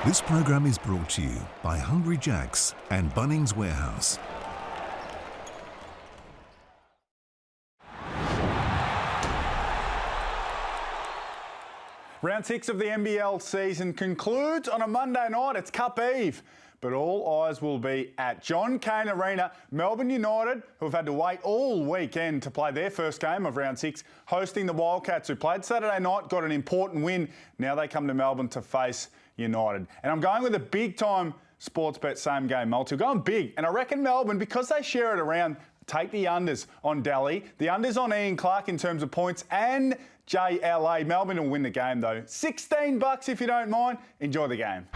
This program is brought to you by Hungry Jack's and Bunnings Warehouse. Round 6 of the NBL season concludes on a Monday night. It's Cup Eve. But all eyes will be at John Cain Arena. Melbourne United, who have had to wait all weekend to play their first game of round 6, hosting the Wildcats, who played Saturday night, got an important win. Now they come to Melbourne to face United. And I'm going with a big-time sports bet same game multi. We're going big. And I reckon Melbourne, because they share it around, take the unders on Daly, the unders on Ian Clark in terms of points, and JLA. Melbourne will win the game, though. $16 if you don't mind. Enjoy the game.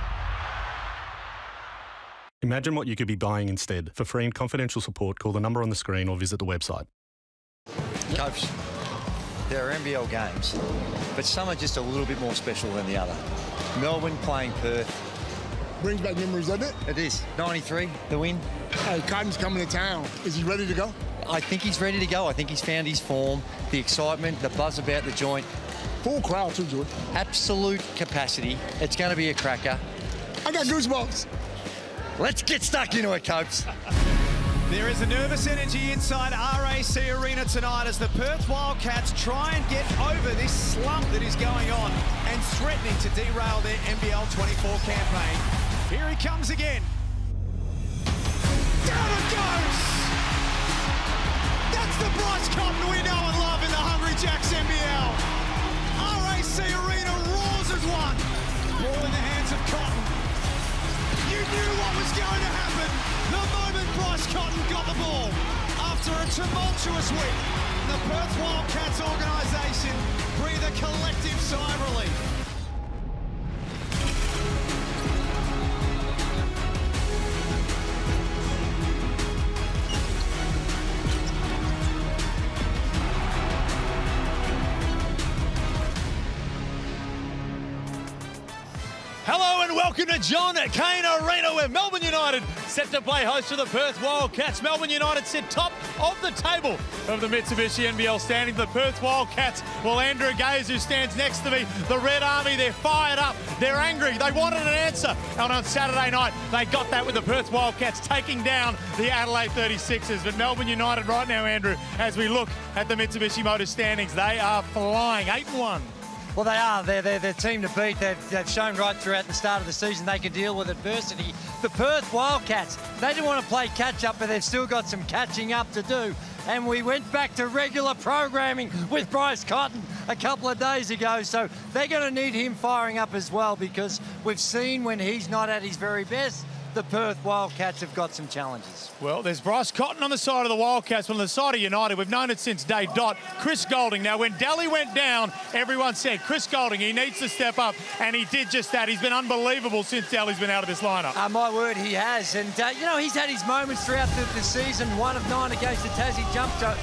Imagine what you could be buying instead. For free and confidential support, call the number on the screen or visit the website. Coach, there are NBL games, but some are just a little bit more special than the other. Melbourne playing Perth. Brings back memories, doesn't it? It is. 93, the win. Hey, Cotton's coming to town. Is he ready to go? I think he's ready to go. I think he's found his form, the excitement, the buzz about the joint. Full crowd too, George. Absolute capacity. It's going to be a cracker. I got goosebumps. Let's get stuck into it, Copes. There is a nervous energy inside RAC Arena tonight as the Perth Wildcats try and get over this slump that is going on and threatening to derail their NBL24 campaign. Here he comes again. Down it goes! That's the Bryce Cotton we know and love in the Hungry Jack's NBL. RAC Arena roars as one. Ball in the hands of Cotton. You knew what was going to happen the moment Bryce Cotton got the ball. After a tumultuous week, the Perth Wildcats organisation breathe a collective sigh of relief. Hello and welcome to John Cain Arena, where Melbourne United set to play host to the Perth Wildcats. Melbourne United sit top of the table of the Mitsubishi NBL standings. The Perth Wildcats, well, Andrew Gaze, who stands next to me, the Red Army, they're fired up, they're angry, they wanted an answer. And on Saturday night, they got that with the Perth Wildcats taking down the Adelaide 36ers. But Melbourne United right now, Andrew, as we look at the Mitsubishi Motors standings, they are flying, 8-1. Well, they are. They're the team to beat. They've shown right throughout the start of the season they can deal with adversity. The Perth Wildcats, they didn't want to play catch-up, but they've still got some catching up to do. And we went back to regular programming with Bryce Cotton a couple of days ago, so they're going to need him firing up as well, because we've seen when he's not at his very best, the Perth Wildcats have got some challenges. Well, there's Bryce Cotton on the side of the Wildcats, but on the side of United, we've known it since day dot. Chris Goulding. Now, when Daly went down, everyone said, Chris Goulding, he needs to step up, and he did just that. He's been unbelievable since Daly's been out of this lineup. My word, he has. And, you know, he's had his moments throughout the season, 1 of 9 against the Tassie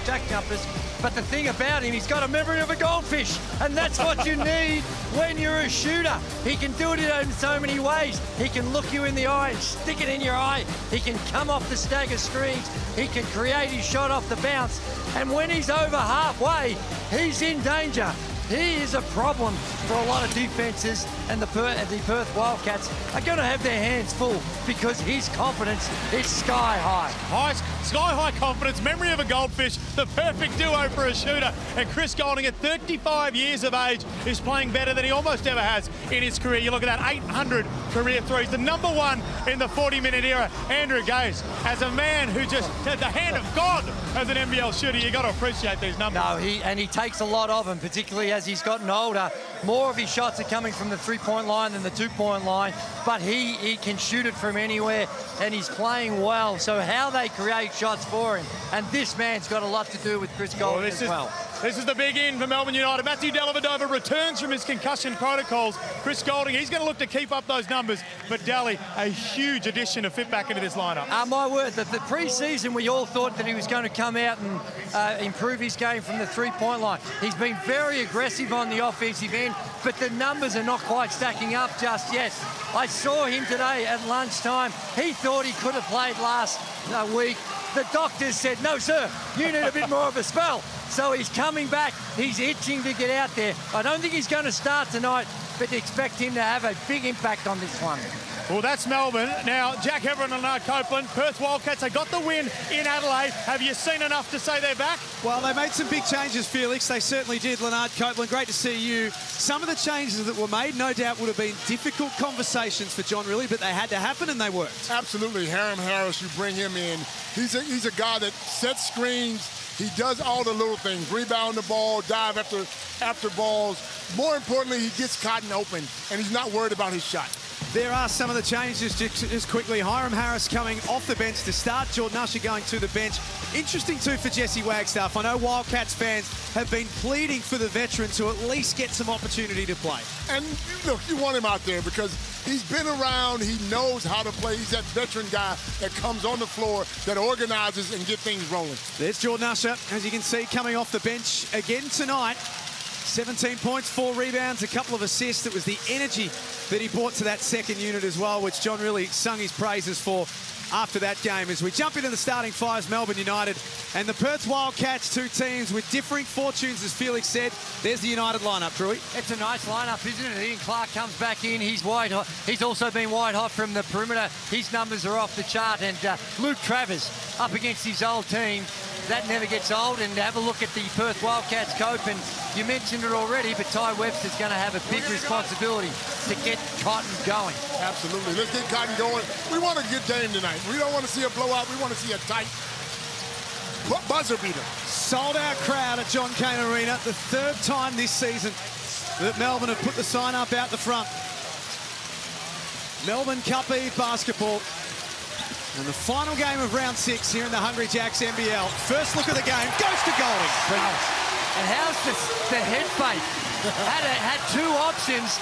Jack Jumpers. But the thing about him, he's got a memory of a goldfish, and that's what you need when you're a shooter. He can do it in so many ways. He can look you in the eye and stick it in your eye. He can come off the stagger screens. He can create his shot off the bounce. And when he's over halfway, he's in danger. He is a problem for a lot of defences, and the Perth Wildcats are going to have their hands full because his confidence is sky high. Sky high confidence, memory of a goldfish, the perfect duo for a shooter. And Chris Goulding, at 35 years of age, is playing better than he almost ever has in his career. You look at that, 800 career threes, the number 1 in the 40-minute era. Andrew Gaze, as a man who just had the hand of God as an NBL shooter, you got to appreciate these numbers. No, he takes a lot of them, particularly as he's gotten older. More of his shots are coming from the three-point line than the two-point line, but he can shoot it from anywhere, and he's playing well. So how they create shots for him, and this man's got a lot to do with Chris Goulding as well. This is the big in for Melbourne United. Matthew Dellavedova returns from his concussion protocols. Chris Goulding, he's going to look to keep up those numbers, but Daly, a huge addition to fit back into this lineup. My word, the pre-season we all thought that he was going to come out and improve his game from the three-point line. He's been very aggressive on the offensive end, but the numbers are not quite stacking up just yet. I saw him today at lunchtime. He thought he could have played last week. The doctors said, no, sir, you need a bit more of a spell. So he's coming back. He's itching to get out there. I don't think he's going to start tonight, but expect him to have a big impact on this one. Well, that's Melbourne. Now, Jack Heverin and Leonard Copeland, Perth Wildcats, they got the win in Adelaide. Have you seen enough to say they're back? Well, they made some big changes, Felix. They certainly did. Leonard Copeland, great to see you. Some of the changes that were made, no doubt, would have been difficult conversations for John Rillie, but they had to happen and they worked. Absolutely. Harum Harris, you bring him in. He's a guy that sets screens. He does all the little things, rebound the ball, dive after balls. More importantly, he gets Cotton open, and he's not worried about his shot. There are some of the changes just quickly. Harum Harris coming off the bench to start. Jordan Usher going to the bench. Interesting too for Jesse Wagstaff. I know Wildcats fans have been pleading for the veteran to at least get some opportunity to play. And look, you want him out there because he's been around, he knows how to play. He's that veteran guy that comes on the floor, that organizes and get things rolling. There's Jordan Usher, as you can see, coming off the bench again tonight. 17 points, 4 rebounds, a couple of assists. It was the energy that he brought to that second unit as well, which John really sung his praises for after that game. As we jump into the starting fives, Melbourne United and the Perth Wildcats, two teams with differing fortunes, as Felix said. There's the United lineup, Drewy. It's a nice lineup, isn't it? Ian Clark comes back in. He's white hot. He's also been white hot from the perimeter. His numbers are off the chart. And Luke Travers up against his old team. That never gets old. And have a look at the Perth Wildcats cope. And you mentioned it already, but Ty Webster's going to have a big responsibility to get Cotton going. Absolutely. Let's get Cotton going. We want a good game tonight. We don't want to see a blowout. We want to see a tight buzzer beater. Sold out crowd at John Cain Arena. The third time this season that Melbourne have put the sign up out the front. Melbourne Cup Eve basketball. And the final game of round 6 here in the Hungry Jacks NBL. First look at the game, goes to Golding. And how's the head fake? Had two options.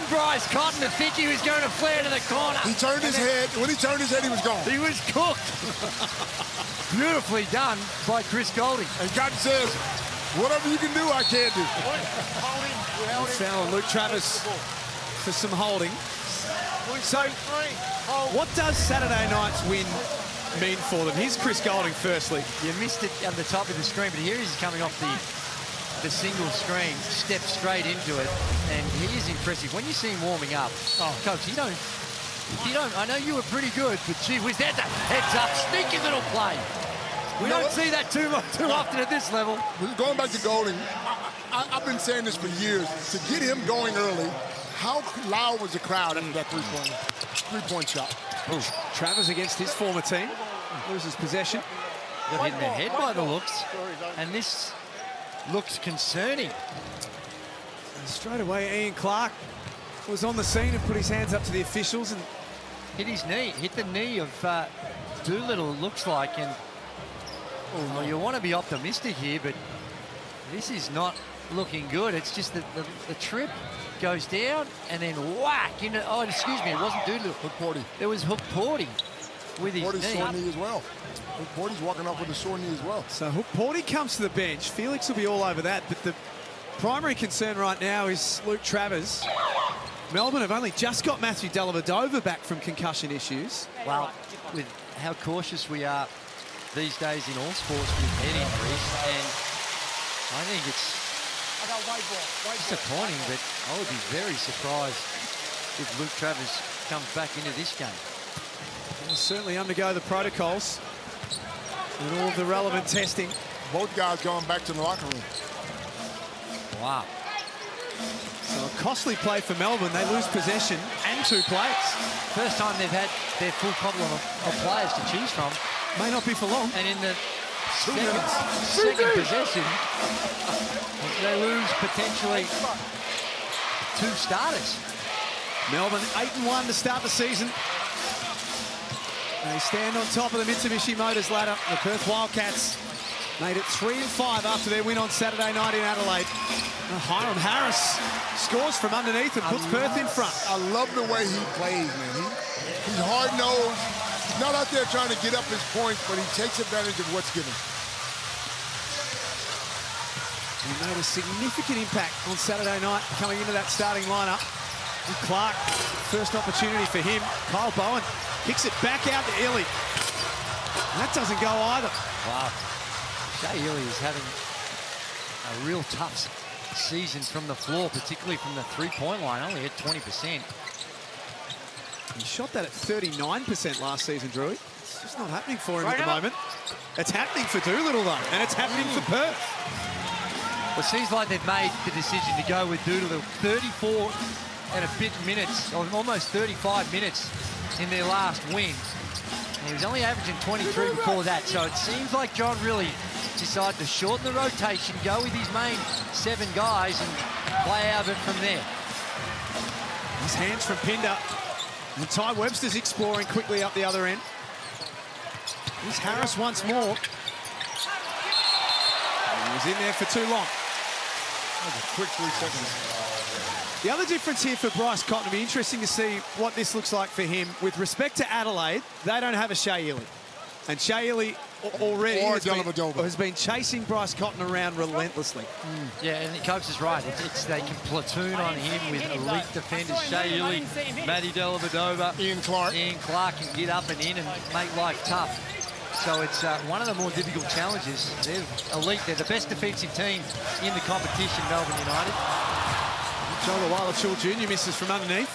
Bryce Cotton to think he was going to flare to the corner. He turned his head. When he turned his head, he was gone. He was cooked. Beautifully done by Chris Golding. And Cotton says, whatever you can do, I can't do. Foul on Luke Travers for some holding. So, what does Saturday night's win mean for them? Here's Chris Golding firstly. You missed it on the top of the screen, but here he's coming off the single screen, stepped straight into it, and he is impressive. When you see him warming up, Coach, you don't, I know you were pretty good, but gee whiz, that's a heads-up, sneaky little play. We don't see that too often at this level. Going back to Golding, I've been saying this for years. To get him going early, how loud was the crowd after that three-point shot? Ooh. Travers against his former team. Loses possession. Got hit in the head by the looks. And this looks concerning. And straight away, Ian Clark was on the scene and put his hands up to the officials and hit his knee. Hit the knee of Doolittle, looks like. And well, you want to be optimistic here, but this is not looking good. It's just that the trip goes down and then whack into, oh, excuse me, it wasn't Doolittle. Hook Porty. There was Hook Porty with his Porty's knee. sore knee as well. Hook Porty's walking off with a sore knee as well. So Hook Porty comes to the bench. Felix will be all over that, but the primary concern right now is Luke Travers. Melbourne have only just got Matthew Dellavedova back from concussion issues. Well, with how cautious we are these days in all sports with head injuries, and I think it's disappointing, but I would be very surprised if Luke Travers comes back into this game. He'll certainly undergo the protocols and all of the relevant testing. Both guys going back to the locker room. Wow. So a costly play for Melbourne. They lose possession and 2 players. First time they've had their full complement of players to choose from. May not be for long. And in the second possession, they lose potentially 2 starters. Melbourne 8-1 to start the season. They stand on top of the Mitsubishi Motors ladder. The Perth Wildcats made it 3-5 after their win on Saturday night in Adelaide. Harum Harris scores from underneath and puts Perth in front. I love the way he plays, man. He's hard-nosed. He's not out there trying to get up his points, but he takes advantage of what's given. He made a significant impact on Saturday night coming into that starting lineup. And Clark, first opportunity for him. Kyle Bowen kicks it back out to Illy. That doesn't go either. Wow. Jay Illy is having a real tough season from the floor, particularly from the three-point line, only at 20%. He shot that at 39% last season, Drew. It's just not happening for him at the moment. It's happening for Doolittle, though, and it's happening for Perth. Well, it seems like they've made the decision to go with Doolittle. 34 and a bit minutes, or almost 35 minutes in their last win. And he was only averaging 23 before that, so it seems like John really decided to shorten the rotation, go with his main 7 guys, and play out of it from there. His hands from Pinder. And Ty Webster's exploring quickly up the other end. Here's Harris once more. He was in there for too long. That was a quick 3 seconds. The other difference here for Bryce Cotton, it'll be interesting to see what this looks like for him. With respect to Adelaide, they don't have a Shea Ely. And Shea Ely already has been chasing Bryce Cotton around relentlessly. Yeah, and Copes is right. They can platoon on him with elite defenders. Shea Ely, Matty Dellavedova, Ian Clark can get up and in and make life tough. So it's one of the more difficult challenges. They're elite. They're the best defensive team in the competition, Melbourne United. Joe Wildcats Jr. misses from underneath.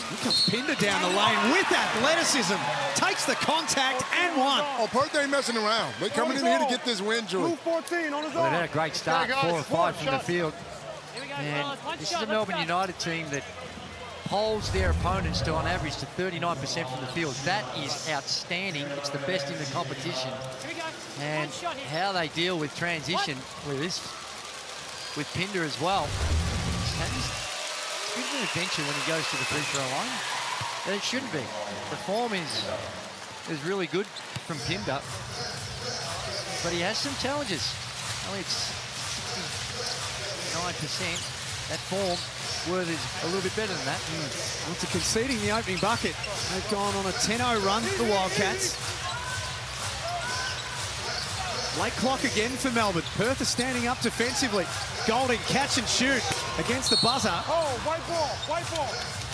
Here comes Pinder down the lane with athleticism. Takes the contact and one. Oh, Perth ain't messing around. They're coming in here to get this win, Drew. 14 on his Well, they've had a great start, 4 or 5 from the field. And this is a Melbourne United team that holds their opponents to, on average, to 39% from the field. That is outstanding. It's the best in the competition. And how they deal with transition with Pinder as well. It's a bit of an adventure when he goes to the free throw line. But it shouldn't be. The form is really good from Pinder. But he has some challenges. Only it's 69%. That form, Worth is a little bit better than that. After conceding the opening bucket, they've gone on a 10-0 run, the Wildcats. Late clock again for Melbourne. Perth is standing up defensively. Golding, catch and shoot against the buzzer. Oh, white ball.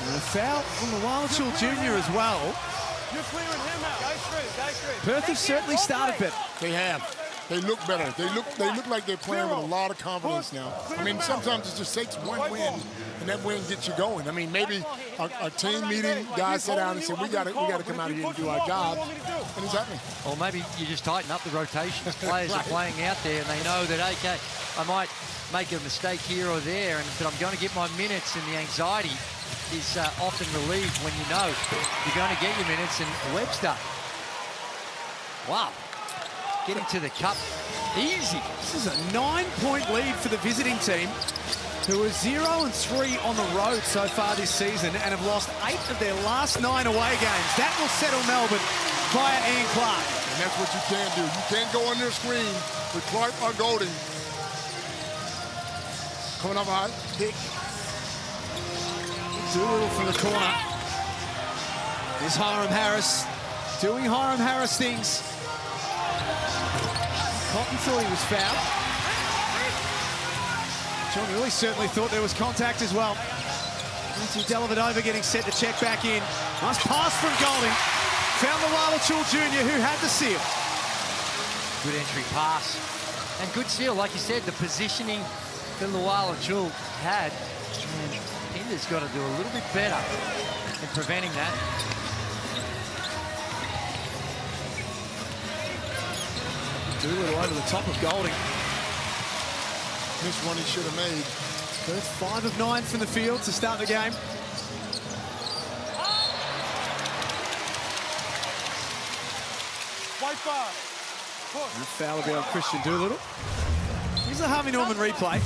And a foul on the Wildcats Jr. as well. You're clearing him out. Guys straight. Perth have certainly started better. They have. They look better. They look like they're playing with a lot of confidence now. I mean, sometimes it just takes one win, and that win gets you going. I mean, maybe a team meeting, guys sit down and say, we got to come out here and do our job, and it's happening. Or maybe you just tighten up the rotations. Players are playing out there, and they know that, okay, I might make a mistake here or there, but I'm going to get my minutes, and the anxiety is often relieved when you know you're going to get your minutes. And Webster, wow. Getting to the cup, easy. This is a 9-point lead for the visiting team, who are 0-3 on the road so far this season and have lost 8 of their last 9 away games. That will settle Melbourne via Ian Clark. And that's what you can't do. You can't go under a screen with Clark or Golding. Coming up high, pick. Doolittle from the corner. Here's Hiram Harris doing Hiram Harris things. Cotton thought he was fouled. John really certainly thought there was contact as well. Matthew Dellavedova getting set to check back in. Nice pass from Golding. Found the Wildcats Jr. who had the seal. Good entry pass. And good seal, like you said, the positioning that the Wildcats had. And Pinder's got to do a little bit better in preventing that. Doolittle over the top of Golding. Missed one he should have made. Perth 5 of 9 from the field to start the game. White bar. And a foul will be on Christian Doolittle. Here's a Harvey Norman replay.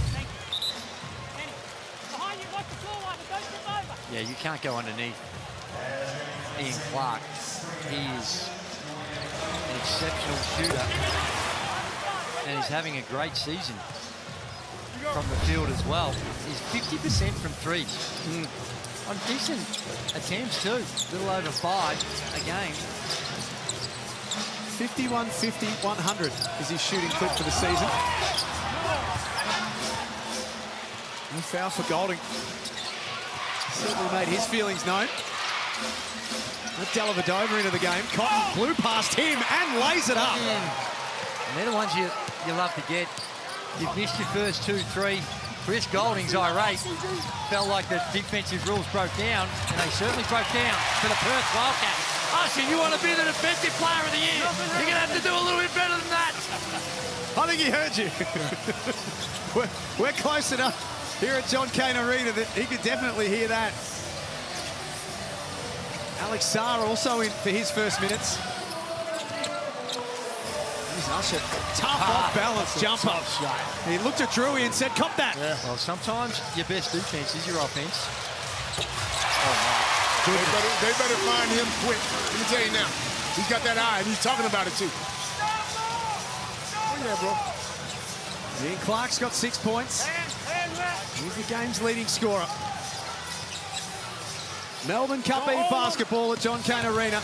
Yeah, you can't go underneath Ian Clark. He is an exceptional shooter. And he's having a great season from the field as well. He's 50% from threes. On decent attempts too. A little over 5 a game. 51, 50, 100 is his shooting clip for the season. No foul for Golding. Certainly made his feelings known. Let Dellavedova into the game. Cotton blew past him and lays it up. And they're the ones you love to get You've missed your first 2, 3. Chris Golding's irate. Felt like the defensive rules broke down, and they certainly broke down for the Perth Wildcats. Usher, you want to be the defensive player of the year. You're going to have to do a little bit better than that. I think he heard you. we're close enough here at John Cain Arena that he could definitely hear that. Alex Sarr also in for his first minutes. Here's Usher. Tough off-balance jumper. He looked at Drewy and said, cop that. Yeah. Well, sometimes your best defense is your offense. They better find him quick. Let me tell you now. He's got that eye, and he's talking about it, too. Look at that, bro. Ian Clark's got 6 points. He's the game's leading scorer. Melbourne Cup E basketball at John Cain Arena.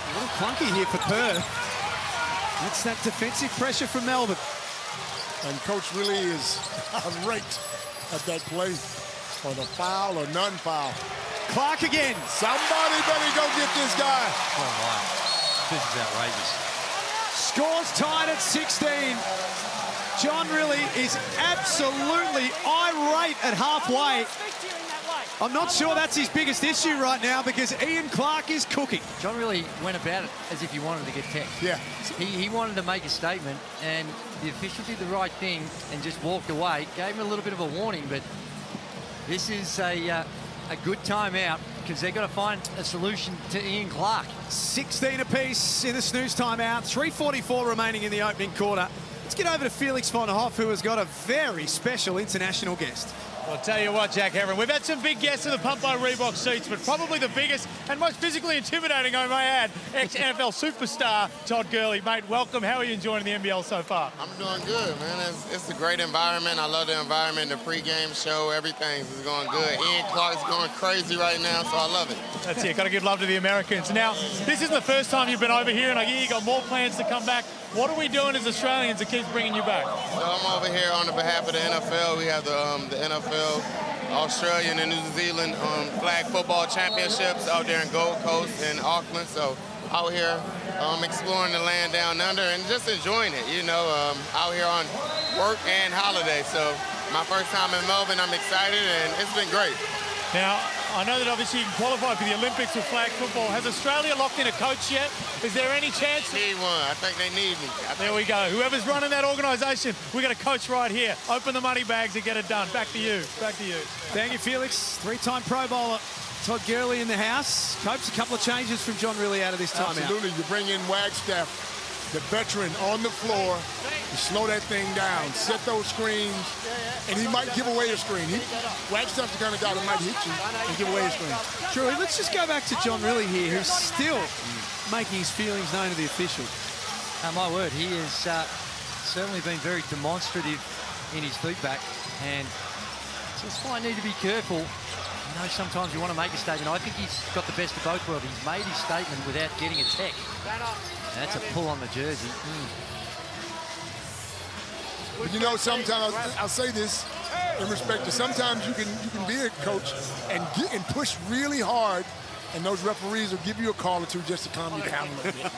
A little clunky here for Perth. That's that defensive pressure from Melbourne. And Coach really is irate at that play, or the foul or non-foul. Clark again. Somebody better go get this guy. Oh, my. This is outrageous. Scores tied at 16. John really is absolutely irate at halfway. I'm not sure that's his biggest issue right now because Ian Clark is cooking. John really went about it as if he wanted to get tech. Yeah. He wanted to make a statement, and the official did the right thing and just walked away. Gave him a little bit of a warning, but this is a good timeout because they've got to find a solution to Ian Clark. 16 apiece in the snooze timeout. 3:44 remaining in the opening quarter. Let's get over to Felix von Hoff, who has got a very special international guest. I'll tell you what, Jack Heron, we've had some big guests in the Pump by Reebok seats, but probably the biggest and most physically intimidating, I may add, ex-NFL superstar Todd Gurley. Mate, welcome. How are you enjoying the NBL so far? I'm doing good, man. It's a great environment. I love the environment, the pregame show, everything is going good. Ian Clark's going crazy right now, so I love it. That's it. Got to give love to the Americans. Now, this isn't the first time you've been over here, and I hear you got more plans to come back. What are we doing as Australians that keeps bringing you back? So I'm over here on the behalf of the NFL. We have the NFL, Australian and New Zealand flag football championships out there in Gold Coast and Auckland. So out here exploring the land down under and just enjoying it, you know, out here on work and holiday. So my first time in Melbourne, I'm excited, and it's been great. Now, I know that obviously you can qualify for the Olympics with flag football. Has Australia locked in a coach yet? Is there any chance? Need one. I think they need me. There we go. Whoever's running that organisation, we've got a coach right here. Open the money bags and get it done. Back to you. Back to you. Thank you, Felix. Three-time Pro Bowler Todd Gurley in the house. Hopes a couple of changes from John really out of this time. Absolutely. You bring in Wagstaff, the veteran, on the floor. You slow that thing down, set those screens, and he might give away a screen. Wagstaff's the kind of guy that might hit you and give away a screen. True. Let's just go back to John Riley here, who's still making his feelings known to the officials. My word, he has certainly been very demonstrative in his feedback, and just might need to be careful. You know, sometimes you want to make a statement. I think he's got the best of both worlds. He's made his statement without getting a tech. That's a pull on the jersey. But you know, sometimes I'll say this in respect to sometimes you can be a coach and push really hard, and those referees will give you a call or two just to calm you down a little bit.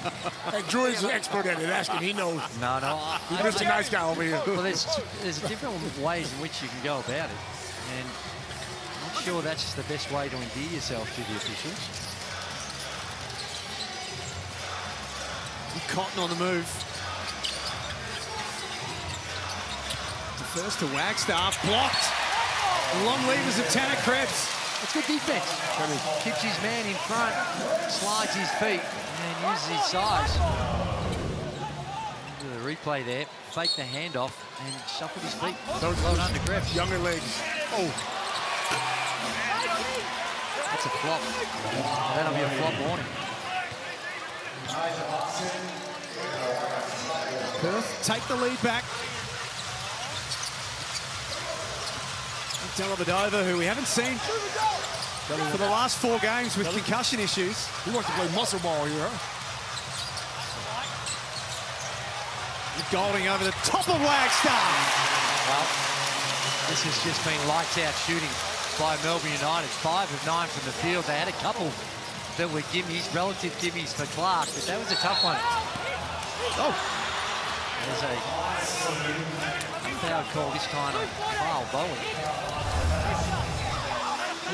And Drew's an expert at it. Ask him, he knows. No. He's just a nice guy over here. Well, there's different ways in which you can go about it, and I'm not sure that's the best way to endear yourself to the officials. Cotton on the move. First to Wagstaff, blocked. The long levers of Tanner Krebs. It's good defense. Keeps his man in front, slides his feet, and then uses his size. Do the replay there, fake the handoff, and shuffled his feet. Well done to Krebs. Younger legs. Oh. That's a flop. That'll be a flop warning. Perth take the lead back. Dellavedova, who we haven't seen for the last 4 games with concussion issues. He wants to play muscle ball here. Golding over the top of Wagstaff. Well, this has just been lights out shooting by Melbourne United. 5 of 9 from the field. They had a couple that were gimmies, relative gimmies for Clark, but that was a tough one. Oh! There's a foul call this time on Kyle Bowen.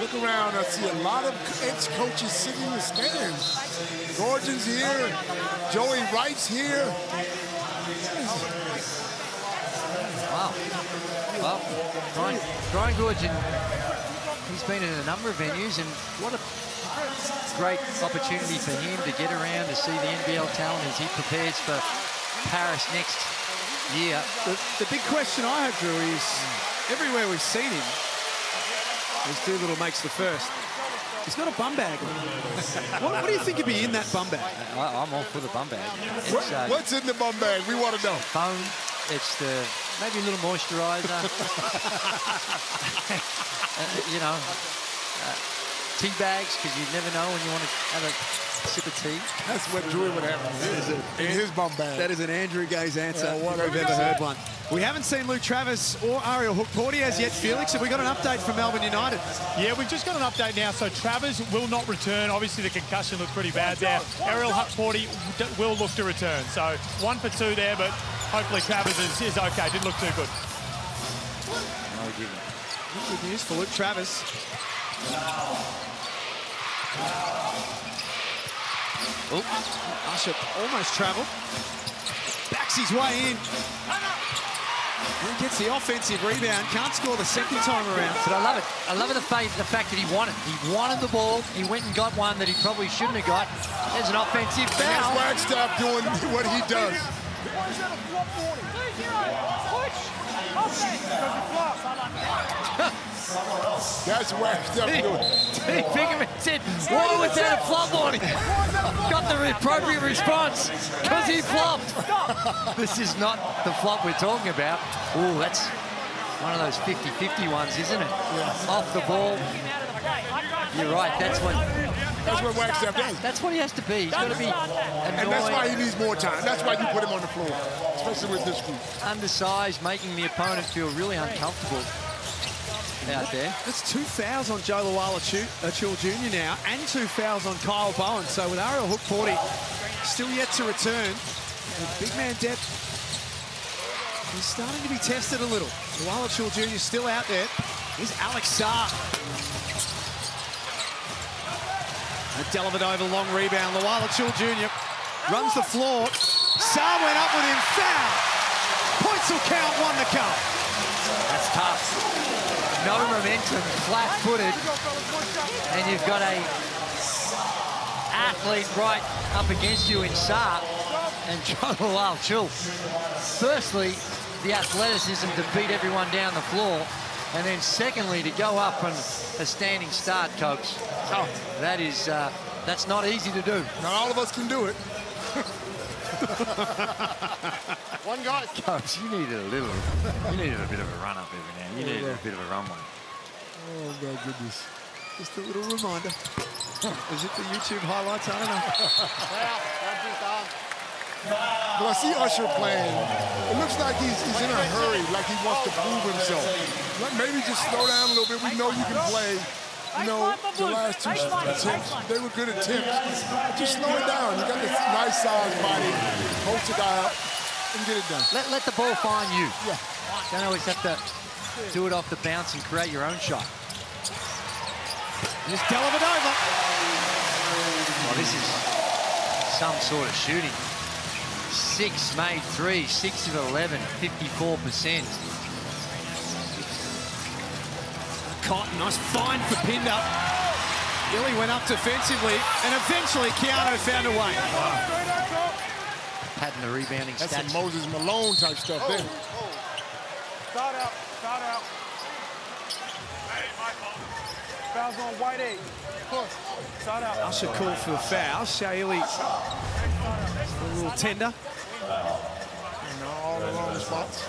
Look around, I see a lot of ex-coaches sitting in the stands. Gordon's here, Joey Wright's here. Wow. Well, Brian Gordon, he's been in a number of venues, and what a great opportunity for him to get around to see the NBL talent as he prepares for Paris next year. The big question I have, Drew, is everywhere we've seen him, as Doolittle makes the first, he's got a bum bag. What do you think would be in that bum bag? I'm all for the bum bag. What's in the bum bag? We want to know. Phone. It's maybe a little moisturiser. You know, tea bags, because you never know when you want to have a sip of tea. That's what Drew would have in his bum bag. That is an Andrew Gaze answer if I've ever heard one. We haven't seen Luke Travis or Ariel Hook-Porty as yet, Felix. Have we got an update from Melbourne United? Yeah, we've just got an update now. So Travers will not return. Obviously, the concussion looked pretty bad there. Ariel Hook-Porty will look to return. So 1 for 2 there, but hopefully Travers is okay. Didn't look too good. No, he didn't. Good news for Luke Travis. Oh, Usher almost travelled. Backs his way in. He gets the offensive rebound. Can't score the second time around. But I love it. I love the fact that he wanted. He wanted the ball. He went and got one that he probably shouldn't have got. There's an offensive foul. That's Wagstaff doing what he does. That's Wagstaff doing. Steve Biggerman said, why was that a flop on him? Got the appropriate response, because he flopped. This is not the flop we're talking about. Oh, that's one of those 50-50 ones, isn't it? Yeah. Off the ball. You're right, that's what Wagstaff does. That's what he has to be. He's got to be annoying. And that's why he needs more time. That's why you put him on the floor, especially with this group. Undersized, making the opponent feel really uncomfortable out there. That's 2 fouls on Joe Luala-Chul Jr. now, and 2 fouls on Kyle Bowen. So with Ariel Hook-Porty still yet to return, the big man depth is starting to be tested a little. Luala-Chul Jr. still out there. Here's Alex Sarr. A Dellavedova long rebound. Luala-Chul Jr. runs the floor. Sarr went up with him. Foul. Points will count, 1 to come. That's tough. No momentum, flat-footed, and you've got a athlete right up against you in Sarr and John Luala-Chul. Firstly, the athleticism to beat everyone down the floor, and then secondly, to go up on a standing start, Cokes. Oh, that's not easy to do. Not all of us can do it. One guy. Cokes, you needed a bit of a run up every now. You needed a bit of a runway. Oh my goodness. Just a little reminder. Is it the YouTube highlights? I don't know. But I see Usher playing. It looks like he's in a hurry, like he wants to prove himself. Maybe just slow down a little bit. We know you can play. You know, the last 2 attempts, they were good attempts. Just slow it down. You got this nice size body. Post a guy up and get it done. Let the ball find you. Yeah. Don't always have to do it off the bounce and create your own shot. Here's Dellavedova. Well, this is some sort of shooting. 6 made 3, 6 of 11, 54%. Cotton, nice find for Pinder. Billy went up defensively, and eventually Keanu found a way. Patting the rebounding stats. That's some Moses Malone type stuff there. Start out. Foul's on White 8. Push. Start out. Usher called for the foul. Shaili, a little tender. All the wrong spots.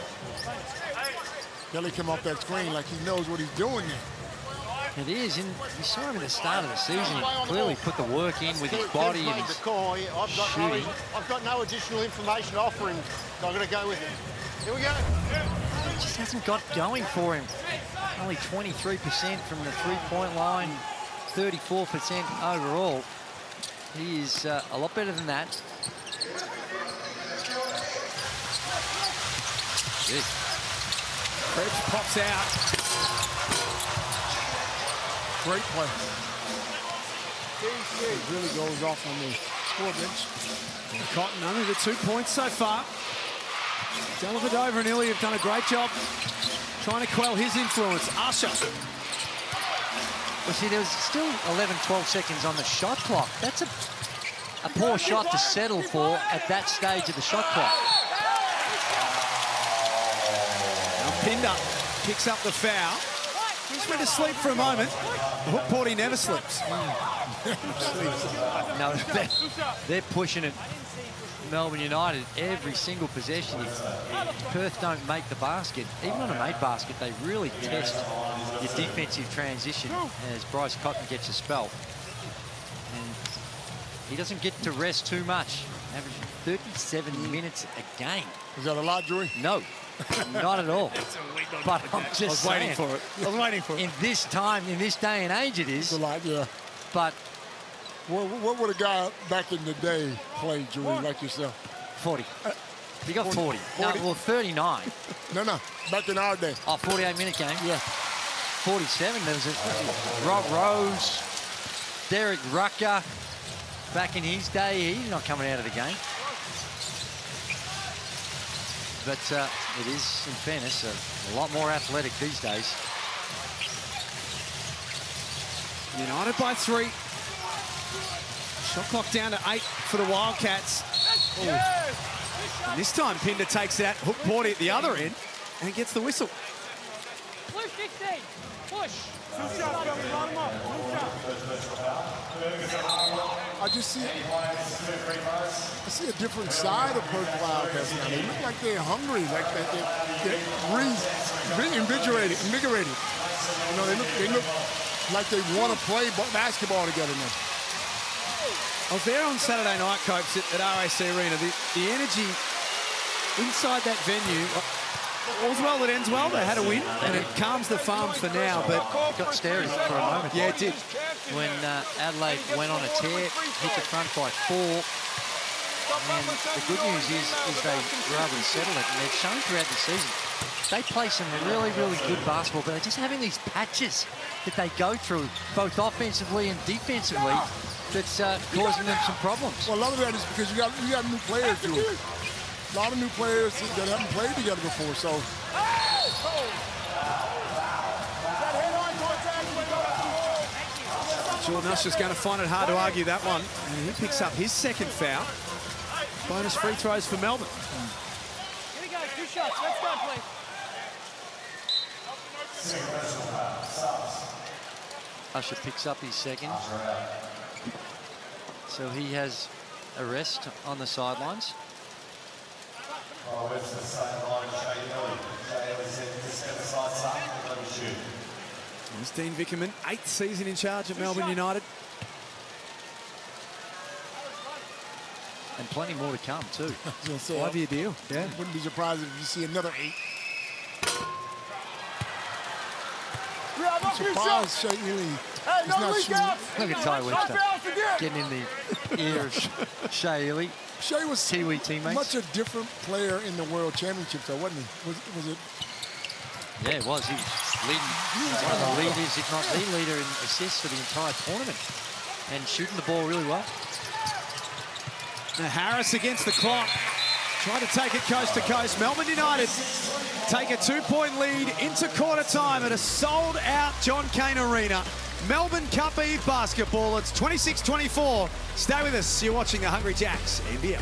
Billy come off that screen like he knows what he's doing there. It is, and you saw him at the start of the season. He clearly put the work in with his body and his shooting. I've got no additional information to offer him, so I'm going to go with him. Here we go. It just hasn't got going for him. Only 23% from the three-point line, 34% overall. He is a lot better than that. Krebs pops out. Great play. It really goes off on the score bench. Cotton only the 2 points so far. Dellavedova and Illy have done a great job trying to quell his influence. Usher. Well, see, there was still 11, 12 seconds on the shot clock. That's a poor shot to settle for at that stage of the shot clock. Now Pinder picks up the foul. Just went to sleep for a moment. Hook Porty never slips. No, they're pushing it. Melbourne United, every single possession. Perth don't make the basket. Even on a made basket, they really test your defensive transition as Bryce Cotton gets a spell. And he doesn't get to rest too much. Averaging 37 minutes a game. Is that a lot, Drew? No, not at all. But I'm just waiting for it. I was waiting for it. In this time, in this day and age, it is. It's a lot, yeah. But what would a guy back in the day play, Drew, like yourself? 40. He got 40. No, well, 39. No, back in our day. Oh, 48-minute game? Yeah. 47. There was a Rob Rose, Derek Rucker. Back in his day, he's not coming out of the game. But it is, in fairness, a lot more athletic these days. United by 3. Shot clock down to 8 for the Wildcats. And this time Pinder takes it out. Hook Porty at the other end and gets the whistle. Push, 16. Push. I just see a different side of Perth Wildcats now. They look like they're hungry, like they're invigorated. You know, they look like they want to play basketball together now. I was there on Saturday night, Copes, at RAC Arena. The energy inside that venue, all's well that ends well. They had a win, and it calms the farms for now, but got started for a moment. Yeah, it did. When Adelaide went on a tear, hit the front by 4. And the good news is they were able to settle it, and they've shown throughout the season. They play some really, really good basketball, but they're just having these patches that they go through, both offensively and defensively, that's causing them some problems. Well, a lot of that is because you got new players, too. A lot of new players that haven't played together before, so. Jordan Usher's going to find it hard to argue that one. And he picks up his second foul. Bonus free throws for Melbourne. Here we go, 2 shots. Let's go, please. Usher picks up his second. So he has a rest on the sidelines. There's Dean Vickerman, 8th season in charge at Melbourne United. And plenty more to come, too. 5-year deal. Yeah. Wouldn't be surprised if you see another 8. I'm surprised Shea Ely is not shooting. Look at Ty Webster getting in the ear of Shea Ely. Shea was Tiwi teammates. Much a different player in the World Championships, though, wasn't he? Was it? Yeah, it was. He was leading, one of the leaders, if not the leader, in assists for the entire tournament, and shooting the ball really well. Now Harris against the clock, trying to take it coast to coast. Melbourne United take a 2-point lead into quarter time at a sold-out John Cain Arena. Melbourne Cup Eve basketball. It's 26-24. Stay with us. You're watching the Hungry Jacks NBL.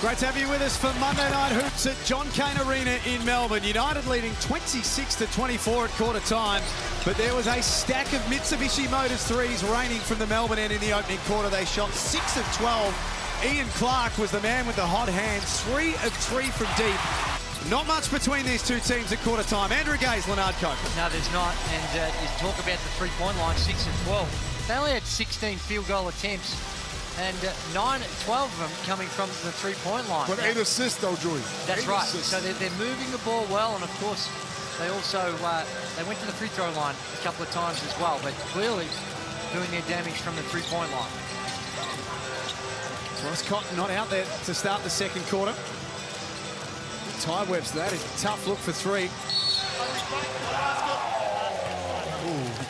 Great to have you with us for Monday Night Hoops at John Cain Arena in Melbourne. United leading 26-24 at quarter time, but there was a stack of Mitsubishi Motors threes raining from the Melbourne end in the opening quarter. They shot 6 of 12. Ian Clark was the man with the hot hands, 3 of 3 from deep. Not much between these two teams at quarter time. Andrew Gaze, Leonard Cope. No, there's not. And you talk about the three-point line, 6 of 12. They only had 16 field goal attempts, and 12 of them coming from the three-point line. But 8 assists, though, Joey. That's right. So they're moving the ball well, and of course, they also they went to the free throw line a couple of times as well, but clearly doing their damage from the three-point line. Bryce Cotton not out there to start the second quarter. Ty Webster, that is a tough look for 3.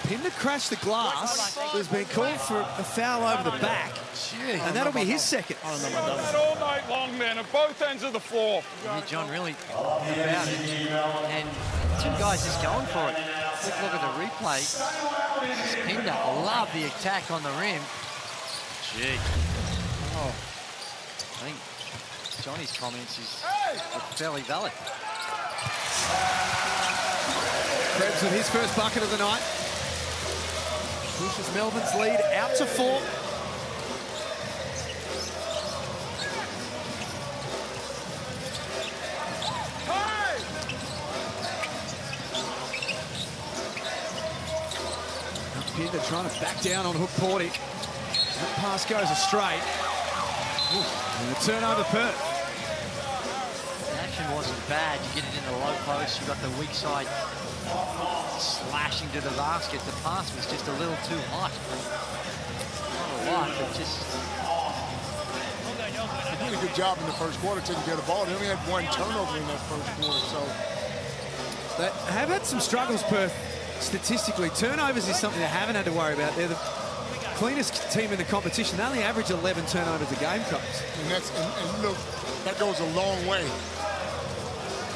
Pinder crashed the glass. There's been called for a foul over the back. Jeez. And that'll be his second. I don't know about that all night long, man, at both ends of the floor. Yeah, John really about it. And two guys just going for it. Quick look at the replay. Pinder, I love the attack on the rim. Gee. Oh, I think Johnny's comments is fairly valid. Krebs with his first bucket of the night. Pushes Melbourne's lead out to 4. Pinder trying to back down on Hook Porty. That pass goes astray. And a turnover Perth. The action wasn't bad. You get it in the low post. You got the weak side slashing to the basket. The pass was just a little too hot. Not a lot, but just... They did a good job in the first quarter taking care of the ball. They only had 1 turnover in that first quarter, so... They have had some struggles, Perth, statistically. Turnovers is something they haven't had to worry about. They're the cleanest team in the competition. They only average 11 turnovers a game, Coach. And look, that goes a long way.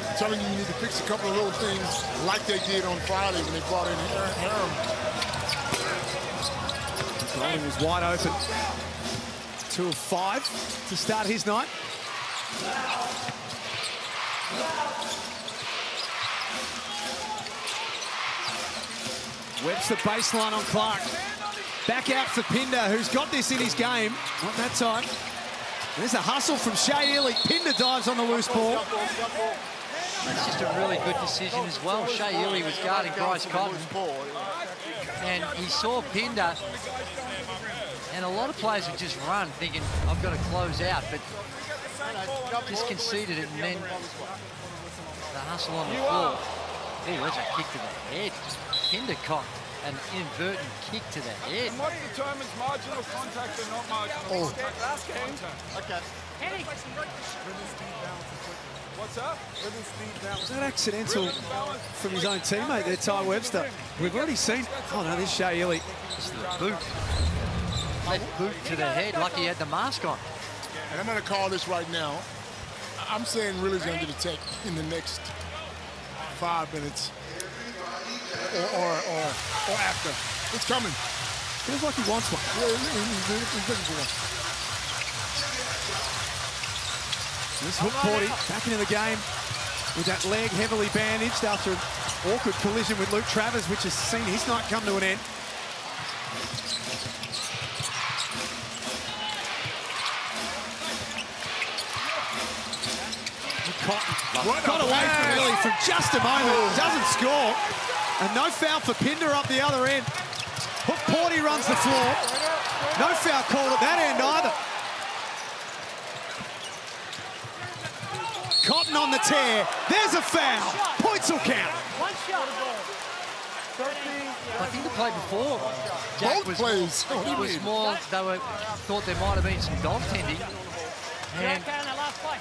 I'm telling you, you need to fix a couple of little things like they did on Friday when they brought in Harem. Golden was wide open. 2 of 5 to start his night. Webster baseline on Clark. Back out for Pinder, who's got this in his game. Not that time. There's a hustle from Shea Ely. Pinder dives on the loose ball. That's just a really good decision as well. Shea Ely was guarding Bryce Cotton, and he saw Pinder, and a lot of players would just run thinking, I've got to close out, but just conceded it, and then the hustle on the floor. Oh, there's a kick to the head. Pinder cocked an inadvertent kick to the head. And what determines marginal contact and not marginal contact? Okay. What's up? Was that accidental from his own teammate there, Ty Webster? We've already seen... Oh, no, this Shea Ely. Just the boot. Left boot to the head, like he had the mask on. And I'm going to call this right now. I'm saying Riley's under the tech in the next 5 minutes. Or after. It's coming. Feels like he wants one. Yeah, he's looking for one. This Hook Porty back into the game with that leg heavily bandaged after an awkward collision with Luke Travers, which has seen his night come to an end. Cotton got away from Ely for just a moment. Doesn't score. And no foul for Pinder up the other end. Hook Porty runs the floor. No foul called at that end either. Cotton on the tear. There's a foul. Points will count. I think the play before, Jack was more, thought there might have been some goaltending. And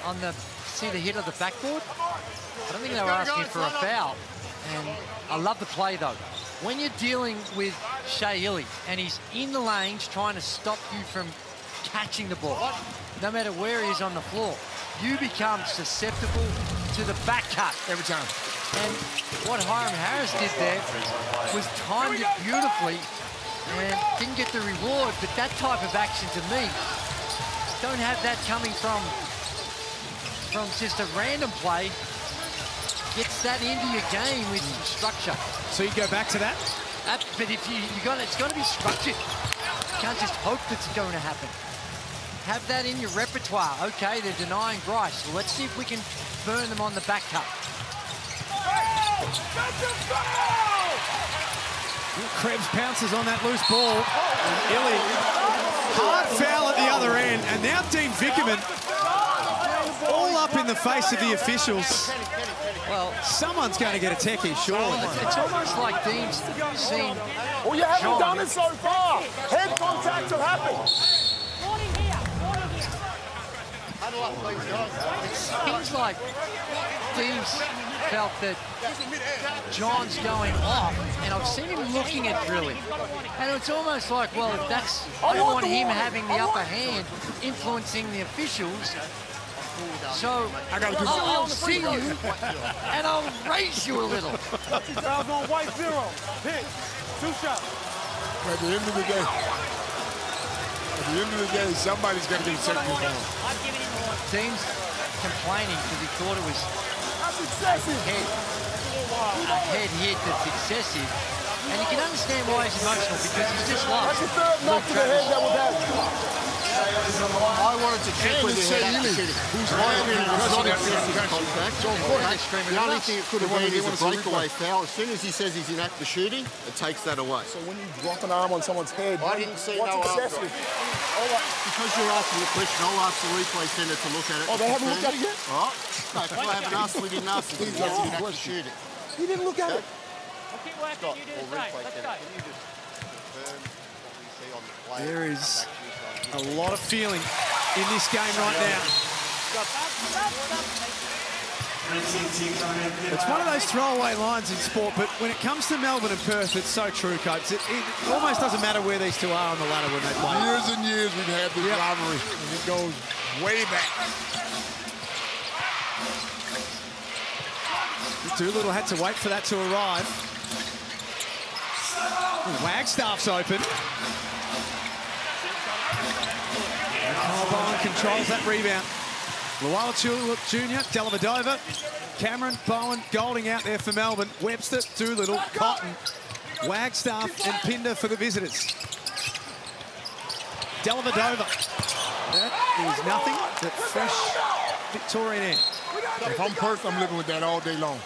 on the, see the hit of the backboard? I don't think they were asking for a foul. And I love the play, though. When you're dealing with Shea Ely and he's in the lanes trying to stop you from catching the ball, no matter where he is on the floor, you become susceptible to the back cut every time. And what Hiram Harris did there was timed it beautifully and didn't get the reward, but that type of action to me, don't have that coming from just a random play. Gets that into your game with some structure. So you go back to that? But if it's got to be structured. You can't just hope it's going to happen. Have that in your repertoire. Okay, they're denying Bryce. Well, let's see if we can burn them on the back cut. Krebs pounces on that loose ball. Illy, hard foul at the other end. And now Dean Vickerman all up in the face of the officials. Well, someone's going to get a techie, surely. It's almost like Dean's seen Well, you haven't John. done it so far. Head contacts have happened. It seems like Dean's felt that John's going off, and I've seen him looking at Drilly. And it's almost like, well, if that's, I don't want him having the upper hand, influencing the officials. So I'll see you, and I'll raise you a little. Fouls on white, 0. Hit. 2 shots. At the end of the day, somebody's got to get a technical foul. Team's complaining because he thought it was a head hit that's excessive. And you can understand why he's emotional, because he's just lost. That's the third knock to the head that was had. I wanted to check with the head after shooting. Who's not excessive contact. The only thing it could have been is a breakaway foul. As soon as he says he's in act for shooting, it takes that away. So when you drop an arm on someone's head, I didn't see what's no arm excessive? Because you're asking the question, I'll ask the replay centre to look at it. Oh, they haven't looked at it yet? All right. No, if I haven't asked, we didn't ask him. He's in act for shooting. He didn't look at it. Keep working, you do the same. Let's go. There is a lot of feeling in this game right now. It's one of those throwaway lines in sport, but when it comes to Melbourne and Perth, it's so true, Coates. It almost doesn't matter where these two are on the ladder when they play. Years and years we've had this rivalry, and it goes way back. Doolittle had to wait for that to arrive. Wagstaff's open. Kyle Bowen controls that rebound. Luala Jr., Dellavedova, Cameron, Bowen, Golding out there for Melbourne. Webster, Doolittle, Cotton, Wagstaff and Pinder for the visitors. Dellavedova. That is nothing but fresh Victorian air. If I'm Perth, I'm living with that all day long.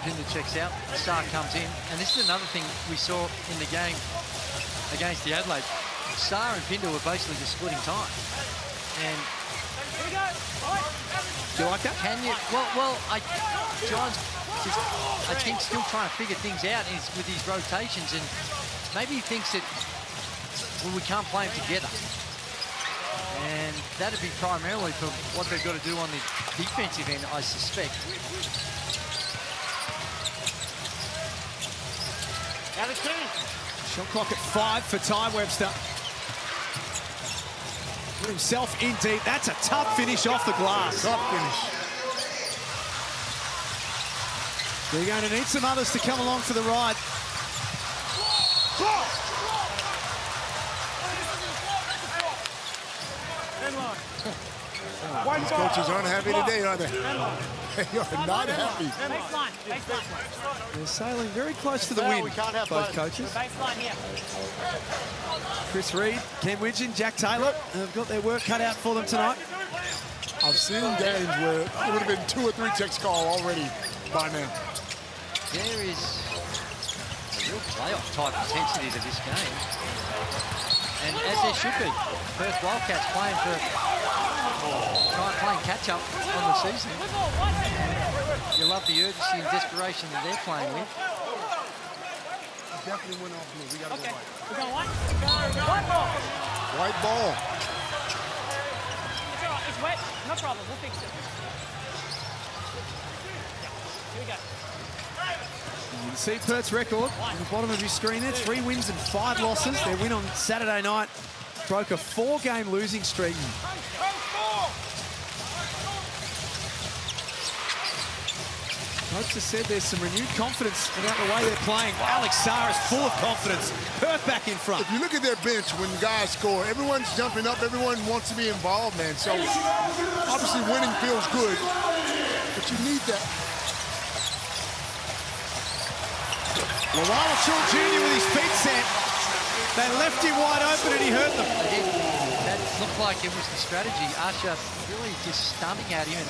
Pinder checks out, Star comes in, and this is another thing we saw in the game against the Adelaide. Star and Pinder were basically just splitting time. And do you like that? Can you? John's just, I think, still trying to figure things out with these rotations, and maybe he thinks that, well, we can't play them together. And that'd be primarily for what they've got to do on the defensive end, I suspect. Shot clock at 5 for Ty Webster. Put himself in deep. That's a tough finish off the glass. Tough finish. They're going to need some others to come along for the ride. These coaches aren't happy today, are they? They are not happy. Baseline. They're sailing very close to the win, both coaches. Baseline here. Chris Reed, Ken Widgeon, Jack Taylor have got their work cut out for them tonight. I've seen games where it would have been 2 or 3 checks called already by now. There is a real playoff type intensity to this game. And as there should be. Perth Wildcats playing catch up on the season. You love the urgency and desperation that they're playing with. Definitely went off blue. We got to go white. We're going white. White ball. White ball. It's all right. It's wet. No problem. We'll fix it. Here we go. You can see Perth's record on the bottom of your screen there. 3 wins and 5 losses. Their win on Saturday night broke a 4-game losing streak. Coach has said there's some renewed confidence about the way they're playing. Alex Sarr is full of confidence. Perth back in front. If you look at their bench when guys score, everyone's jumping up. Everyone wants to be involved, man. So obviously winning feels good, but you need that. Wildcats Jr. with his feet set. They left him wide open and he hurt them. They did. That looked like it was the strategy. Usher really just stunning at him and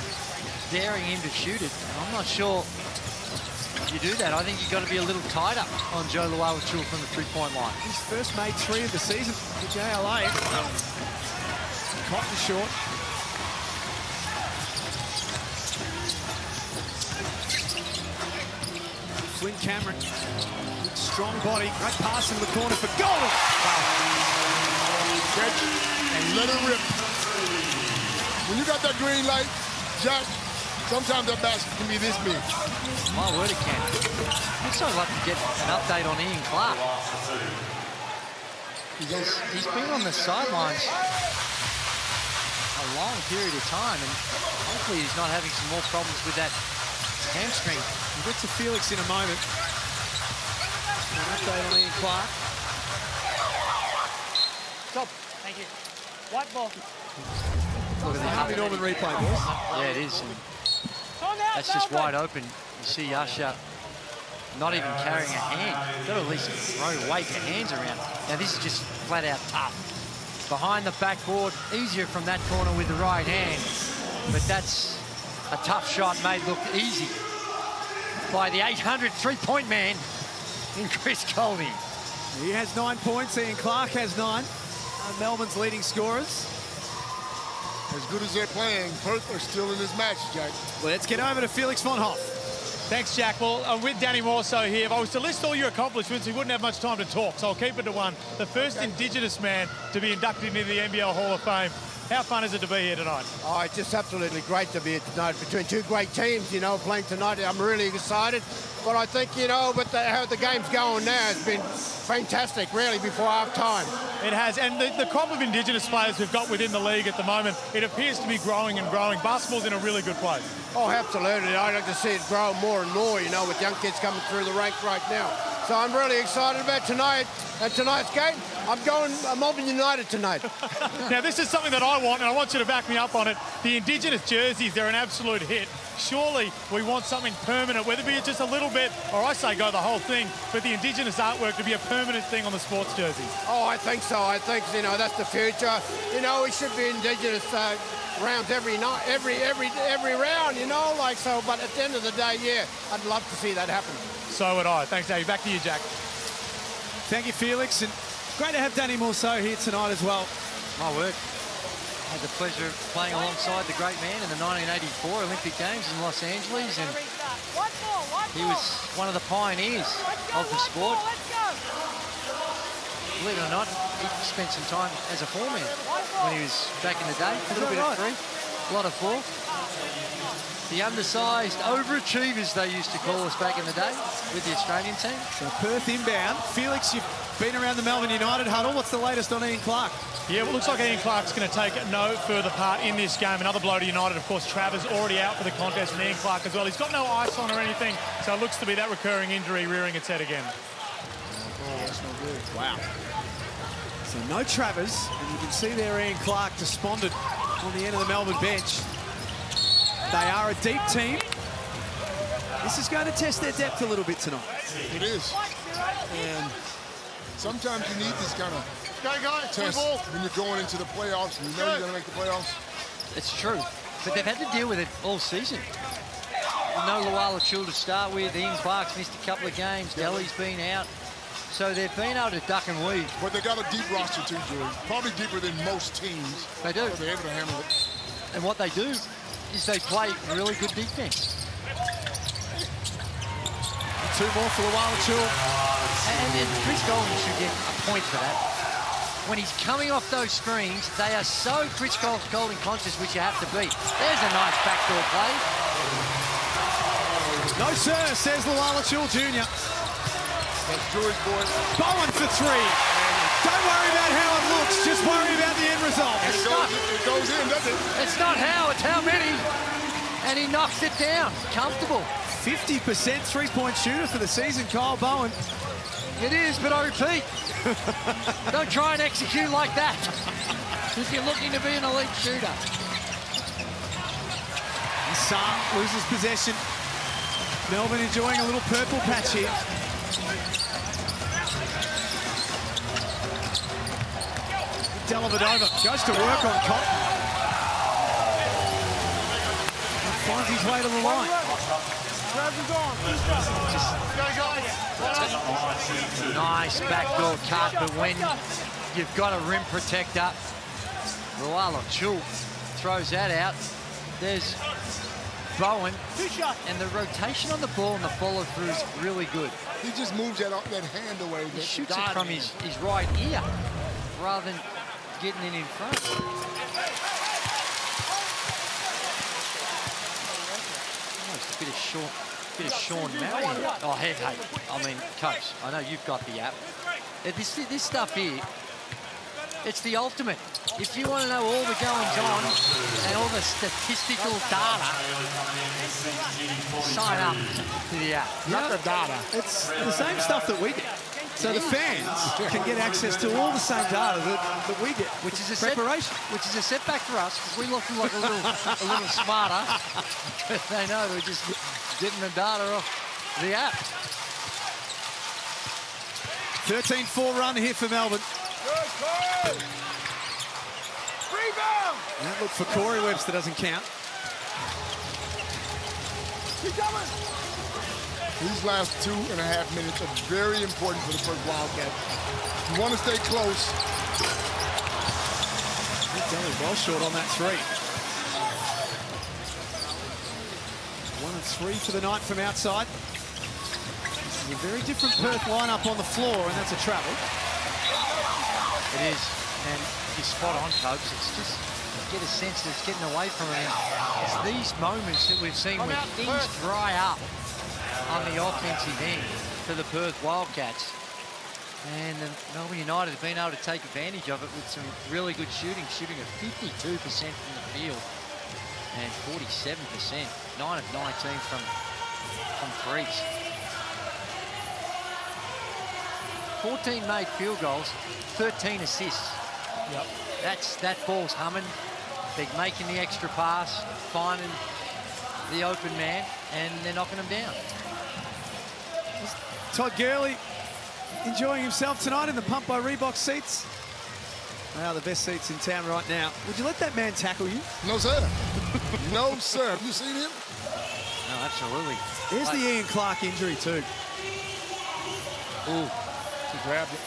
daring him to shoot it. And I'm not sure if you do that. I think you've got to be a little tighter on Joe Luala-Chul from the three-point line. He's first made 3 of the season for JLA. Cotton short. Flynn Cameron, strong body, great pass into the corner for goal. Catch and let it rip. When you got that green light, Jack, sometimes that basket can be this big. My word, it can. I'd so like to get an update on Ian Clark. He's been on the sidelines a long period of time, and hopefully he's not having some more problems with that hamstring. We'll get to Felix in a moment. An update on Ian Clark. Stop. Thank you. White ball. Look at the Harvey Norman replay, boys. Yeah, it is. And that's just wide open. You see Usher not even carrying a hand. You've got to at least throw weight your hands around. Now this is just flat out tough. Behind the backboard, easier from that corner with the right hand. But that's a tough shot made look easy by the 800 three-point man in Chris Golding. He has 9 points. Ian Clark has 9. Melbourne's leading scorers. As good as they're playing, Perth are still in this match, Jack. Let's get over to Felix von Hoff. Thanks, Jack. Well, I'm with Danny Morso here. If I was to list all your accomplishments, we wouldn't have much time to talk, so I'll keep it to one. The first Indigenous man to be inducted into the NBL Hall of Fame. How fun is it to be here tonight? Oh, it's just absolutely great to be here tonight between two great teams, you know, playing tonight. I'm really excited. But I think, you know, with how the game's going now, it's been fantastic, really, before half-time. It has, and the crop of Indigenous players we've got within the league at the moment, it appears to be growing and growing. Basketball's in a really good place. Oh, absolutely. I'd like to see it grow more and more, you know, with young kids coming through the ranks right now. So I'm really excited about tonight and tonight's game. I'm going Melbourne United tonight. Now, this is something that I want, and I want you to back me up on it. The Indigenous jerseys, they're an absolute hit. Surely we want something permanent, whether it be just a little bit, or I say go the whole thing, but the Indigenous artwork to be a permanent thing on the sports jerseys. Oh, I think so. I think, you know, that's the future. You know, we should be Indigenous rounds every night, every round, you know, like so. But at the end of the day, yeah, I'd love to see that happen. So would I. Thanks, Dave. Back to you, Jack. Thank you, Felix, and great to have Danny Morso here tonight as well. My word. Had the pleasure of playing alongside the great man in the 1984 Olympic Games in Los Angeles, and he was one of the pioneers of the sport. Believe it or not, he spent some time as a foreman when he was back in the day. A little bit of three, a lot of four. The undersized overachievers, they used to call us back in the day with the Australian team. So Perth inbound. Felix, you've been around the Melbourne United huddle. What's the latest on Ian Clark? Yeah, well, it looks like Ian Clark's going to take no further part in this game. Another blow to United, of course. Travers already out for the contest, and Ian Clark as well. He's got no ice on or anything, so it looks to be that recurring injury rearing its head again. Oh, that's not good. Wow. So no Travers, and you can see there Ian Clark despondent on the end of the Melbourne bench. They are a deep team. This is going to test their depth a little bit tonight. It is. And sometimes you need this kind of test when you're going into the playoffs and you know you're going to make the playoffs. It's true. But they've had to deal with it all season. No Luala-Chul to start with. Ian Clark's missed a couple of games. Delhi's been out. So they've been able to duck and weave. But they got a deep roster too, Drew. Probably deeper than most teams. They do. So they're able to handle it. And what they do is they play really good defense. 2 more for Luala-Chul. And Chris Golding should get a point for that. When he's coming off those screens, they are so Chris Golding conscious, which you have to be. There's a nice backdoor play. No, sir, says Luala-Chul Jr. That's Drury's boy. Bowen for 3. Don't worry about how it looks, just worry about the end result. It goes in, doesn't it? It's not how, it's how many. And he knocks it down. Comfortable. 50% three-point shooter for the season, Kyle Bowen. It is, but I repeat, don't try and execute like that if you're looking to be an elite shooter. And Saar loses possession. Melbourne enjoying a little purple patch here. Dellavedova goes to work on Cotton. Finds his way to the line. Nice backdoor cut, but when you've got a rim protector, Wildcats throws that out. There's Bowen, and the rotation on the ball and the follow-through is really good. He just moves that hand away. He shoots it from his right ear rather than getting it in front. Almost a bit of Sean Marion. Oh, hey, I mean, Coach, I know you've got the app. This stuff here, it's the ultimate. If you want to know all the goings-on and all the statistical data, sign up to the app. Not the data. It's the same stuff that we get. So the fans can get access to all the same data that we get, which is a preparation. Which is a setback for us because we look like a little smarter. But they know we're just getting the data off the app. 13-4 run here for Melbourne. Rebound! That look for Corey Webster doesn't count. Keep coming! These last 2.5 minutes are very important for the Perth Wildcats. You want to stay close. Well short on that three. 1 and 3 for the night from outside. A very different Perth lineup on the floor, and that's a travel. It is, and you're spot on, Coach. It's just, you get a sense that it's getting away from him. It's these moments that we've seen when things dry up on the offensive end for the Perth Wildcats. And the Melbourne United have been able to take advantage of it with some really good shooting at 52% from the field and 47%, 9 of 19 from threes. 14 made field goals, 13 assists. Yep. That ball's humming. They're making the extra pass, finding the open man, and they're knocking them down. Todd Gurley enjoying himself tonight in the Pump by Reebok seats. They are the best seats in town right now. Would you let that man tackle you? No, sir. No, sir. Have you seen him? No, absolutely. There's the Ian Clark injury too. Ooh. He grabbed it.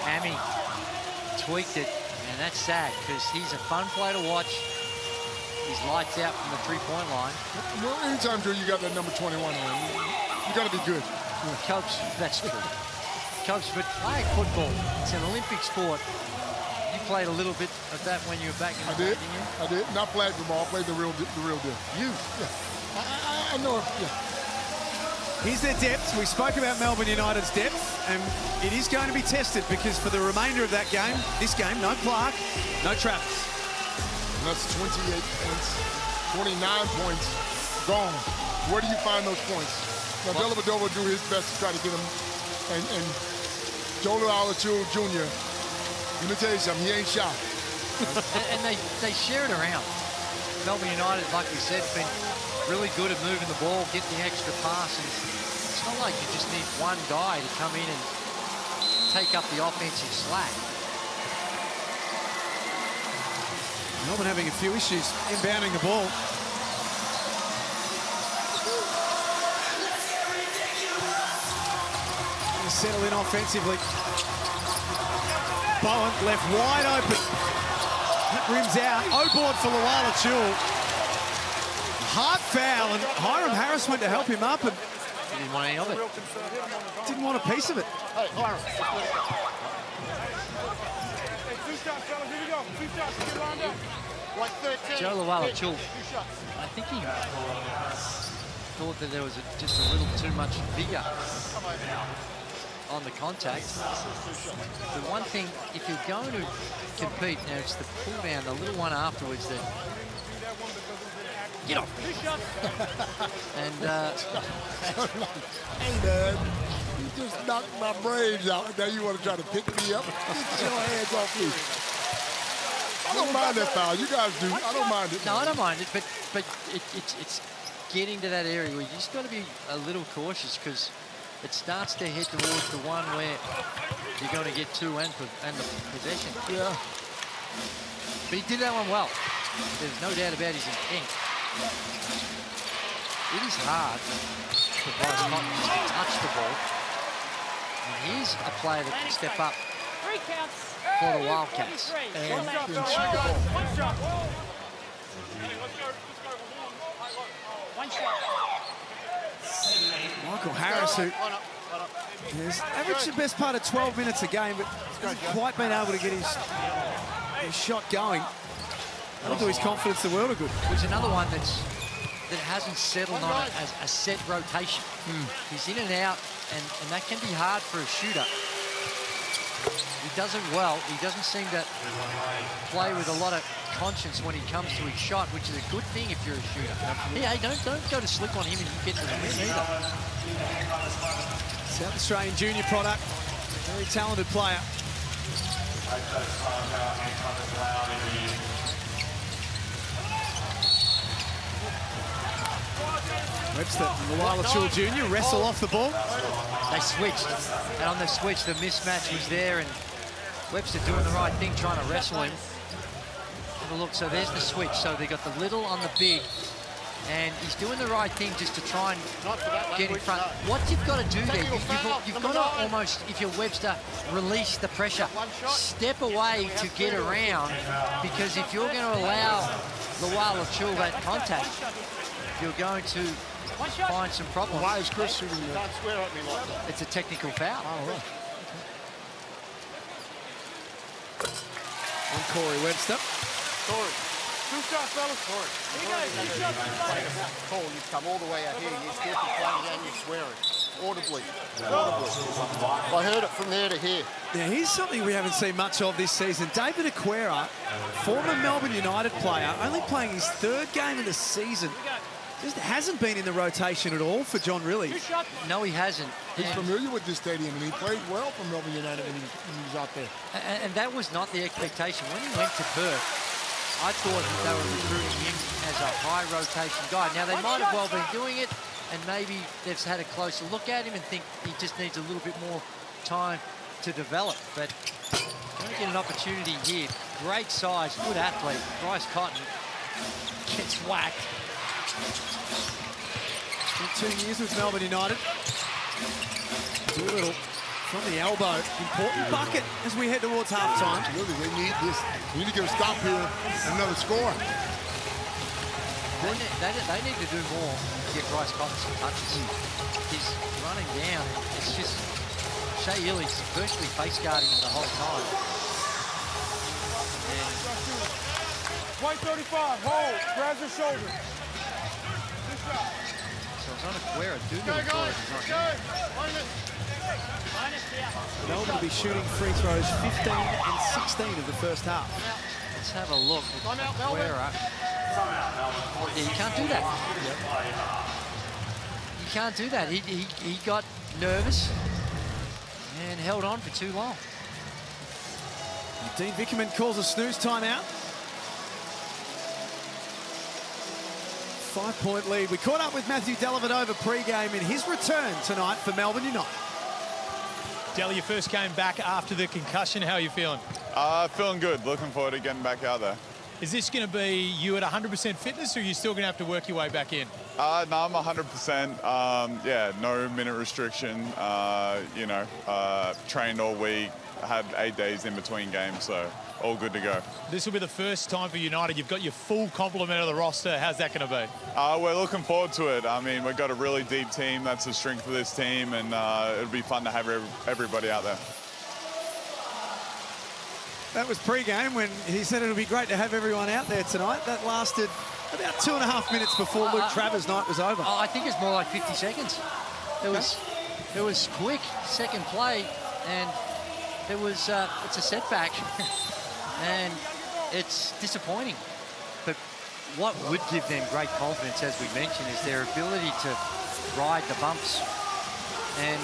Hammy tweaked it, and that's sad because he's a fun player to watch. He's lights out from the three-point line. Well, anytime, Drew, you got that number 21 on, you got to be good. Coach, that's true. Coach, but playing football, it's an Olympic sport. You played a little bit of that when you were back in the day, didn't you? I did. Not flag football. I played the real deal. You? Yeah. I know. Yeah. Here's their depth. We spoke about Melbourne United's depth, and it is going to be tested because for the remainder of that game, this game, no Clark, no Travis. And that's 28 points, 29 points gone. Where do you find those points? Now, Dellavedova do his best to try to get him, and Joel Alachu Jr., let me tell you something, he ain't shy. and they share it around. Melbourne United, like we said, been really good at moving the ball, getting the extra passes. It's not like you just need one guy to come in and take up the offensive slack. Melbourne having a few issues inbounding the ball. Settle in offensively. Bowen left wide open. That rims out. O-board for Wildcats. Hard foul, and Hiram Harris went to help him up, and he didn't want any of it. Didn't want a piece of it. Hey, Hiram. Hey, 2 shots, fellas. Here we go. 2 shots. Get lined up. Like 13. Joe Wildcats, I think he thought that there was just a little too much vigor on the contact. The one thing, if you're going to compete, now it's the pull down, the little one afterwards that Get off. And hey, man, you just knocked my brains out. Now you want to try to pick me up? Get your hands off me. I don't mind that foul. You guys do. I don't mind it. No, I don't mind it, but it's getting to that area where you just got to be a little cautious because it starts to head towards the one where you're going to get two and the possession. Yeah. But he did that one well. There's no doubt about his intent. It is hard for Bryce Cotton to touch the ball. And here's a player that can step up for the Wildcats. And Michael Harris, who has averaged the best part of 12 minutes a game, but hasn't quite been able to get his shot going. That'll do his confidence the world of good. There's another one that hasn't settled on a set rotation. He's in and out, and that can be hard for a shooter. He does it well. He doesn't seem to play with a lot of conscience when he comes to his shot, which is a good thing if you're a shooter. Hey, don't go to slick on him and you get to the rim either. South Australian junior product, very talented player. Webster and Wildcats Jr. wrestle off the ball. They switched, and on the switch, the mismatch was there, and Webster doing the right thing, trying to wrestle him. Have a look, so there's the switch. So they got the little on the big, and he's doing the right thing just to try and get in front. What you've got to do there, you've got to almost, if you're Webster, release the pressure. Step away to get around, because if you're going to allow the Wildcats that contact, you're going to find some problems. Why is Chris shooting there? Don't swear at me like that. It's a technical foul. Oh, right. And Corey Webster. Corey. Two shots, fellas. Corey. Cole, you've come all the way out here. You're still complaining and you're swearing. Audibly. I heard it from there to here. Now, here's something we haven't seen much of this season. David Aquera, former Melbourne United player, only playing his third game of the season. Just hasn't been in the rotation at all for John Rillie. No, he hasn't. He's familiar with this stadium, and he played well for Melbourne United when he was out there. And that was not the expectation. When he went to Perth, I thought that they were recruiting him as a high rotation guy. Now, they might have well been doing it, and maybe they've had a closer look at him and think he just needs a little bit more time to develop. But going to get an opportunity here. Great size, good athlete. Bryce Cotton gets whacked. Spent 2 years with Melbourne United. Doolittle from the elbow. Important bucket as we head towards halftime. Really, they need this. We need to get a stop here and another score. They need to do more to get Bryce Cotton some touches. He's running down. It's just Shea Illy's virtually face guarding him the whole time. White 35, hold, grabs your shoulder. So it's on Aquera. Melbourne will be shooting free throws 15 and 16 of the first half. Let's have a look at Aquera. Yeah, you can't do that. You can't do that. He got nervous and held on for too long. Dean Vickerman calls a snooze timeout. 5-point lead. We caught up with Matthew Dellavedova pre-game in his return tonight for Melbourne United. Della, your first game back after the concussion. How are you feeling? Feeling good. Looking forward to getting back out there. Is this going to be you at 100% fitness, or are you still going to have to work your way back in? No, I'm 100%. Yeah, no minute restriction. Trained all week. Had 8 days in between games, so all good to go. This will be the first time for United. You've got your full complement of the roster. How's that going to be? We're looking forward to it. I mean, we've got a really deep team. That's the strength of this team, and it'll be fun to have everybody out there. That was pre-game when he said it'll be great to have everyone out there tonight. That lasted about 2.5 minutes before Luke Travers' night was over. I think it's more like 50 seconds. It was quick, second play, and it was it's a setback, and it's disappointing. But what would give them great confidence, as we mentioned, is their ability to ride the bumps. And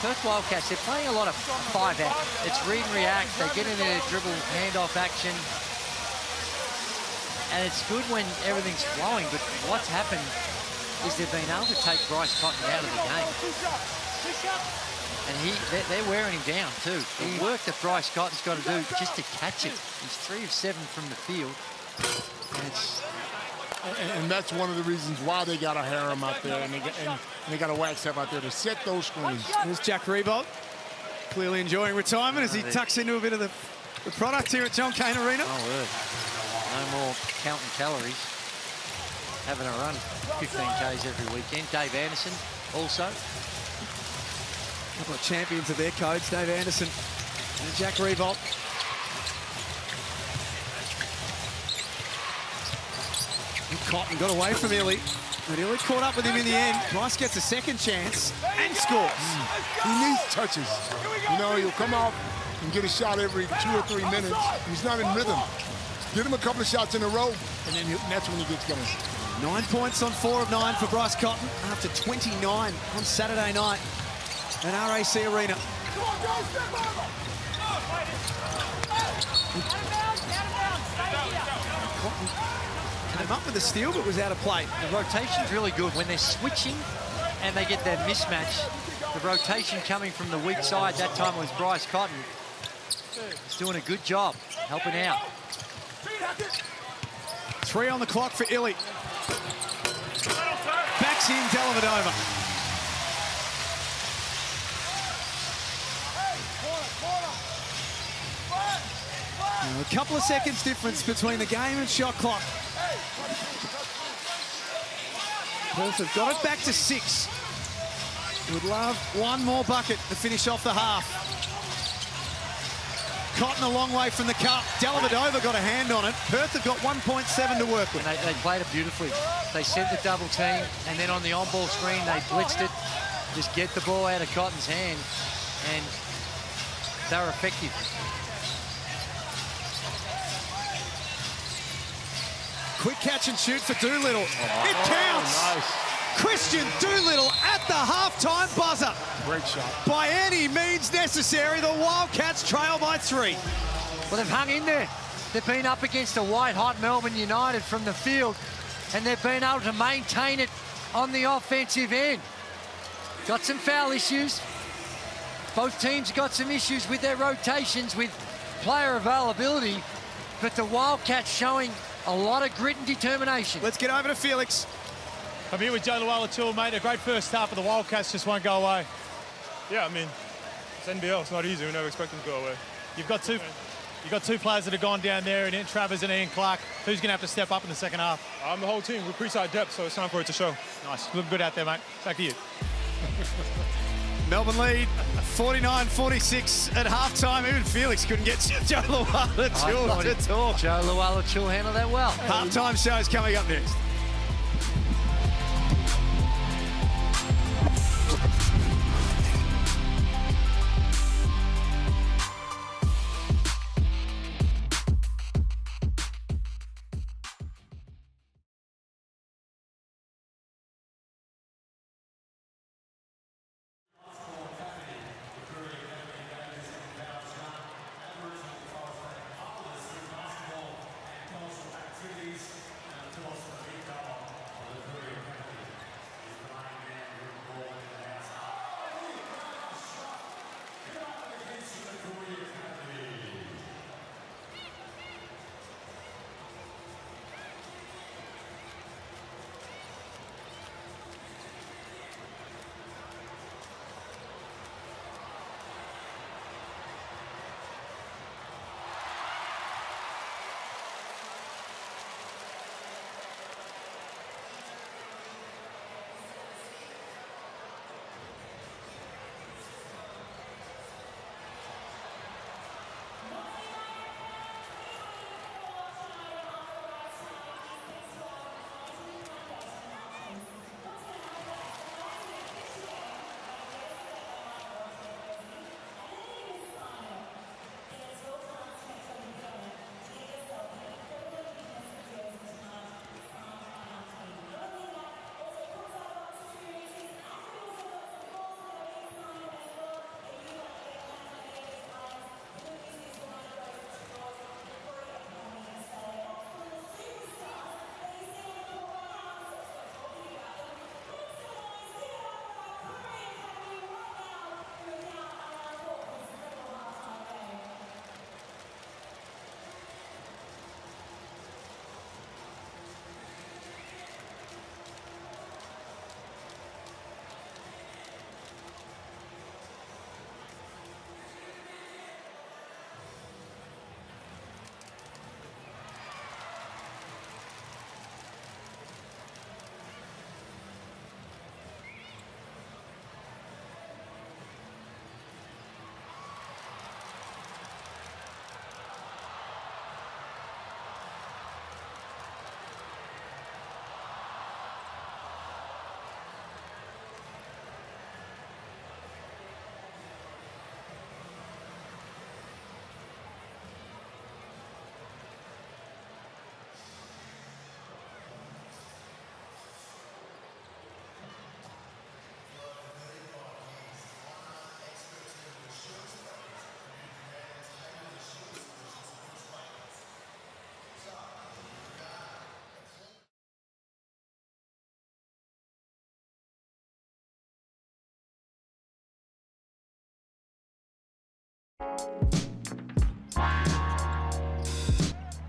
Perth Wildcats, they're playing a lot of 5-out. It's read and react. They get into their dribble handoff action. And it's good when everything's flowing, but what's happened is they've been able to take Bryce Cotton out of the game. And they're wearing him down too. The work that Bryce Cotton's got to do just to catch it. He's 3 of 7 from the field. And that's one of the reasons why they got to harrow him out there, and they got to wax up out there to set those screens. There's Jack Riewoldt, clearly enjoying retirement as he tucks into a bit of the product here at John Cain Arena. Oh, word. No more counting calories. Having a run 15 Ks every weekend. Dave Anderson also. A couple of champions of their codes, Dave Anderson and Jack Riewoldt. And Cotton got away from Illy, but Illy caught up with him in the end. Bryce gets a second chance and scores. He needs touches. You know, he'll come out and get a shot every 2 or 3 minutes. He's not in rhythm. Get him a couple of shots in a row, and then that's when he gets going. 9 points on 4 of 9 for Bryce Cotton after 29 on Saturday night at RAC Arena. Cotton came up with a steal, but was out of play. The rotation's really good when they're switching and they get their mismatch. The rotation coming from the weak side, that time was Bryce Cotton. He's doing a good job, helping out. 3 on the clock for Illy. Backs in Dellavedova. Now, a couple of seconds difference between the game and shot clock. Perth have got it back to 6. Would love one more bucket to finish off the half. Cotton a long way from the cup. Dellavedova got a hand on it. Perth have got 1.7 to work with. And they played it beautifully. They sent the double team, and then on the on-ball screen, they blitzed it. Just get the ball out of Cotton's hand, and they were effective. Quick catch and shoot for Doolittle. It counts. Nice. Christian Doolittle at the halftime buzzer. Great shot. By any means necessary, the Wildcats trail by 3. Well, they've hung in there. They've been up against a white-hot Melbourne United from the field, and they've been able to maintain it on the offensive end. Got some foul issues. Both teams got some issues with their rotations, with player availability, but the Wildcats showing a lot of grit and determination. Let's get over to Felix. I'm here with Joe Luala-Chul, mate. A great first half, but the Wildcats just won't go away. Yeah, I mean, it's NBL. It's not easy. We never expect them to go away. You've got two players that have gone down there, and Travers and Ian Clark. Who's going to have to step up in the second half? The whole team. We're pretty side depth, so it's time for it to show. Nice. Looking good out there, mate. Back to you. Melbourne lead 49-46 at halftime. Even Felix couldn't get Joe Luala-Chul to talk. Joe Luala-Chul handled that well. Halftime show is coming up next.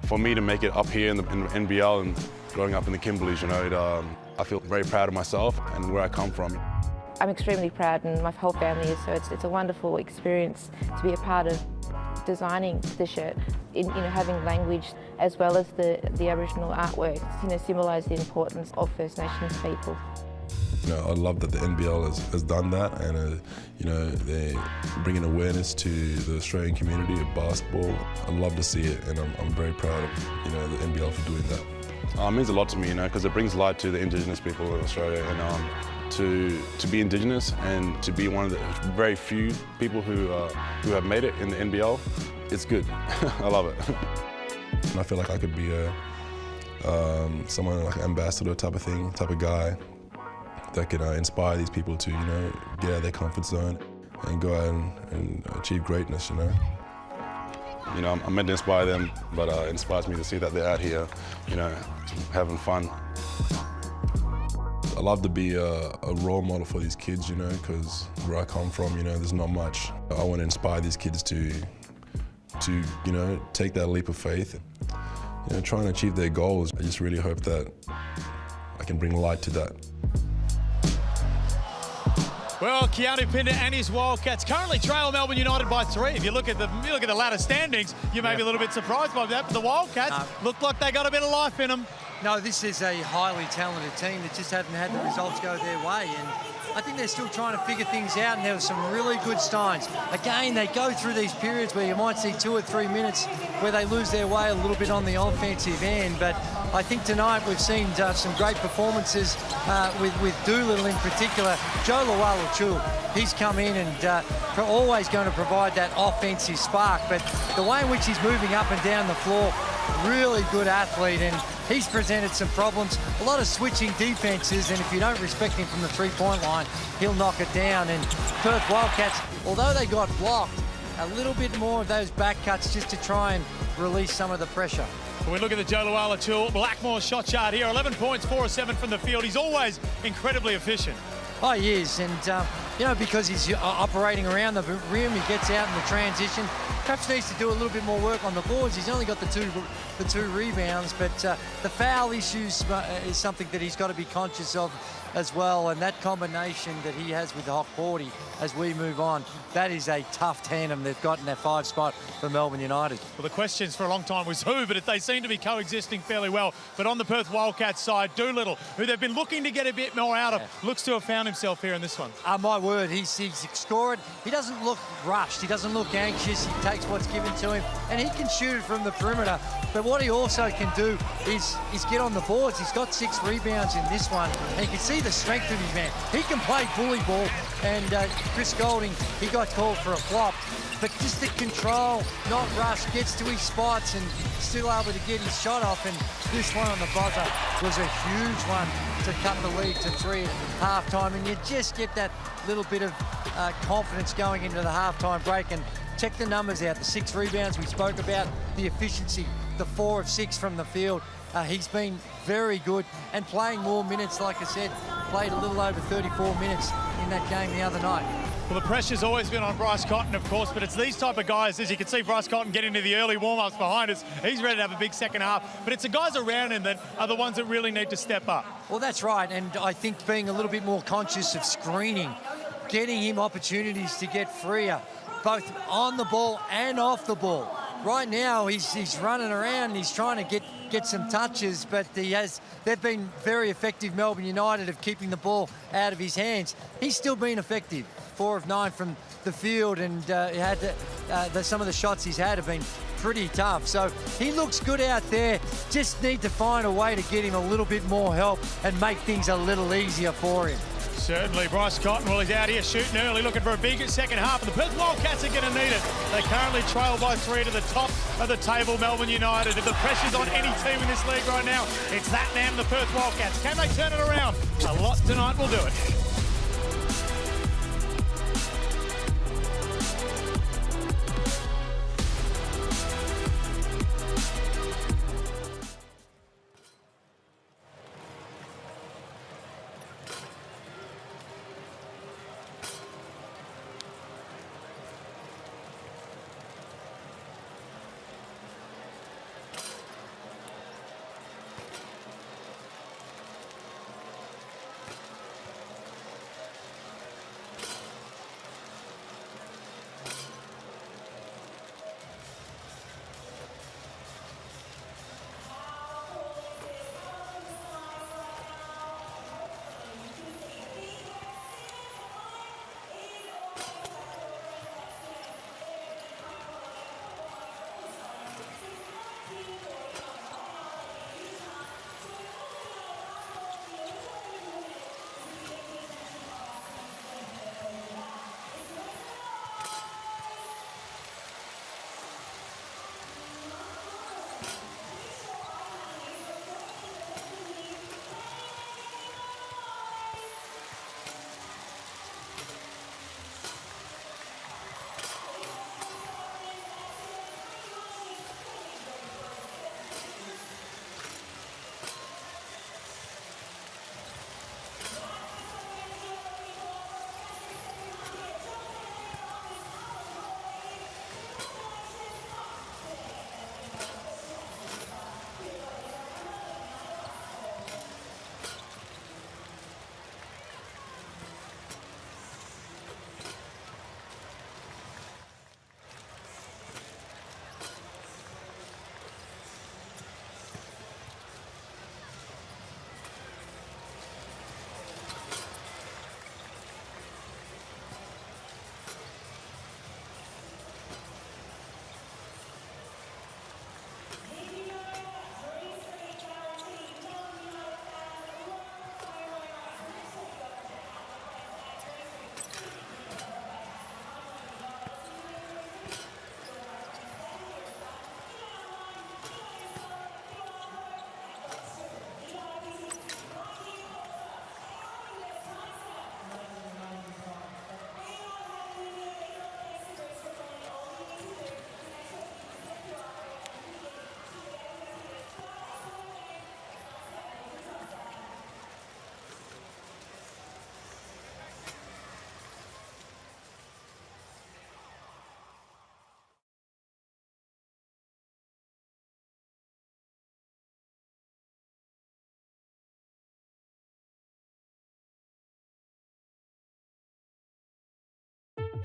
For me to make it up here in the NBL and growing up in the Kimberleys, you know, I feel very proud of myself and where I come from. I'm extremely proud, and my whole family is, so it's a wonderful experience to be a part of designing the shirt, having language as well as the Aboriginal artwork, symbolise the importance of First Nations people. You know, I love that the NBL has done that, and they're bringing awareness to the Australian community of basketball. I love to see it, and I'm very proud of the NBL for doing that. It means a lot to me, because it brings light to the Indigenous people in Australia, and to be Indigenous and to be one of the very few people who have made it in the NBL, it's good. I love it. And I feel like I could be someone like an ambassador type of guy that could inspire these people to, get out of their comfort zone and go out and achieve greatness, I'm meant to inspire them, but it inspires me to see that they're out here, having fun. I love to be a role model for these kids, because where I come from, there's not much. I want to inspire these kids to take that leap of faith, try and achieve their goals. I just really hope that I can bring light to that. Well, Keanu Pinder and his Wildcats currently trail Melbourne United by 3. If you look at the ladder standings, you may be a little bit surprised by that, but the Wildcats look like they got a bit of life in them. No, this is a highly talented team that just haven't had the results go their way, and I think they're still trying to figure things out, and there were some really good signs. Again, they go through these periods where you might see 2 or 3 minutes where they lose their way a little bit on the offensive end, but I think tonight we've seen some great performances with Doolittle in particular. Joe Lawala-Chul, he's come in and always going to provide that offensive spark, but the way in which he's moving up and down the floor, really good athlete, and he's presented some problems. A lot of switching defenses, and if you don't respect him from the three-point line, he'll knock it down. And Perth Wildcats, although they got blocked, a little bit more of those back cuts just to try and release some of the pressure. When we look at the Joe Lawala-Chul, Blackmore's shot chart here, 11 points, 4 of 7 from the field. He's always incredibly efficient. Oh, he is, and because he's operating around the rim, he gets out in the transition. Perhaps needs to do a little bit more work on the boards. He's only got the two rebounds, but the foul issues is something that he's got to be conscious of as well, and that combination that he has with Hawkporty as we move on, that is a tough tandem they've got in that 5 spot for Melbourne United. Well, the questions for a long time was who, but they seem to be coexisting fairly well. But on the Perth Wildcats side, Doolittle, who they've been looking to get a bit more out of, looks to have found himself here in this one. My word, he's scored. He doesn't look rushed. He doesn't look anxious. He takes what's given to him, and he can shoot it from the perimeter. But what he also can do is get on the boards. He's got 6 rebounds in this one, and you can see the strength of his man. He can play bully ball, and Chris Golding, he got called for a flop. But just the control, not rush, gets to his spots and still able to get his shot off. And this one on the buzzer was a huge one to cut the lead to 3 at halftime. And you just get that little bit of confidence going into the halftime break. And check the numbers out, the 6 rebounds we spoke about, the efficiency, the 4 of 6 from the field. He's been very good and playing more minutes, like I said, played a little over 34 minutes in that game the other night. Well, the pressure's always been on Bryce Cotton, of course, but it's these type of guys, as you can see Bryce Cotton get into the early warm-ups behind us. He's ready to have a big second half, but it's the guys around him that are the ones that really need to step up. Well, that's right, and I think being a little bit more conscious of screening, getting him opportunities to get freer, both on the ball and off the ball. Right now, he's running around and he's trying to get some touches, but they've been very effective, Melbourne United, of keeping the ball out of his hands. He's still been effective, 4 of 9 from the field, and some of the shots he's had have been pretty tough. So he looks good out there. Just need to find a way to get him a little bit more help and make things a little easier for him. Certainly, Bryce Cotton, well, he's out here shooting early, looking for a big second half, and the Perth Wildcats are going to need it. They currently trail by 3 to the top of the table, Melbourne United. If the pressure's on any team in this league right now, it's that man, the Perth Wildcats. Can they turn it around? A lot tonight will do it.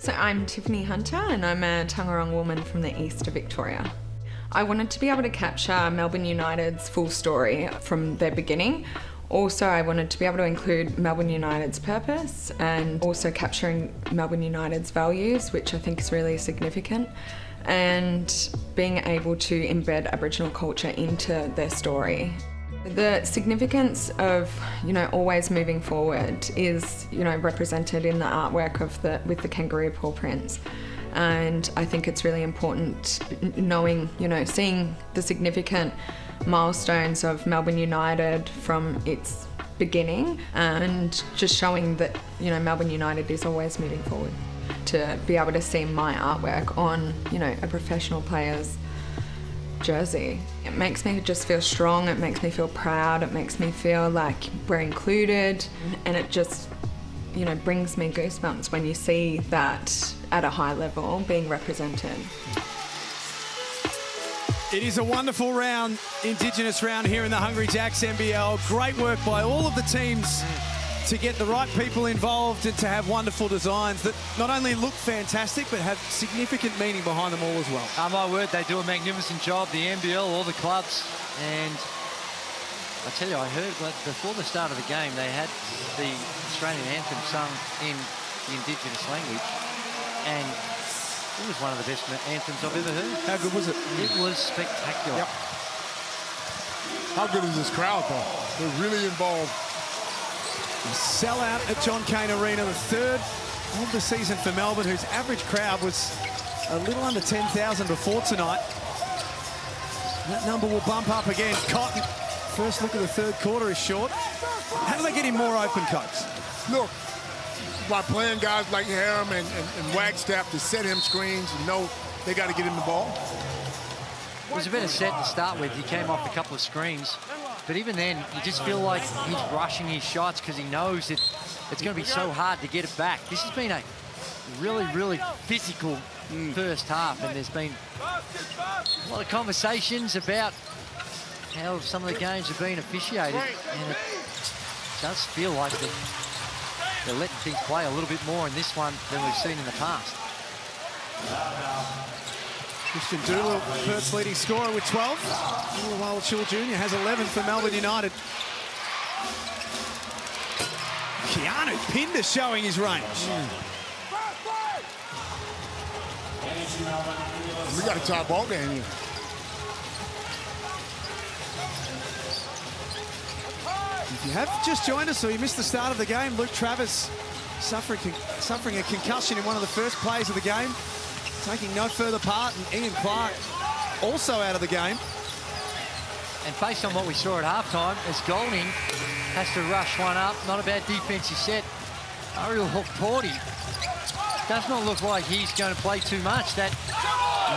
So I'm Tiffany Hunter and I'm a Taungurung woman from the east of Victoria. I wanted to be able to capture Melbourne United's full story from their beginning. Also, I wanted to be able to include Melbourne United's purpose and also capturing Melbourne United's values, which I think is really significant, and being able to embed Aboriginal culture into their story. The significance of, always moving forward is, represented in the artwork with the kangaroo paw prints. And I think it's really important knowing, seeing the significant milestones of Melbourne United from its beginning and just showing that, Melbourne United is always moving forward. To be able to see my artwork on, a professional player's jersey. It makes me just feel strong, it makes me feel proud, it makes me feel like we're included, and it just, brings me goosebumps when you see that at a high level being represented. It is a wonderful round, Indigenous round here in the Hungry Jacks NBL. Great work by all of the teams to get the right people involved and to have wonderful designs that not only look fantastic but have significant meaning behind them all as well. My word, they do a magnificent job, the NBL, all the clubs. And I tell you, I heard before the start of the game they had the Australian anthem sung in the Indigenous language, and it was one of the best anthems I've ever heard. How good was it? It was spectacular. Yep. How good is this crowd, though? They're really involved. Sellout at John Cain Arena, the third of the season for Melbourne, whose average crowd was a little under 10,000 before tonight. That number will bump up again. Cotton, first look at the third quarter is short. How do they get him more open, Coates? Look, by playing guys like Harum and Wagstaff to set him screens and know they got to get him the ball. It was a better set to start with. He came off a couple of screens. But even then, you just feel like he's rushing his shots because he knows that it's going to be so hard to get it back. This has been a really, really physical first half, and there's been a lot of conversations about how some of the games have been officiated, and it does feel like they're letting things play a little bit more in this one than we've seen in the past. Christian Doolittle, Perth's leading scorer with 12. Wildcats Jr. has 11 for Melbourne United. Keanu Pinder showing his range. We got a top ball game here. If you have just joined us or you missed the start of the game, Luke Travers suffering a concussion in one of the first plays of the game, taking no further part, and Ian Clark also out of the game. And based on what we saw at halftime, as Golding has to rush one up, not a bad defensive set. Ariel Porty does not look like he's going to play too much. That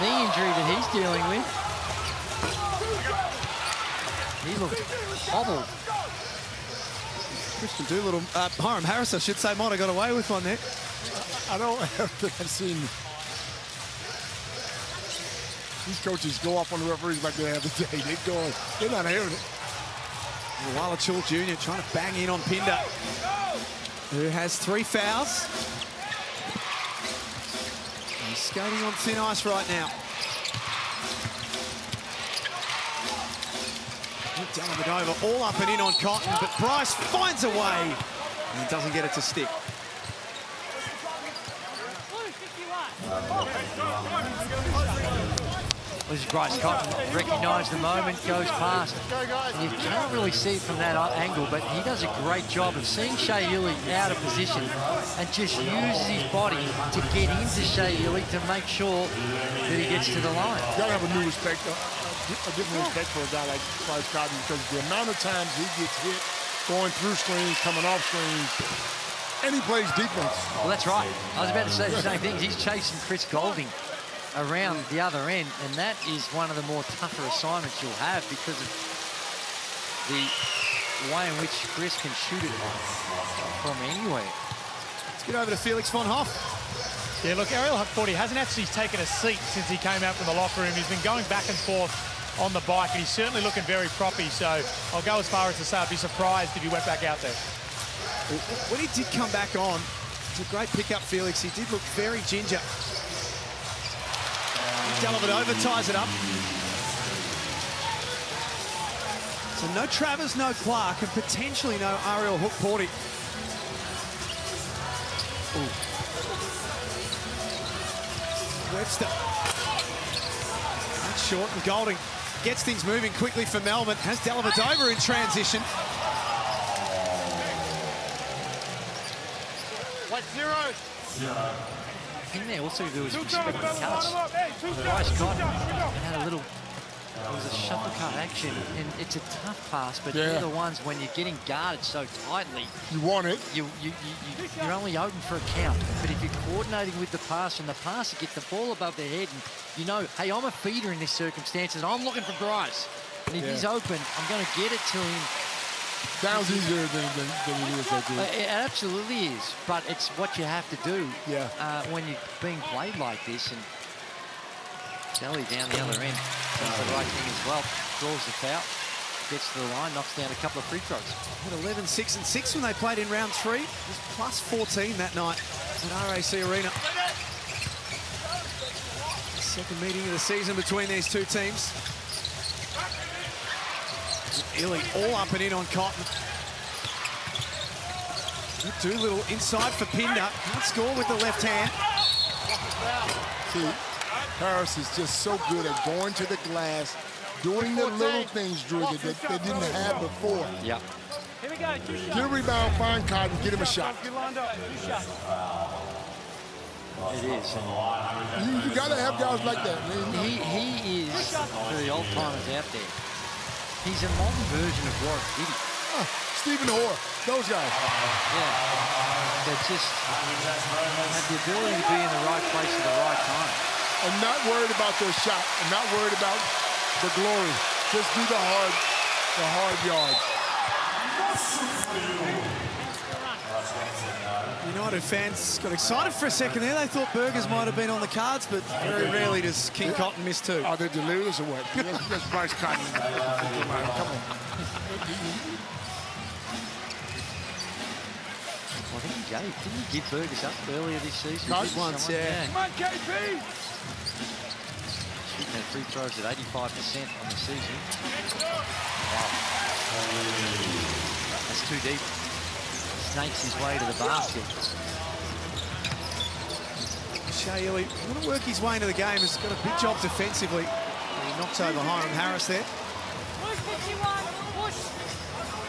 knee injury that he's dealing with, he looked hobbled. Christian Doolittle, Hiram Harris, I should say, might have got away with one there. I don't think I've seen these coaches go off on the referees like they have today. They're not hearing it. Wildcats Jr. trying to bang in on Pinder, who has 3 fouls. He's skating on thin ice right now. Dellavedova all up and in on Cotton, but Bryce finds a way and doesn't get it to stick. This is Bryce Cotton, recognised the moment, goes past. And you can't really see it from that angle, but he does a great job of seeing Shea Ely out of position and just uses his body to get into Shea Ely to make sure that he gets to the line. You gotta have a new respect, a different respect for a guy like Bryce Cotton, because the amount of times he gets hit, going through screens, coming off screens, and he plays defense. Well, that's right. I was about to say the same thing. He's chasing Chris Golding around the other end, and that is one of the more tougher assignments you'll have because of the way in which Chris can shoot it from anywhere. Let's get over to Felix von Hoff. Yeah, look, Ariel Porty hasn't actually taken a seat since he came out from the locker room. He's been going back and forth on the bike, and he's certainly looking very proppy, so I'll go as far as to say I'd be surprised if he went back out there. When he did come back on, It's a great pickup, Felix. He did look very ginger. Dellavedova ties it up. So no Travers, no Clark, and potentially no Ariel Hook-Porty. Webster. That's short, and Golding gets things moving quickly for Melbourne. Has Dellavedova in transition. What, 0? I think they also do is respect the cuts. Bryce Cotton had a little, it was a shuffle cut action, and it's a tough pass, but they're the ones when you're getting guarded so tightly. You want it. You're only open for a count, but if you're coordinating with the pass and the passer gets the ball above their head, and you know, hey, I'm a feeder in this circumstance, and I'm looking for Bryce. And if he's open, I'm going to get it to him. Sounds easier than it is, I think. It absolutely is, but it's what you have to do when you're being played like this. And Sally down the other end does the right thing as well. Draws the foul, gets to the line, knocks down a couple of free throws. At 11, 6 and 6 when they played in round 3. It was plus 14 that night at RAC Arena. Second meeting of the season between these two teams. Illy all up and in on Cotton. Doolittle inside for Pinder. Can't score with the left hand. See, Harris is just so good at going to the glass, doing the little things, Drew, that they didn't have before. Yeah. Here we go, 2 shots. Get a rebound, find Cotton, get him a shot. Get lined up, 2 shots. It is. You got to have guys like that, man. He is, for the old timers out there, he's a modern version of Warwick Giddy. Stephen Hoare, those guys. Yeah. They just have the ability to be in the right place at the right time. And not worried about their shot, and not worried about the glory. Just do the hard yards. United fans got excited for a second there. They thought Burgers might have been on the cards, but very rarely does King Cotton miss two. Are they delirious or what? That's Bryce Cotton. Come on. I think he didn't he give Burgers up earlier this season? Once, yeah. Come on, KP! Shooting at free throws at 85% on the season. Wow. That's too deep. Snakes his way to the basket. Shea Illy want to work his way into the game. Has got a big job defensively. He knocks over Hiram Harris there. Push, 51, push.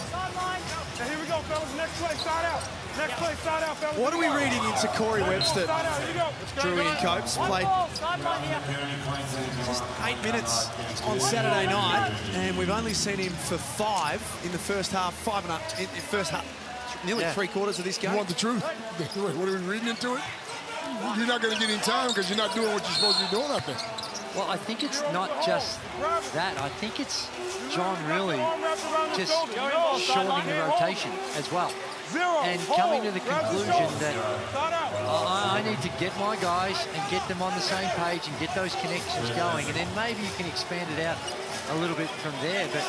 Sideline. Now here we go, fellas. Next play, side out. Next play, side out, fellas. What are we reading into Corey Webster? Side out, here we go. Drury and Copes played just 8 minutes on Saturday night, and we've only seen him for 5 in the first half, 5 and up in the first half. Nearly 3/4 of this game. You want the truth? What are we reading into it? You're not going to get in time because you're not doing what you're supposed to be doing out there. Well, I think it's not just that. I think it's John really just shortening the rotation as well. And coming to the conclusion that I need to get my guys and get them on the same page and get those connections going. And then maybe you can expand it out a little bit from there. But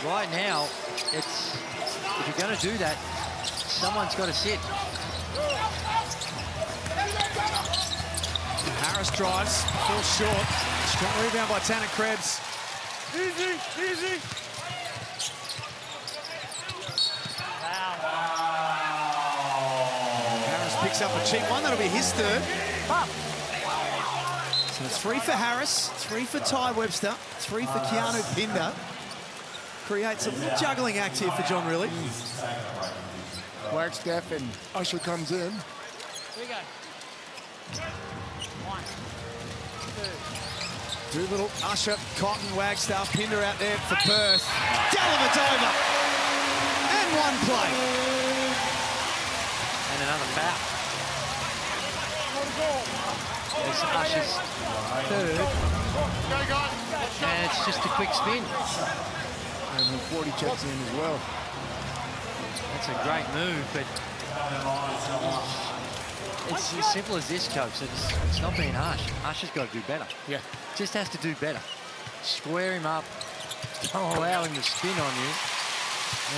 right now, it's if you're going to do that, someone's got to sit. Harris drives, falls short. Strong rebound by Tanner Krebs. Easy, easy. Harris picks up a cheap one. That'll be his third. So it's 3 for Harris, 3 for Ty Webster, 3 for Keanu Pinder. Creates a little juggling act here for John Riley. Wagstaff and Usher comes in. Here we go. 1, 2. Doolittle, Usher, Cotton, Wagstaff, Pinder out there for Perth. Dellavedova. And 1 play. And another foul. It's Usher's third. And it's just a quick spin. And the 40 checks in as well. That's a great move, but it's as simple as this, Coach. It's not being harsh. Usher's got to do better. Yeah. Just has to do better. Square him up. Don't allow him to spin on you.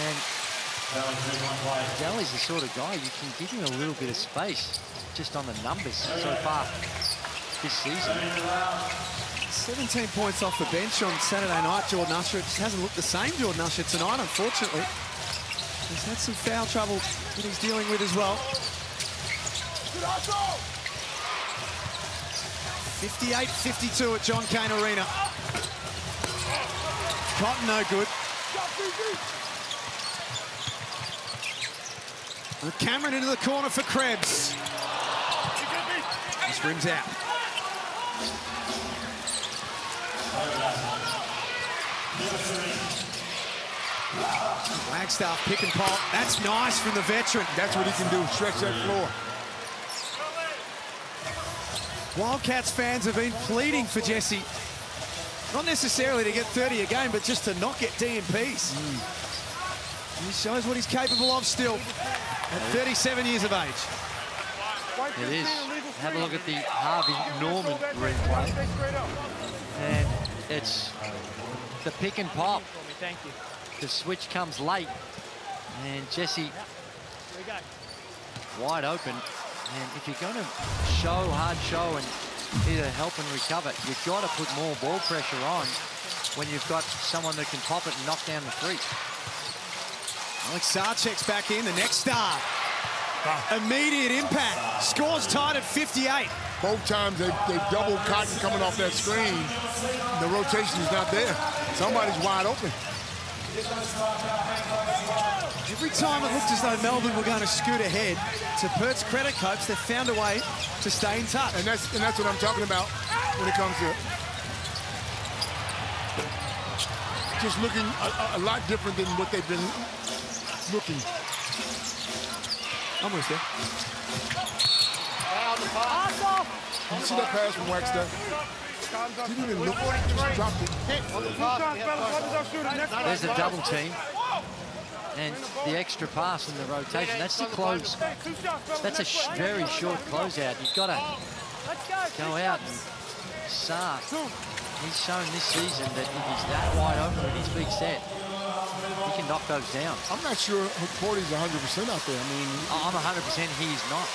And Daly's the sort of guy you can give him a little bit of space just on the numbers so far this season. 17 points off the bench on Saturday night, Jordan Usher. It just hasn't looked the same, Jordan Usher, tonight, unfortunately. He's had some foul trouble that he's dealing with as well. 58-52 at John Cain Arena. Cotton no good. And Cameron into the corner for Krebs. This rims out. Wagstaff pick and pop. That's nice from the veteran. That's what he can do, stretch that floor. Wildcats fans have been pleading for Jesse, not necessarily to get 30 a game, but just to not get DMPs. He shows what he's capable of still at 37 years of age. It is. Have a look at the Harvey Norman replay. And it's the pick and pop. The switch comes late. And Jesse wide open. And if you're going to hard show and either help and recover, you've got to put more ball pressure on when you've got someone that can pop it and knock down the three. Alex Sarchek's back in, the next star. Immediate impact. Scores tied at 58. Both times they doubled Cotton coming off that screen. The rotation is not there. Somebody's wide open. Every time it looked as though Melbourne were going to scoot ahead, to Perth's credit, Copes, they've found a way to stay in touch. And that's what I'm talking about when it comes to just looking a lot different than what they've been looking. I'm with you. You see that pass from Wagstaff? He didn't even look, just dropped it. There's the double team. And the extra pass in the rotation. That's the close. That's a very short closeout. You've got to go out and Saar. He's shown this season that if he's that wide open with his big set, he can knock those down. I'm not sure Porty's 100% out there. I mean, I'm 100%. He's not.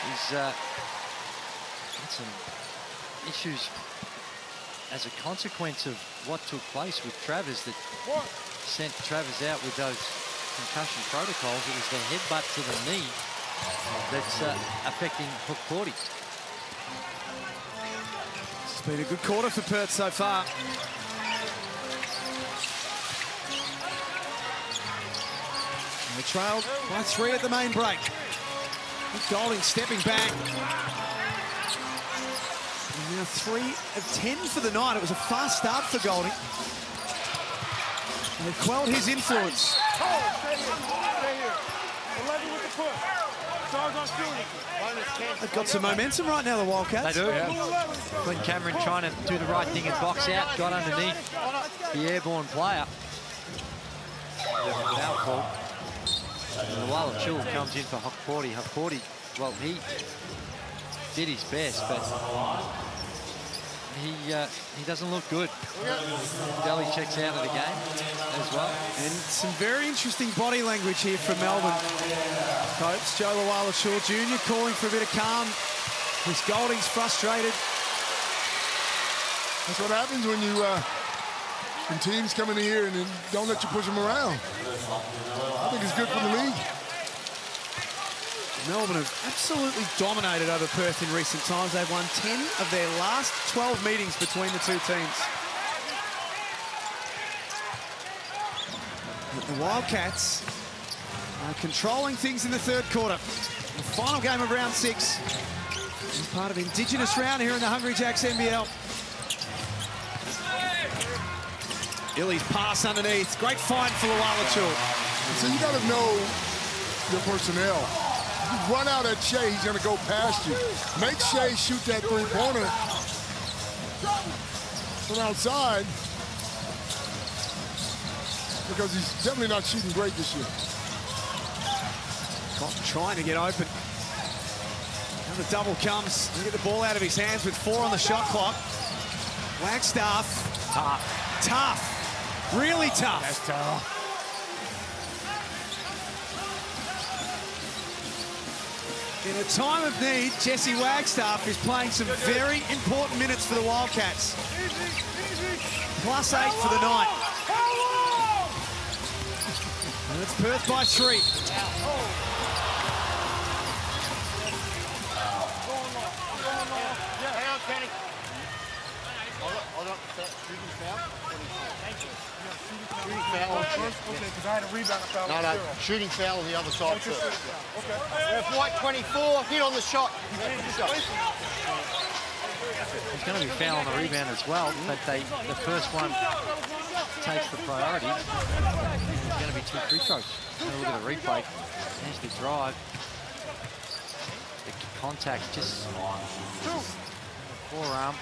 He's had some issues as a consequence of what took place with Travers that sent Travers out with those concussion protocols. It was the headbutt to the knee that's affecting Hook Porty. It's been a good quarter for Perth so far. They trailed by 3 at the main break. Golding stepping back. And now 3 of 10 for the night. It was a fast start for Golding. They've quelled his influence. Stay here. 11 with the push. Stars on shooting. They've got some momentum right now, the Wildcats. They do. Clint Cameron trying to do the right thing and box out. Got underneath the airborne player. Foul call. And Walla Chul comes in for Hook Porty. Hook Porty, well, he did his best, but he doesn't look good. Daly checks out of the game as well. And some very interesting body language here from Melbourne. Coach Joe Lawala-Shaw Jr. calling for a bit of calm. Chris Golding's frustrated. That's what happens when you when teams come in here and don't let you push them around. I think it's good for the league. Melbourne have absolutely dominated over Perth in recent times. They've won 10 of their last 12 meetings between the two teams. But the Wildcats are controlling things in the third quarter. The final game of round 6 is part of Indigenous round here in the Hungry Jacks NBL. Illy's pass underneath. Great find for Lawala-Chul. So you got to know your personnel. You run out at Shea, he's going to go past you. Make Shea shoot that three-pointer from outside because he's definitely not shooting great this year. Cotton trying to get open. Now the double comes. They get the ball out of his hands with 4 on the shot clock. Wagstaff Tough. Tough. Really tough. That's tough. In a time of need, Jesse Wagstaff is playing some very important minutes for the Wildcats. +8 for the night. And it's Perth by 3. Hang on, Kenny. Hold on. Shooting foul. Thank you. Shooting foul. Okay, because I had a rebound. No. Shooting foul on the other side first. Okay. White 24. Hit on the shot. He's going to be foul on the rebound as well, but the first one takes the priority. It's going to be 2 free throws. Look at the replay. There's the drive. The contact just forearm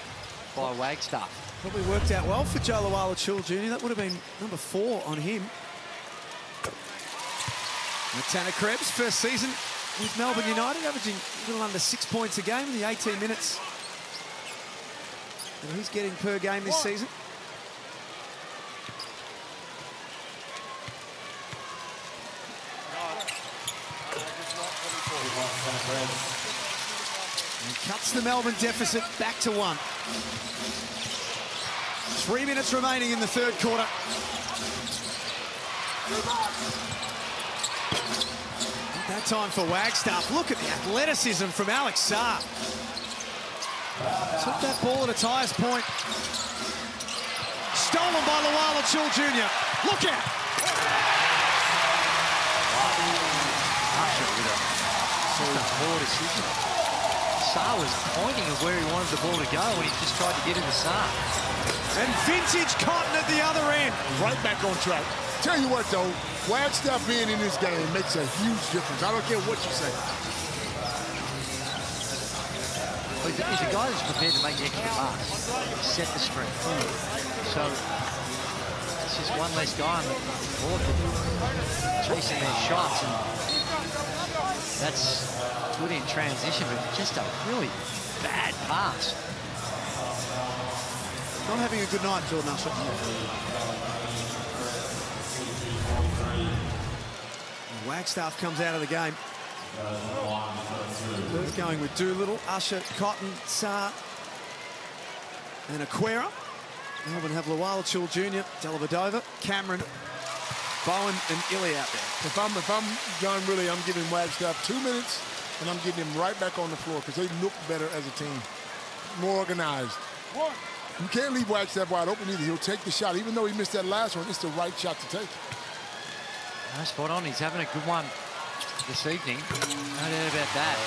by Wagstaff. Probably worked out well for Joe Luala-Chul Jr. That would have been number 4 on him. And Tanner Krebs, first season with Melbourne United, averaging a little under 6 points a game in the 18 minutes that he's getting per game this season. And cuts the Melbourne deficit back to 1. 3 minutes remaining in the third quarter. Not that time for Wagstaff. Look at the athleticism from Alex Sarr. Took that ball at its highest point. Stolen by Luala-Chul Jr. Look out! Poor decision. Sarr was pointing at where he wanted the ball to go when he just tried to get into Sarr. And vintage Cotton at the other end. Right back on track. Tell you what, though, Wagstaff being in this game makes a huge difference. I don't care what you say. Well, he's a guy that's prepared to make the extra pass, set the screen. So it's just one less guy on the board chasing their shots. And that's good in transition, but just a really bad pass. Not having a good night, Jordan Usher. Wagstaff comes out of the game. Perth going with Doolittle, Usher, Cotton, Sarr, and Aquera. Melbourne have Luala-Chul Jr., Dellavedova, Cameron, Bowen, and Illy out there. If I'm John Riley, I'm giving Wagstaff 2 minutes, and I'm getting him right back on the floor because they look better as a team, more organized. You can't leave Wagstaff wide open either. He'll take the shot. Even though he missed that last one, it's the right shot to take. No, spot on. He's having a good one this evening. No doubt about that.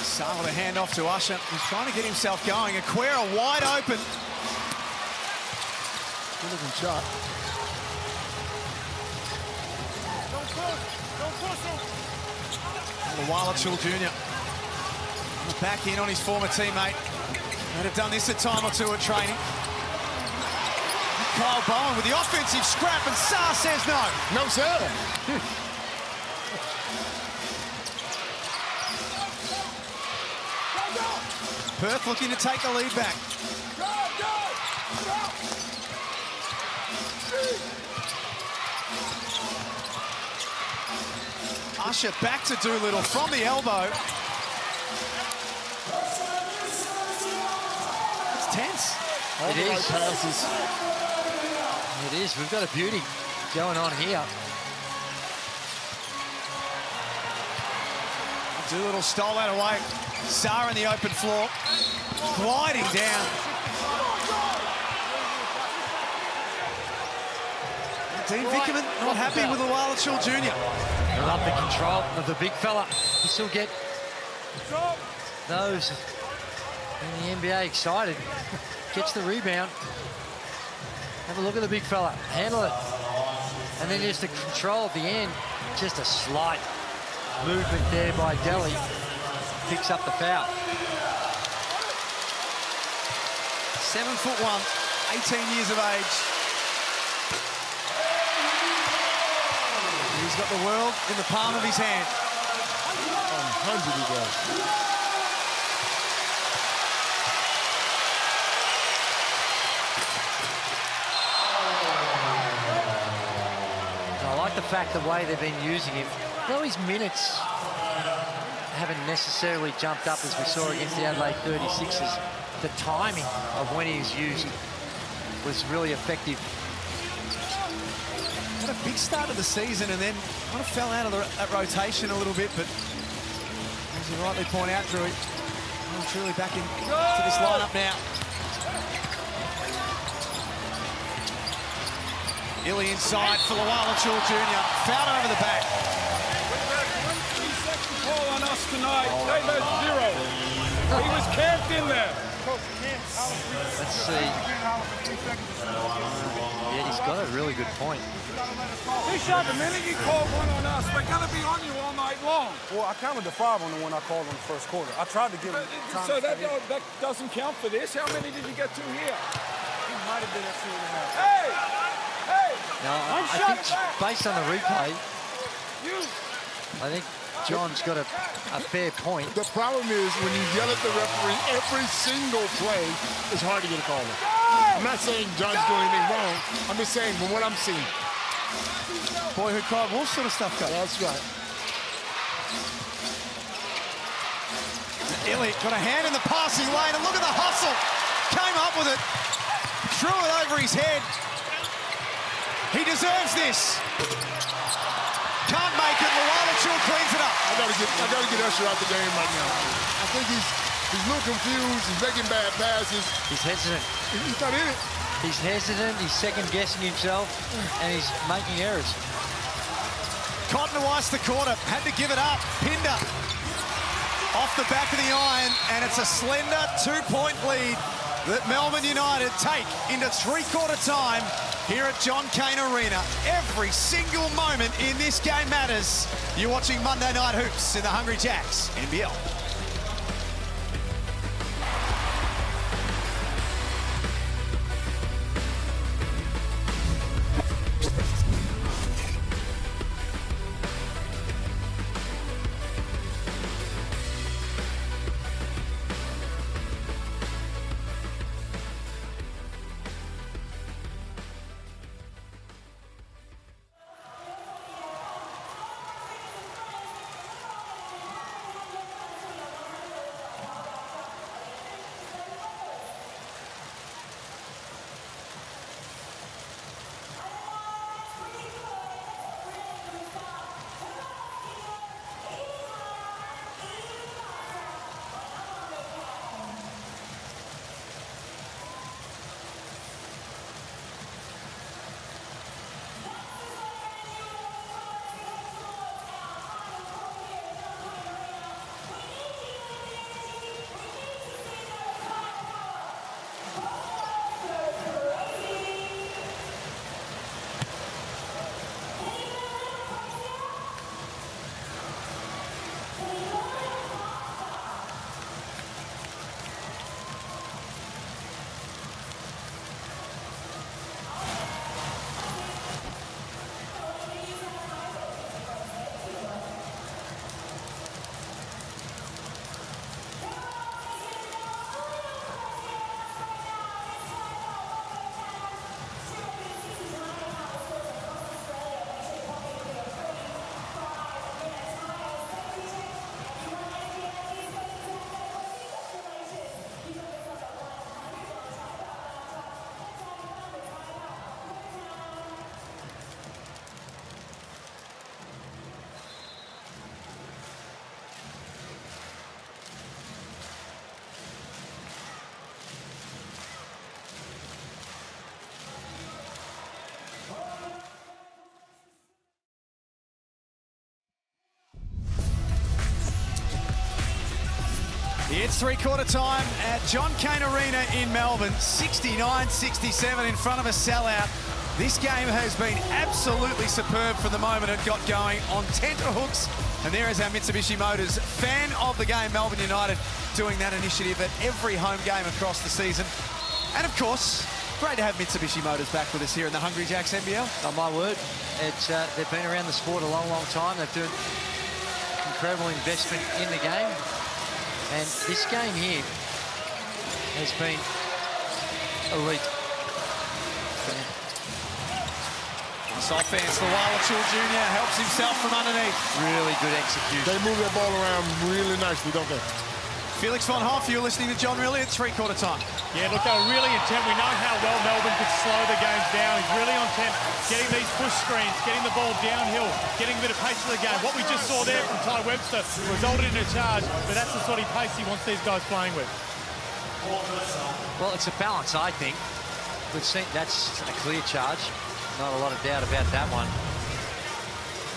Sarr with a handoff to Usher. He's trying to get himself going. Aquera wide open. Good looking shot. Luala-Chul Jr. back in on his former teammate. Might have done this a time or two at training. Kyle Bowen with the offensive scrap, and Sarr says no. No, sir. Perth looking to take the lead back. Usher back to Doolittle from the elbow. It's tense. It is. It is. We've got a beauty going on here. Doolittle stole that away. Sarr in the open floor, gliding down. Dean Vickerman not happy with Luala-Chul Jr. I love the control of the big fella. You still get those in the NBA excited. Gets the rebound. Have a look at the big fella. Handle it. And then just the control at the end. Just a slight movement there by Delhi. Picks up the foul. 7'1", 18 years of age. He's got the world in the palm of his hand. 100 he does. I like the fact the way they've been using him. Though his minutes haven't necessarily jumped up as we saw against the Adelaide 36ers, the timing of when he was used was really effective. Had a big start of the season and then kind of fell out of that rotation a little bit, but as you rightly point out, Drew, truly back into this lineup now. Illy inside for Wildcats Jr. Foul over the back. Call on us tonight. They've had 0. He was camped in there. Let's see. Yeah, he's got a really good point. He shot the minute you called one on us, we're going to be on you all night long. Well, I counted the 5 on the one I called on the first quarter. I tried to give him time. So that doesn't count for this? How many did you get to here? He might have been at 2.5. Hey! Hey! Now, I think based on the replay, I think John's got a fair point. The problem is when you yell at the referee every single play, it's hard to get a call. I'm not saying John's doing anything wrong. I'm just saying from what I'm seeing. Boyhood Clyde Wolf sort of stuff, Coach. That's right. Illy got a hand in the passing lane, and look at the hustle. Came up with it, threw it over his head. He deserves this. Can't make it. Wildcats cleans it up. I gotta get Usher out the game right now. I think he's a little confused. He's making bad passes. He's hesitant. He's not in it. He's hesitant. He's second-guessing himself, and he's making errors. Cotton to ice the quarter. Had to give it up. Pinder off the back of the iron, and it's a slender 2-point lead that Melbourne United take into three-quarter time here at John Cain Arena. Every single moment in this game matters. You're watching Monday Night Hoops in the Hungry Jacks NBL. It's three-quarter time at John Cain Arena in Melbourne. 69-67 in front of a sellout. This game has been absolutely superb from the moment it got going on tenterhooks. And there is our Mitsubishi Motors fan of the game, Melbourne United, doing that initiative at every home game across the season. And of course, Great to have Mitsubishi Motors back with us here in the Hungry Jacks NBL. Oh, my word. It's they've been around the sport a long, long time. They've done incredible investment in the game. And this game here has been elite. This offense, the Wildcats Jr. helps himself from underneath. Really good execution. They move that ball around really nicely, don't they? Felix von Hoff, you're listening to John Riley at three-quarter time. Yeah, look, they were really intent. We know how well Melbourne could slow the games down. He's really on intent, getting these push screens, getting the ball downhill, getting a bit of pace to the game. What we just saw there from Ty Webster resulted in a charge, but that's the sort of pace he wants these guys playing with. Well, it's a balance, I think. We've seen that's a clear charge. Not a lot of doubt about that one.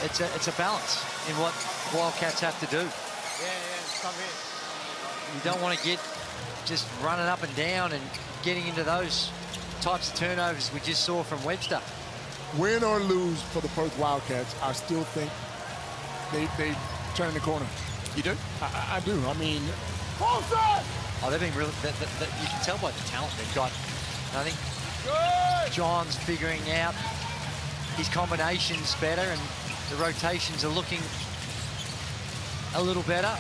It's a balance in what Wildcats have to do. Come here. You don't want to get just running up and down and getting into those types of turnovers we just saw from Webster. Win or lose for the Perth Wildcats, I still think they turn the corner. You do? I do. I mean, oh, they've been really. You can tell by the talent they've got. And I think John's figuring out his combinations better, and the rotations are looking a little better.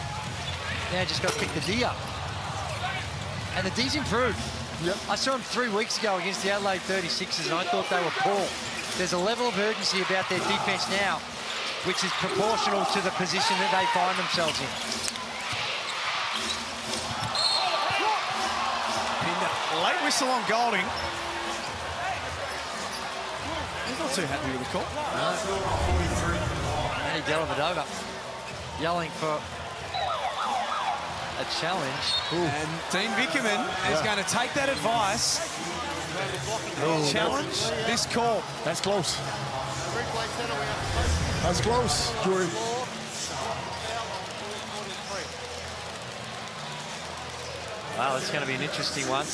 Now just got to pick the D up. And the D's improved. Yep. I saw him 3 weeks ago against the Adelaide 36ers, and I thought they were poor. There's a level of urgency about their defense now, which is proportional to the position that they find themselves in. Late whistle on Golding. He's not too happy with the call. No. Manny Dellavedova yelling for a challenge. And Dean Vickerman is going to take that advice. Challenge this call. That's close. That's close, Jory. Wow, it's going to be an interesting one.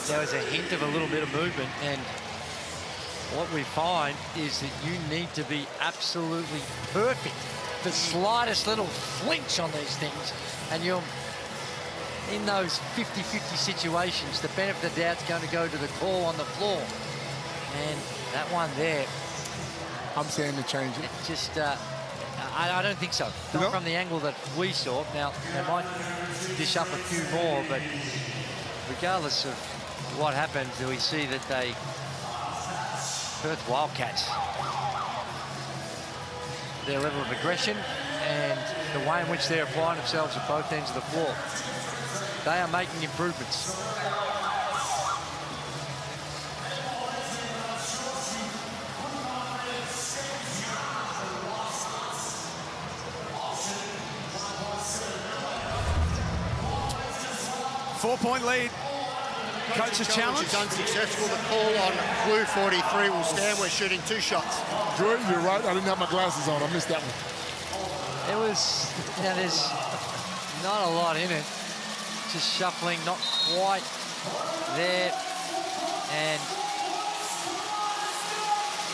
There was a hint of a little bit of movement, and what we find is that you need to be absolutely perfect. The slightest little flinch on these things, and you're in those 50-50 situations. The benefit of the doubt's going to go to the call on the floor. And that one there, I'm saying to change it. It just, I don't think so. Not from the angle that we saw. Now, they might dish up a few more, but regardless of what happens, we see that they, Perth Wildcats, their level of aggression and the way in which they're applying themselves at both ends of the floor, they are making improvements. Four-point lead. Coach's challenge is unsuccessful. The call on blue 43 will stand. We're shooting 2 shots. Drew, you're right. I didn't have my glasses on. I missed that one. It was, you know, there's not a lot in it. Just shuffling, not quite there. And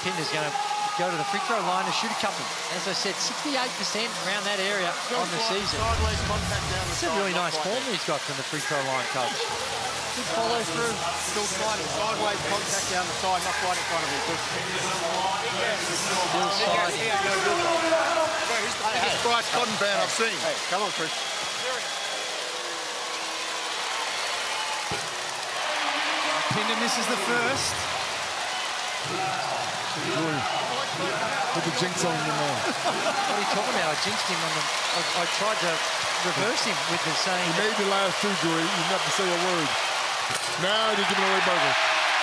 Pinder's going to go to the free throw line and shoot a couple. As I said, 68% around that area on the season. Sideways contact down the It's a really nice form he's got from the free throw line, coach. Good follow through. Still sliding sideways contact down the side, not quite in front of him. Still sliding. Biggest Bryce Cotton fan I've seen. Hey, come on, Chris. Pinder misses the first. Put the jinx on him now. What are you talking about? I jinxed him on the... I tried to reverse him with the same... You made the last 2, Drew. You didn't have to say a word. Now they're giving away burgers.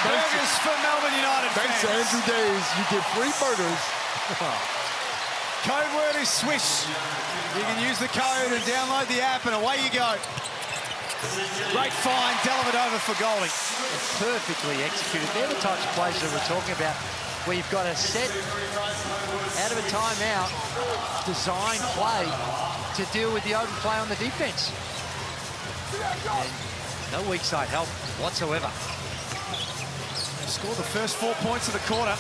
Burgers for Melbourne United Thanks to Andrew Days, you get free burgers. Code word is swish. You can use the code and download the app, and away you go. Great find, Dellavedova for Golding. Perfectly executed. They're the types of plays that we're talking about, where you've got a set out of a timeout, design play to deal with the open play on the defense. And no weak side help whatsoever. They scored the first 4 points of the quarter.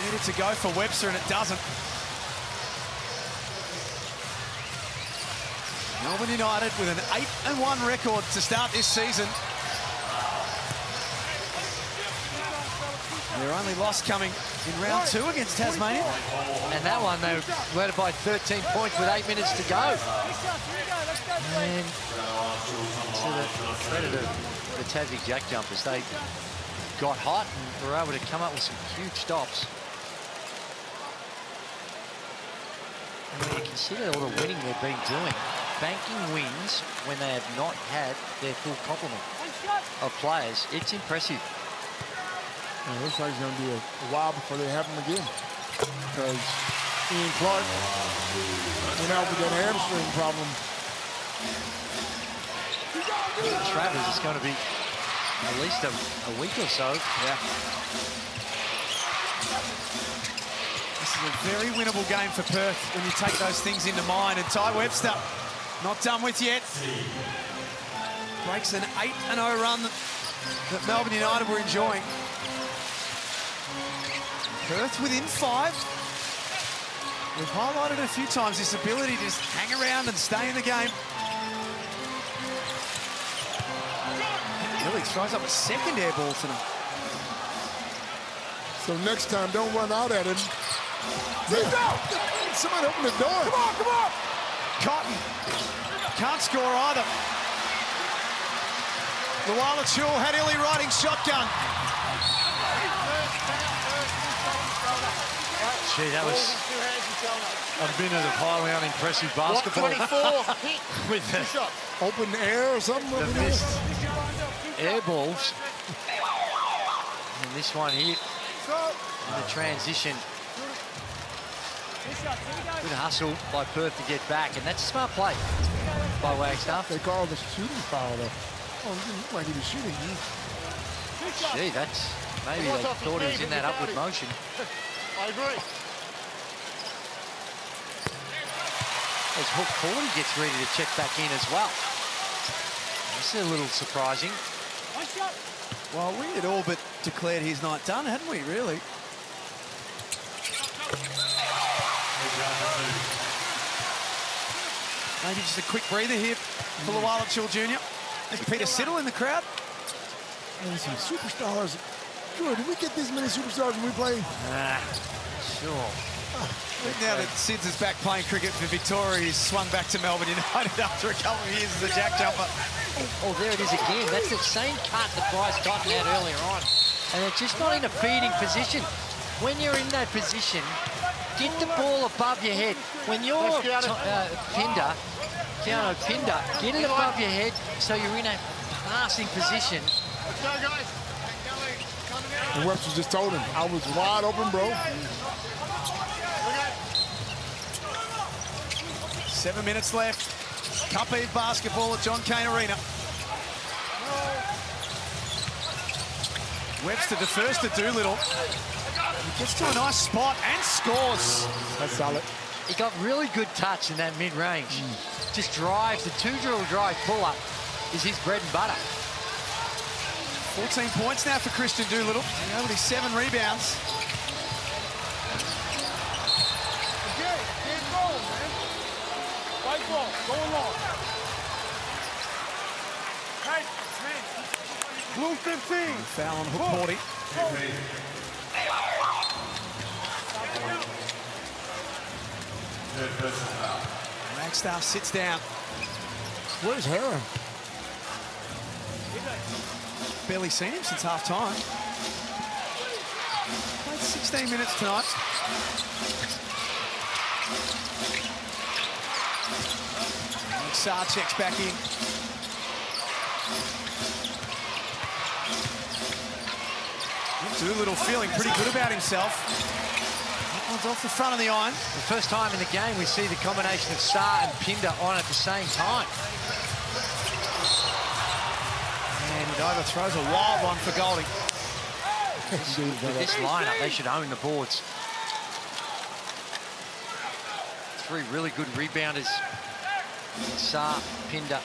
Needed to go for Webster, and it doesn't. Melbourne United with an 8-1 record to start this season. Their only loss coming in round 2 against Tasmania. And that one, they led it by 13 points with 8 minutes to go. And to the credit of the Tassie Jack Jumpers, they got hot and were able to come up with some huge stops. And when you consider all the winning they've been doing, banking wins when they have not had their full complement of players, it's impressive. Yeah, looks like it's going to be a while before they have them again. Because Ian Clark went out with that hamstring problem. Travers is going to be at least a week or so. Yeah. This is a very winnable game for Perth when you take those things into mind. And Ty Webster, not done with yet. Breaks an 8-0 run that Melbourne United were enjoying. Perth within 5. We've highlighted it a few times, this ability to just hang around and stay in the game. Billy throws up a second air ball tonight. So next time, don't run out at him. Somebody open the door. Come on, come on. Cotton can't score either. Luala Chul had Illy riding shotgun. Gee, that was a minute of highly unimpressive basketball. 24. With the open air or something. The missed air balls. And this one here, in the transition. Good hustle by Perth to get back, and that's a smart play by Wagstaff. They called the shooting foul, though. Oh, he didn't look like he was shooting. Gee, that's maybe they thought he was in that upward motion. I agree. As Hook Cordy gets ready to check back in as well. That's a little surprising. Well, we had all but declared he's not done, hadn't we, really? Maybe just a quick breather here for Luala Chul Jr. There's Peter Siddle in the crowd. And some superstars. Good, did we get this many superstars when we play? Sure. Now that Sids is back playing cricket for Victoria, he's swung back to Melbourne United after a couple of years as a jack jumper. Oh, there it is again. That's the same cut that Bryce Cotton had earlier on. And they're just not in a feeding position. When you're in that position, get the ball above your head. When you're Pinder, Keanu Pinder, get it above your head so you're in a passing position. Let's go, guys. And Webster just told him, I was wide open, bro. 7 minutes left. Cup Eve basketball at John Cain Arena. Webster defers to Doolittle. He gets to a nice spot and scores. That's solid. He got really good touch in that mid-range. Just drives, the two-drill drive pull-up is his bread and butter. 14 points now for Christian Doolittle. And only 7 rebounds. White ball, go along. Hey, blue 15. Foul on Hook Cordy. Wagstaff sits down. Where's Heron? Barely seen him since half-time. Played 16 minutes tonight. Saar checks back in. Doolittle feeling pretty good about himself. That one's off the front of the iron. The first time in the game we see the combination of Saar and Pinder on at the same time. And it overthrows a wild one for Golding. With this lineup, they should own the boards. 3 really good rebounders. Saar, Pinder,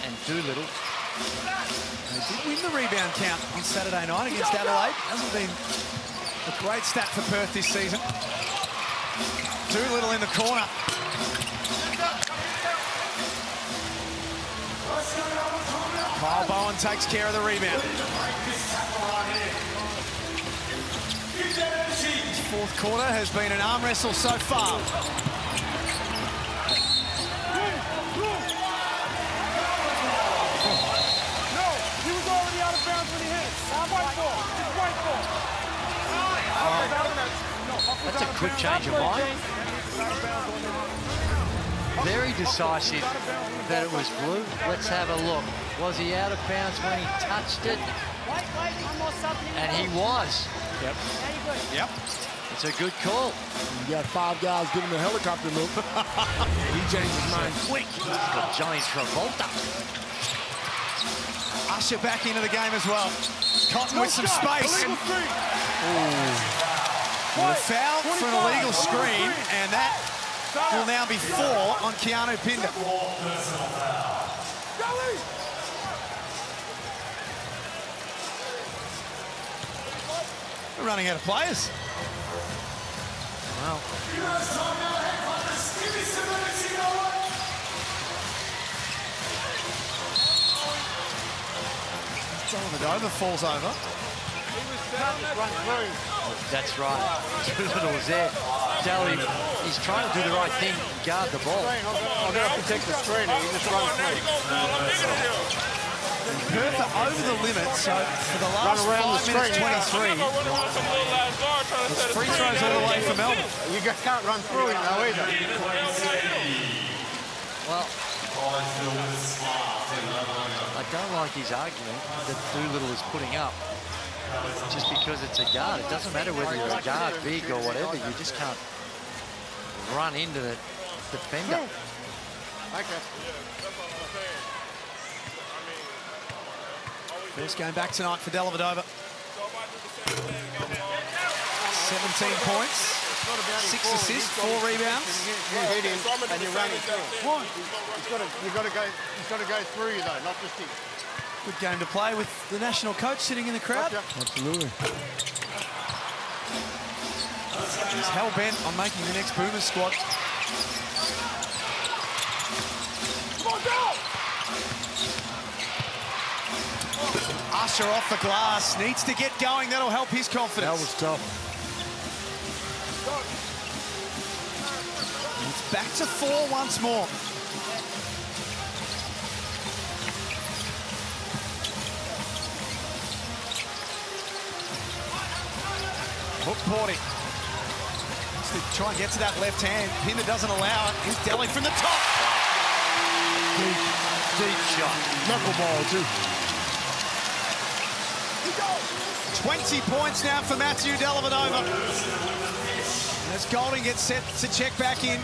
and Doolittle. They did win the rebound count on Saturday night against Adelaide. Hasn't been a great stat for Perth this season. Doolittle in the corner. Kyle Bowen takes care of the rebound. fourth quarter has been an arm wrestle so far. No, he was already out of bounds when he hit it. White ball. It's white ball. That's a quick change of mind. Very decisive that it was blue. Let's have a look. Was he out of bounds when he touched it? And he was. Yep. Yep. It's a good call. You got 5 guys giving the helicopter look. He changed his mind quick. Got Johnny Travolta. Usher back into the game as well. Cotton with some space. A foul for an illegal screen, and that will now be 4 on Keanu Pinder. We're running out of players. Wow. Dellavedova falls over. That's right. Doolittle was there. Dally, he's trying to do the right thing, guard the ball. I'm going to protect the screen. He just runs through. Perth are over the limit, so for the last 5 minutes 23, it's free throws all the way for Melbourne. You can't run through it now either. Well, I don't like his argument that Doolittle is putting up just because it's a guard. It doesn't matter whether you're a guard, big or whatever. You just can't run into the defender. Okay. First game back tonight for Dellavedova. 17 points, 6 assists, 4 rebounds. You hit him and you're running through. He's got to go through you though, not just him. Good game to play with the national coach sitting in the crowd. Absolutely. He's hell-bent on making the next Boomers squad. Come on, go! Usher off the glass, needs to get going. That'll help his confidence. That was tough. It's back to 4 once more. Hook Porty. To try and get to that left hand. Pinder doesn't allow it. He's Delhi from the top. Deep shot. Knuckleball, too. 20 points now for Matthew Dellavedova. As Golding gets set to check back in.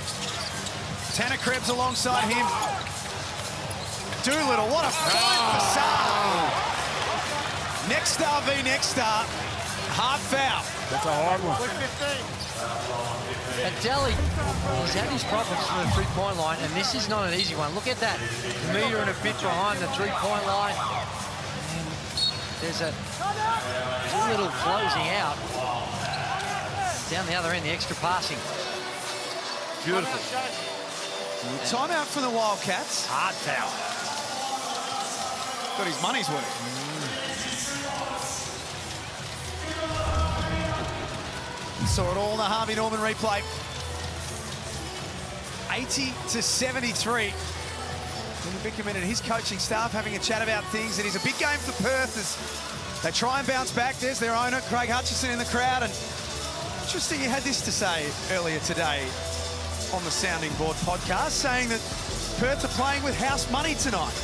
Tanner Krebs alongside him. Doolittle, what a fight for Saar. Next star v next star. Hard foul. That's a hard one. And Delhi, he's had his problems from the three-point line, and this is not an easy one. Look at that. Metre and a bit behind the three-point line. There's a little closing out. Down the other end, the extra passing. Beautiful. Timeout for the Wildcats. Hard foul. Got his money's worth. Saw it all in the Harvey Norman replay. 80-73. Bickerman and his coaching staff having a chat about things. It is a big game for Perth as they try and bounce back. There's their owner, Craig Hutchison, in the crowd. And interesting, he had this to say earlier today on the Sounding Board podcast, saying that Perth are playing with house money tonight.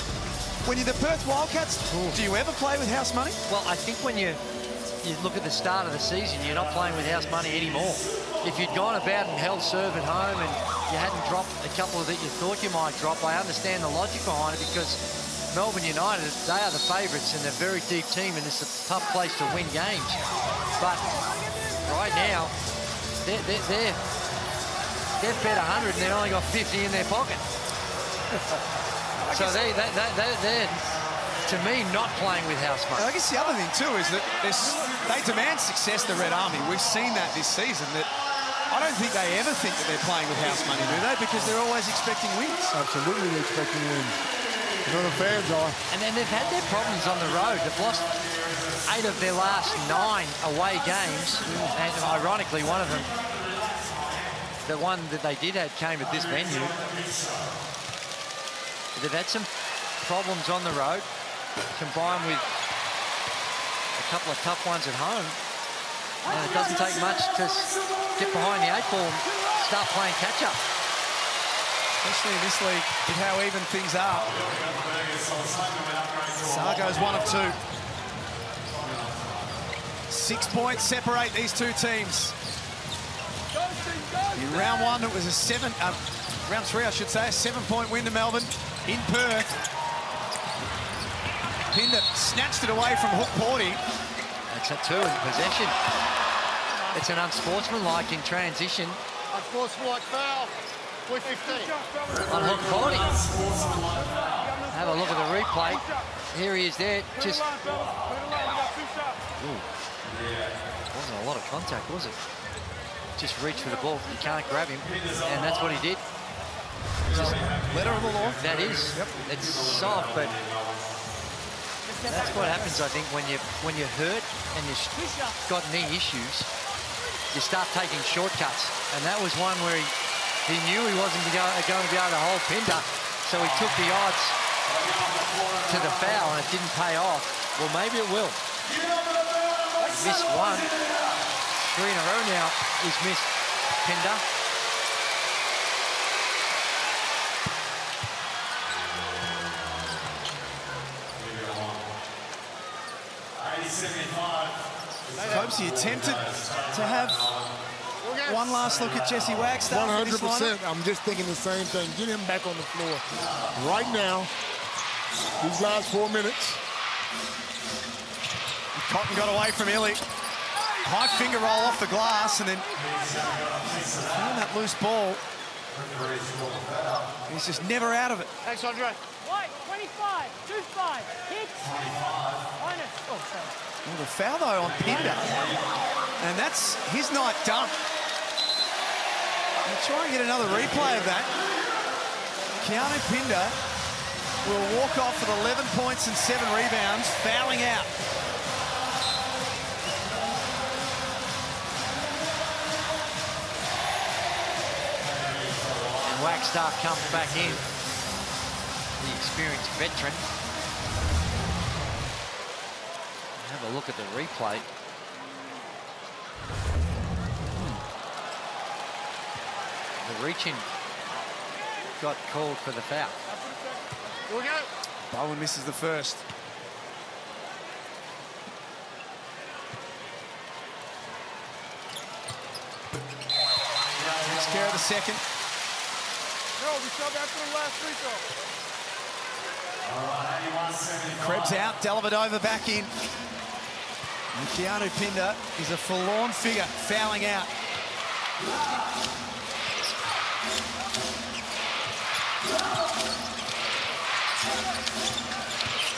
When you're the Perth Wildcats, do you ever play with house money? Well, I think when you look at the start of the season, you're not playing with house money anymore. If you'd gone about and held serve at home and you hadn't dropped a couple that you thought you might drop, I understand the logic behind it, because Melbourne United, they are the favourites and they're a very deep team and it's a tough place to win games. But right now, they've bet 100 and they've only got 50 in their pocket. So they're, to me, not playing with house money. I guess the other thing too is that they demand success, the Red Army. We've seen that this season, that I don't think they ever think that they're playing with house money, do they? Because they're always expecting wins. Absolutely, they're expecting wins. You know the fans are. And then they've had their problems on the road. They've lost 8 of their last 9 away games. And ironically, one of them, the one that they did have, came at this venue. They've had some problems on the road, combined with a couple of tough ones at home. And it doesn't take much to get behind the 8 ball and start playing catch-up. Especially in this league, with how even things are. Sargo's 1 of 2. 6 points separate these two teams. In round 1, it was a round 3, I should say, a 7-point win to Melbourne in Perth. Pinder snatched it away from Hook Porty. That's a 2 in possession. It's an unsportsmanlike in transition. Unsportsmanlike foul. 15. On Hook Porty. Have a look at the replay. Here he is there. Just. Ooh. Wasn't a lot of contact, was it? Just reach for the ball. You can't grab him. And that's what he did. Just letter of the law. That is. Yep. It's soft, but that's what happens, I think, when you're hurt and you've got knee issues. You start taking shortcuts. And that was one where he knew he wasn't going to be able to hold Pinder, so he took the odds to the foul, and it didn't pay off. Well, maybe it will. He missed 1. 3 in a row now. He's missed Pinder. Cobes, you tempted to have one last look at Jesse Wagstaff. 100%. I'm just thinking the same thing. Get him back on the floor right now. These last 4 minutes. Cotton got away from Illy. High finger roll off the glass, and then found that loose ball. He's just never out of it. Thanks, Andre. White, 25, 2-5, hit. Minus. Oh, sorry. Well, the foul, though, on Pinder. And that's his night done. We'll try and get another replay of that. Keanu Pinder will walk off with 11 points and 7 rebounds, fouling out. And Wagstaff comes back in, the experienced veteran. Have a look at the replay. The reaching got called for the foul. Here we go. Bowen misses the first. Takes care of the second. No, we sub after the last free throw. Krebs out, Dellavedova back in. And Keanu Pinder is a forlorn figure, fouling out.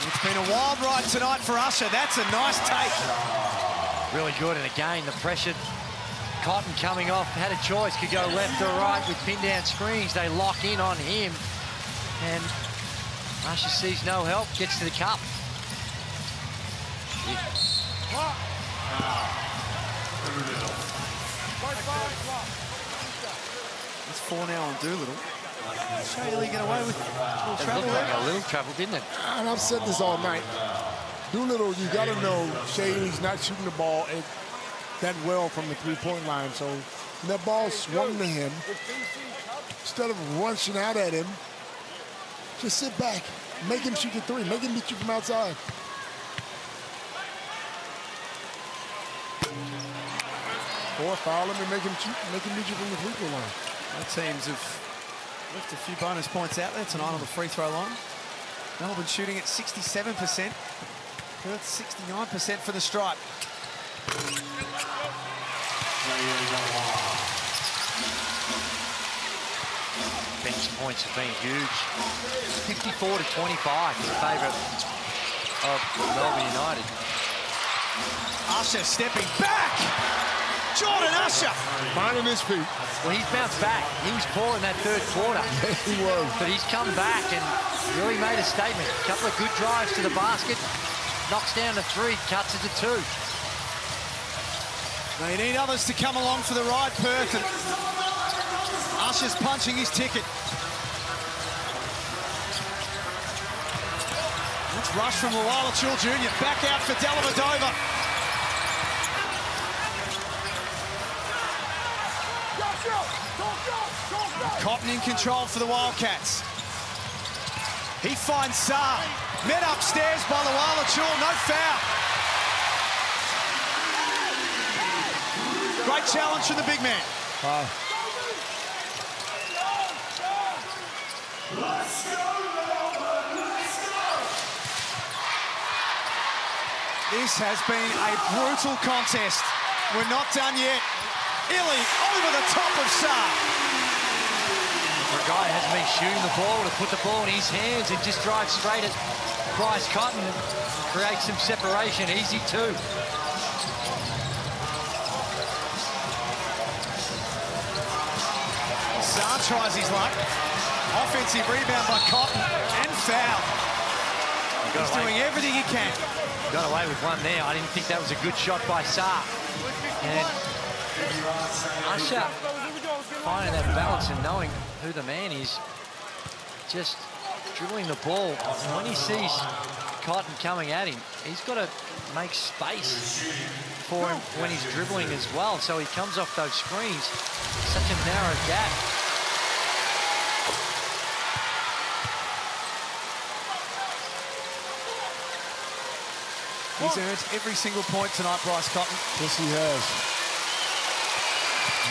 It's been a wild ride tonight for Usher. That's a nice take. Really good, and again, the pressure. Cotton coming off, had a choice, could go left or right with pin down screens. They lock in on him, and Usher sees no help, gets to the cup. It's 4 now on Doolittle. Shea get away with a little trouble. It looked like a little trouble, didn't it? And I've said this all night. Doolittle, you got to know Shaylee's not shooting the ball that well from the three-point line. So when that ball swung to him, instead of rushing out at him, just sit back. Make him shoot the 3. Make him beat you from outside. Or foul him and make him beat you from the free throw line. Both teams have left a few bonus points out there tonight on the free throw line. Melbourne shooting at 67%. Perth 69% for the stripe. Bench points have been huge. 54-25 in favour of Melbourne United. Usher stepping back. Jordan Usher. Finding his feet. Well, he's bounced back. He was poor in that third quarter. Yes, he was. But he's come back and really made a statement. A couple of good drives to the basket. Knocks down to 3, cuts it to 2. They need others to come along for the ride, Perth. And Usher's punching his ticket. Let's rush from Wildcats Jr. Back out for Dellavedova. Cotton in control for the Wildcats. He finds Saar. Met upstairs by the Wildcats. No foul. Great challenge from the big man. This has been a brutal contest. We're not done yet. Illy over the top of Saar. The guy hasn't been shooting the ball to put the ball in his hands and just drive straight at Bryce Cotton and create some separation. Easy 2. Saar tries his luck. Offensive rebound by Cotton and foul. He's doing everything he can. Got away with one there. I didn't think that was a good shot by Saar. And Usher finding that balance and knowing who the man is, just dribbling the ball. And when he sees Cotton coming at him, he's got to make space for him when he's dribbling as well. So he comes off those screens. Such a narrow gap. He's earned every single point tonight, Bryce Cotton. Yes, he has.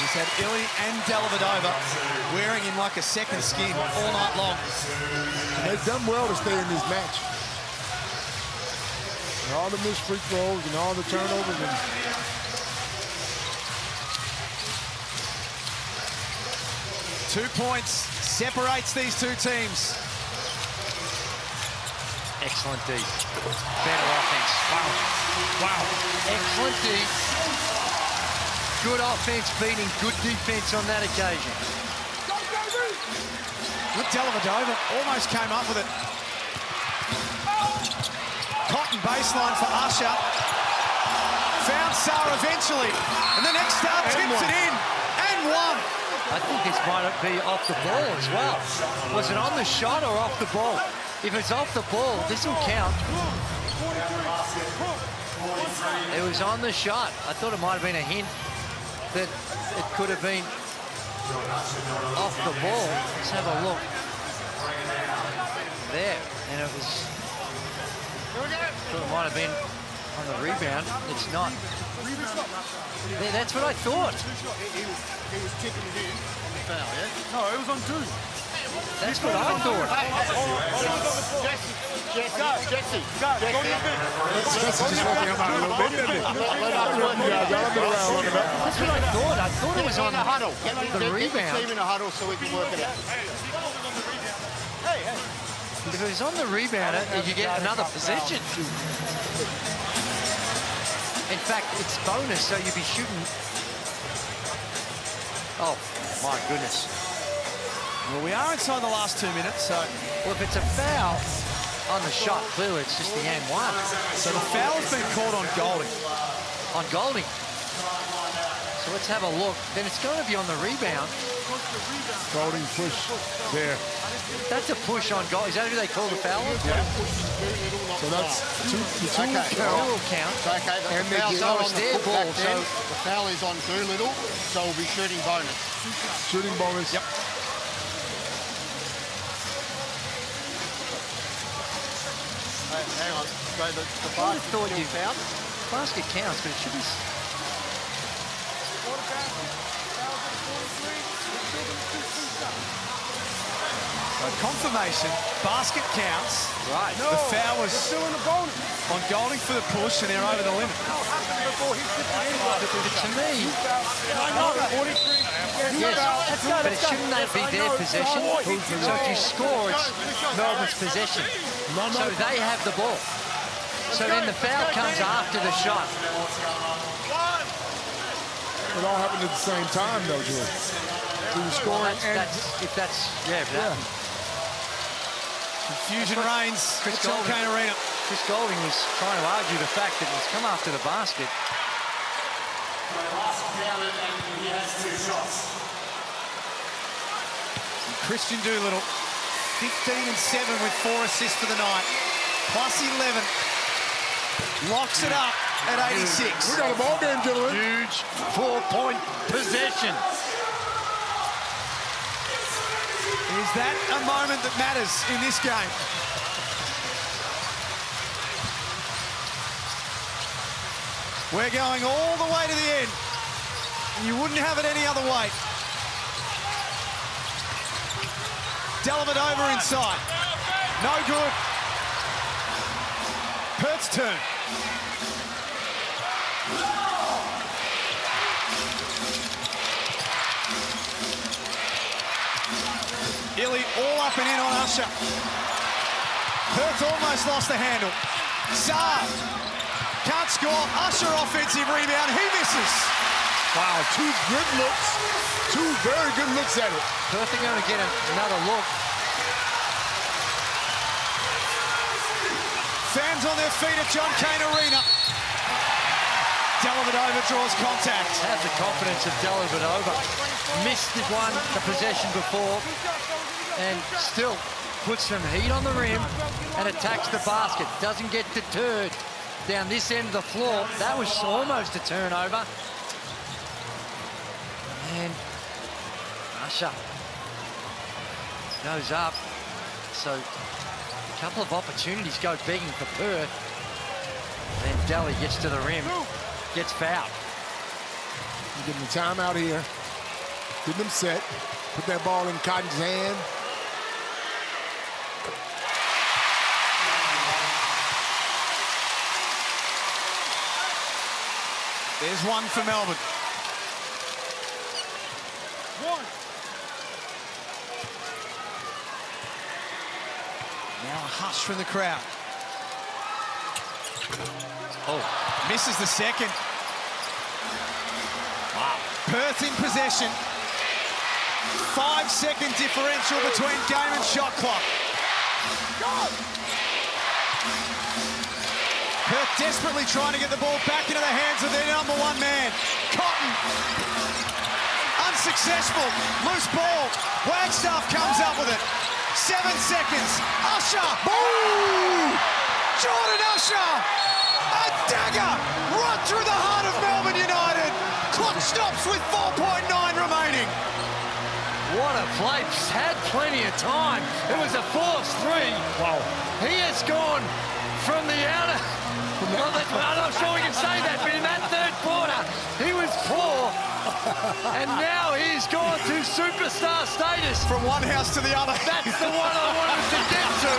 He's had Illy and Dellavedova wearing him like a second skin all night long. And they've done well to stay in this match. And all the missed free throws and all the turnovers. And 2 points separates these two teams. Excellent D. Better offense. Wow. Excellent D. Good offense beating good defense on that occasion. Good Dellavedova almost came up with it. Cotton baseline for Usher. Found Saar eventually. And the next start tips it in. And one. I think this might be off the ball as well. Was it on the shot or off the ball? If it's off the ball, this will count. It was on the shot. I thought it might have been a hint that it could have been off the ball. Let's have a look. There, and it was, thought it might have been on the rebound. It's not. Yeah, that's what I thought. He was tipping it in on the foul, yeah? No, it was on 2. That's what I thought. Jesse. just walking up a little bit, isn't it? That's what I thought. I thought it was on the huddle. The rebound. Get the team in a huddle so we can work it out. If it was on the rebound, you get another possession. In fact, it's bonus, so you'd be shooting. Oh, my goodness. Well, we are inside the last 2 minutes, so... Well, if it's a foul on the shot, clearly it's just the and one. So the foul's been called on Golding. On Golding. So let's have a look. Then it's going to be on the rebound. Golding push there. That's a push on Golding. Is that who they call the foul? Yeah. So that's two will count. Okay, And the foul's so not it's on the their putback ball, then. so- The foul is on Doolittle, so we'll be shooting bonus. Shooting bonus. Yep. Hang on. So the I basket thought still you counts? basket counts, but it should be. Confirmation, basket counts. Right. The foul was on Golding for the push, and they're over the limit. To me, yes, but shouldn't that be their possession? So if you score, it's Melbourne's possession. So they have the ball. So then the foul comes after the shot. It all happened at the same time, though, Drew. He was scoring Confusion reigns. Chris Golding was trying to argue the fact that he's come after the basket. Christian Doolittle, 15 and 7 with 4 assists for the night, plus 11. Locks it up at 86. We got a ball game, gentlemen. Huge 4-point possession. Is that a moment that matters in this game? We're going all the way to the end. You wouldn't have it any other way. Dellavedova inside. No good. Perth's turn. Illy all up and in on Usher. Perth almost lost the handle. Saab can't score. Usher offensive rebound. He misses. Wow, 2 good looks. 2 very good looks at it. Perth are going to get another look. Fans on their feet at John Cain Arena. Dellavedova draws contact. Have the confidence of Dellavedova. Missed the possession before, and still puts some heat on the rim and attacks the basket. Doesn't get deterred down this end of the floor. That was almost a turnover. And Usher goes up. So a couple of opportunities go begging for Perth. Then Delly gets to the rim, gets fouled. Give him the timeout here. Getting him set. Put that ball in Cotton's hand. There's one for Melbourne. Now a hush from the crowd. Oh, misses the second. Wow. Perth in possession. 5-second differential between game and shot clock. Perth desperately trying to get the ball back into the hands of their number 1 man. Cotton. Unsuccessful. Loose ball. Wagstaff comes up with it. 7 seconds. Usher. Boom! Jordan Usher. A dagger right through the heart of Melbourne United. Clock stops with 4.9 remaining. What a play. Had plenty of time. It was a forced 3. Wow. He has gone from the outer. I'm not sure we can say that, but in that third quarter, he was poor. And now he's gone to superstar status. From one house to the other. That's the one I wanted to get to.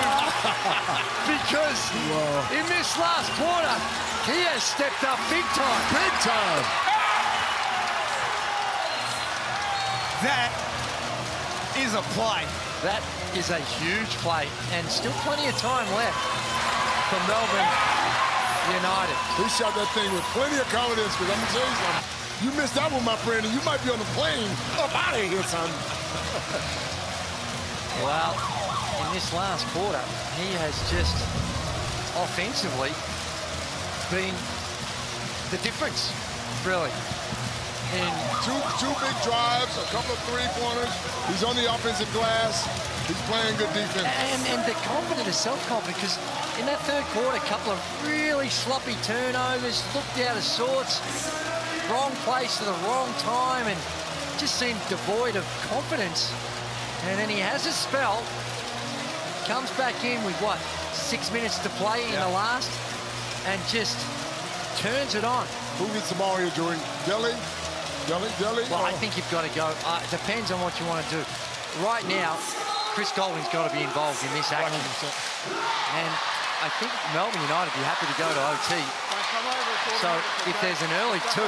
Because in this last quarter, he has stepped up big time. Big time. That is a play. That is a huge play. And still plenty of time left for Melbourne United. He shot that thing with plenty of confidence, because I'm going to tell you something. You missed that one, my friend, and you might be on the plane up out of here, son. Well, in this last quarter, he has just offensively been the difference, really. And two big drives, a couple of 3-pointers. He's on the offensive glass. He's playing good defense. And the confident is self-confident, because in that third quarter, a couple of really sloppy turnovers, looked out of sorts, wrong place at the wrong time, and just seemed devoid of confidence. And then he has a spell, comes back in with, 6 minutes to play in the last, and just turns it on. Who gets the ball here, Jordan? Delly? Well, I think you've got to go. It depends on what you want to do. Right now, Chris Golding's got to be involved in this action. 100%. And I think Melbourne United would be happy to go to OT. So if there's an early 2,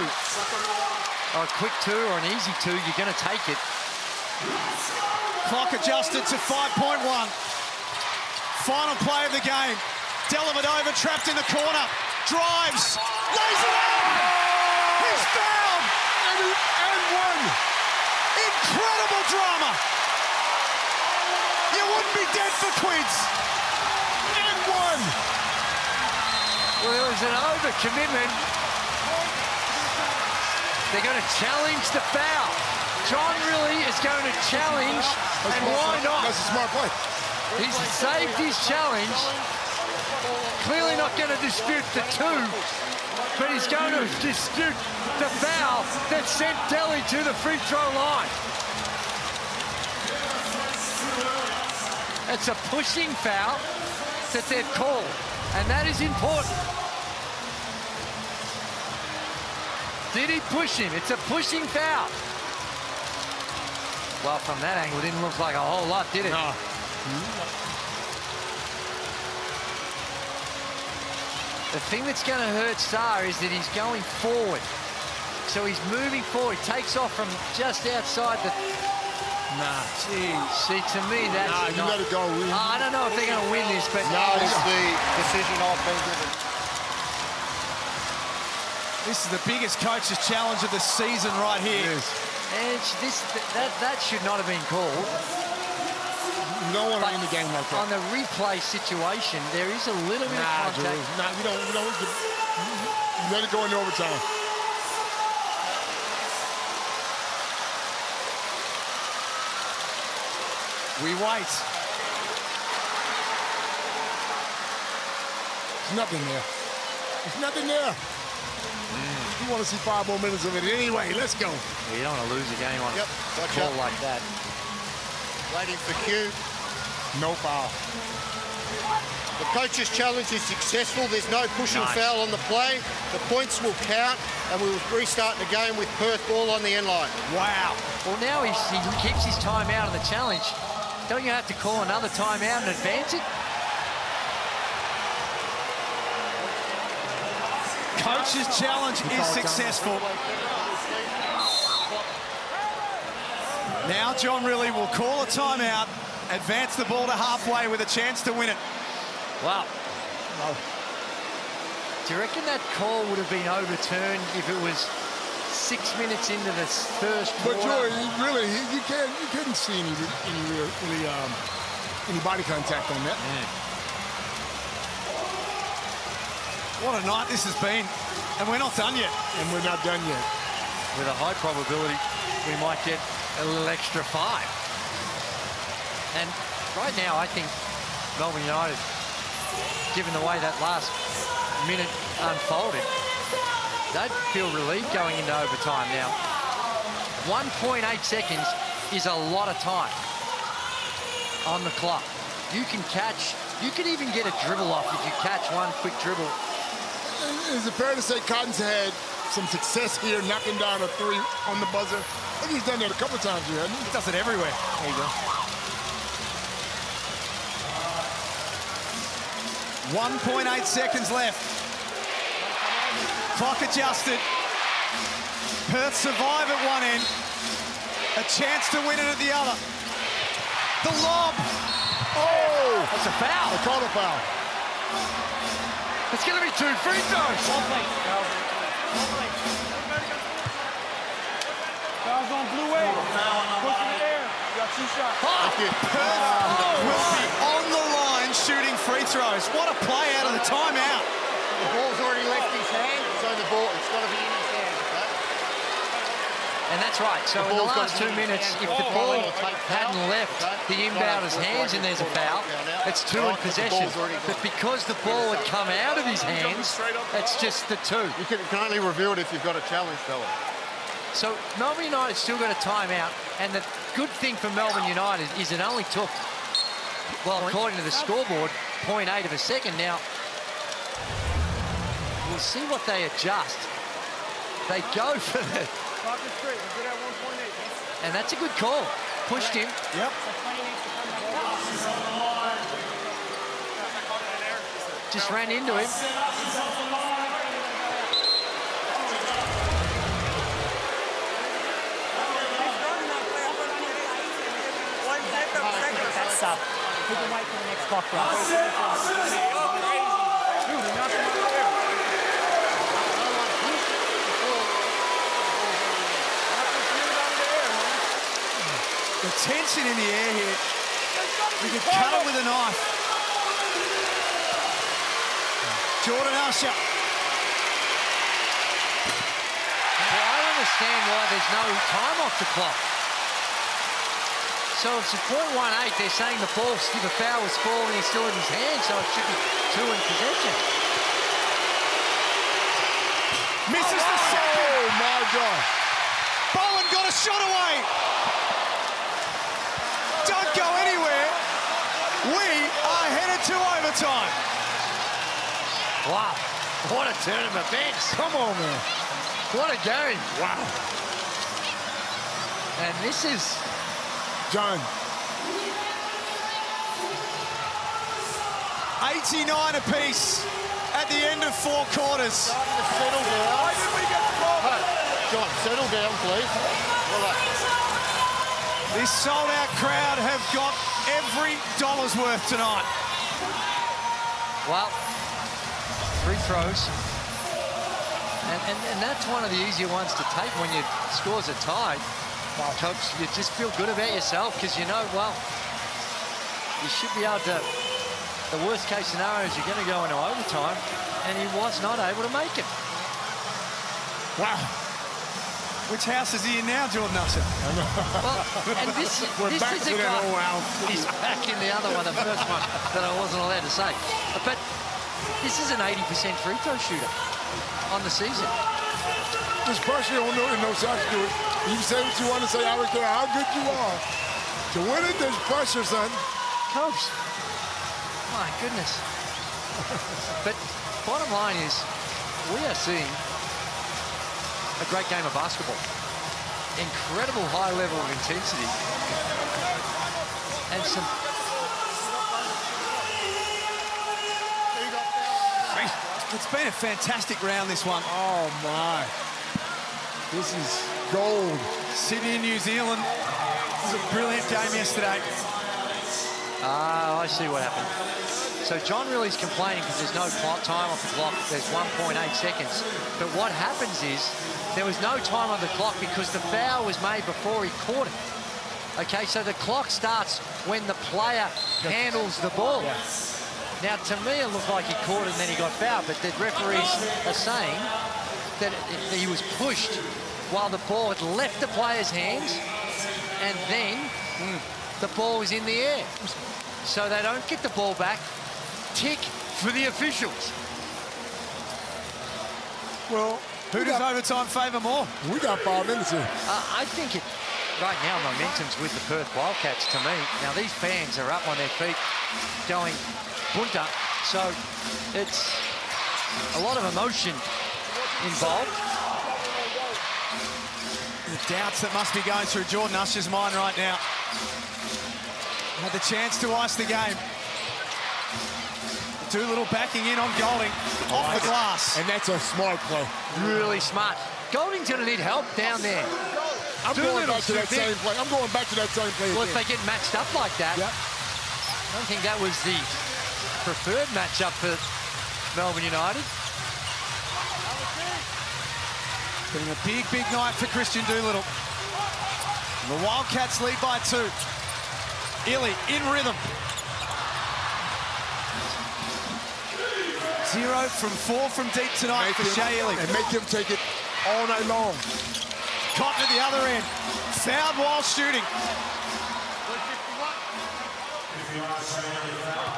or a quick 2, or an easy 2, you're going to take it. Clock adjusted to 5.1. Final play of the game. Dellavedova trapped in the corner. Drives. Lays it in! He's fouled! And and one. Incredible drama. You wouldn't be dead for quids. And one. Well, there was an overcommitment. They're going to challenge the foul. John really is going to challenge, and why not? That's a smart play. He's saved his challenge. Clearly not going to dispute the two, but he's going to dispute the foul that sent Delhi to the free throw line. It's a pushing foul that they've called, and that is important. Did he push him? It's a pushing foul. Well, from that angle, it didn't look like a whole lot, did it? No. The thing that's going to hurt Sarr is that he's going forward. So he's moving forward. He takes off from just outside the... Nah, geez. See, to me, that's you let it go. I don't know if they're going to win this, but... No, it's the decision off being given. This is the biggest coach's challenge of the season right here. And that should not have been called. You don't want to win the game like that. On the replay situation, there is a little bit of contact. Nah, you let it go into overtime. We wait. There's nothing there. There's nothing there. You want to see 5 more minutes of it anyway. Let's go. Well, you don't want to lose a game on a call like that. Waiting for Q. No foul. The coach's challenge is successful. There's no pushing foul on the play. The points will count, and we will restart the game with Perth ball on the end line. Wow. Well, now he keeps his time out of the challenge. Don't you have to call another timeout and advance it? Coach's challenge is successful. Now John Rillie will call a timeout, advance the ball to halfway with a chance to win it. Wow. Do you reckon that call would have been overturned if it was 6 minutes into the first quarter? But Joy, really, you couldn't see any body contact on that. Yeah. What a night this has been, and we're not done yet. And we're not done yet. With a high probability, we might get a little extra 5. And right now, I think Melbourne United, given the way that last minute unfolded, they'd feel relieved going into overtime now. 1.8 seconds is a lot of time on the clock. You can even get a dribble off if you catch one quick dribble. Is it fair to say Cotton's had some success here, knocking down a 3 on the buzzer? I think he's done that a couple of times here, hasn't he? He does it everywhere. There you go. 1.8 seconds left. Clock adjusted. Perth survive at one end. A chance to win it at the other. The lob. Oh! That's a foul. They called a foul. It's going to be 2 free throws. Foul's on Blue Wave. Push in the air. You got 2 shots. Perth will be on the line shooting free throws. What a play out of the timeout. The ball's already left his hand, so the ball, it's got to be in his hand. Okay? And that's right. So in the last 2 minutes, if the ball hadn't left the inbounder's hands and there's a foul, it's 2 in possession. But because the ball had come out of his hands, it's just the 2. You can only reveal it if you've got a challenge, fella. So Melbourne United still got a timeout, and the good thing for Melbourne United is it only took, well, according to the scoreboard, 0.8 of a second. Now, we'll see what they adjust. They go for the... And that's a good call. Pushed him. Yep. Just ran into him. That's up. We can wait for the next clock run. tension in the air here. We could cut it with a knife. Jordan Usher. Well, I understand why there's no time off the clock. So it's a .18, they're saying the ball, the foul was falling, he's still in his hand, so it should be 2 in possession. Misses the second. Oh, my God. Bowen got a shot away. Don't go anywhere. We are headed to overtime. Wow, what a turn of events. Come on, man. What a game. Wow. And this is... John. 89 apiece at the end of 4 quarters. Settle down. Why did we get the ball? Hey, John, settle down, please. Relax. This sold-out crowd have got every dollar's worth tonight. Well, free throws. And that's one of the easier ones to take when your scores are tied. Coach, you just feel good about yourself because you know, well, you should be able to, the worst case scenario is you're going to go into overtime, and he was not able to make it. Wow. Which house is he in now, Jordan Usher? Well, and this is a guy, he's back in the other one, the first one that I wasn't allowed to say. But this is an 80% free throw shooter on the season. There's pressure on no shots to do it. You can say what you want to say. I don't care how good you are. To win it, there's pressure, son. Coach, my goodness. But bottom line is, we are seeing a great game of basketball. Incredible high level of intensity. And some... It's been a fantastic round, this one. Oh, my. This is gold. Sydney and New Zealand. It was a brilliant game yesterday. I see what happened. So John really's complaining because there's no time off the clock. There's 1.8 seconds. But what happens is there was no time on the clock because the foul was made before he caught it. Okay, so the clock starts when the player handles the ball. Yeah. Now, to me, it looked like he caught it and then he got fouled. But the referees are saying that he was pushed while the ball had left the player's hands and then the ball was in the air. So they don't get the ball back. Tick for the officials. Well, who does overtime favour more? We got 5 minutes here. I think it, right now, momentum's with the Perth Wildcats to me. Now, these fans are up on their feet going bunter. So it's a lot of emotion involved. The doubts that must be going through Jordan Usher's mind right now. Had the chance to ice the game. Doolittle backing in on Golding. Off the glass. And that's a smart play. Really smart. Golding's going to need help down there. I'm going back to that same play. I'm going back to that same play. Well, if they get matched up like that, I don't think that was the preferred matchup for Melbourne United. Been a big, big night for Christian Doolittle. The Wildcats lead by 2. Illy in rhythm. 0 from 4 from deep tonight for Shea Illy. And make him take it all night long. Cotton at the other end. Fouled while shooting.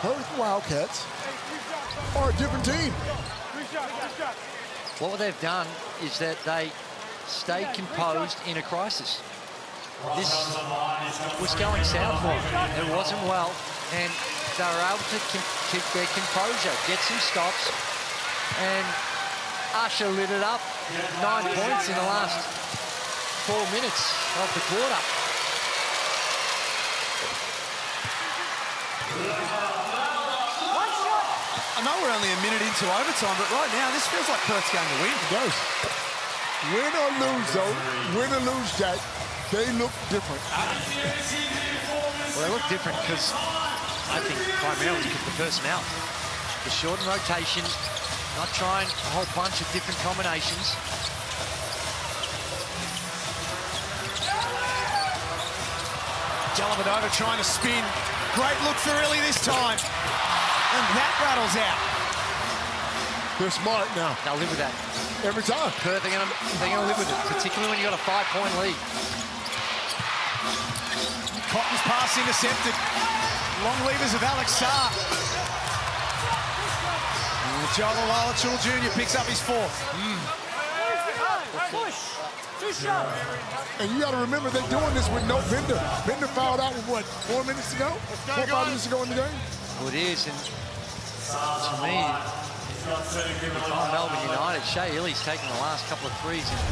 Perth Wildcats are a different team. What they've done is that they stayed composed in a crisis. This was going south for them. It wasn't well, and they were able to keep their composure, get some stops, and Usher lit it up. 9 points in the last 4 minutes of the quarter. I know we're only a minute into overtime, but right now this feels like Perth's going to win. It does. Win or lose, though, win or lose, Jack, they look different. Well, they look different because I think primarily because the personnel. The shortened rotation, not trying a whole bunch of different combinations. Dellavedova trying to spin. Great look for Illy this time. And that rattles out. They're smart now. They'll live with that. Every time. Perth, they're gonna live with it, particularly when you got a 5-point lead. Cotton's pass intercepted. Long levers of Alex Saar. John Wildcats Jr. picks up his fourth. Push. 2 shots. And you got to remember, they're doing this with no Bender. Bender fouled out with, what, 4 minutes ago? 4 or 5 minutes ago in the game? Well, it is, and to me, if I'm Melbourne United, Shea Illy's taken the last couple of threes, and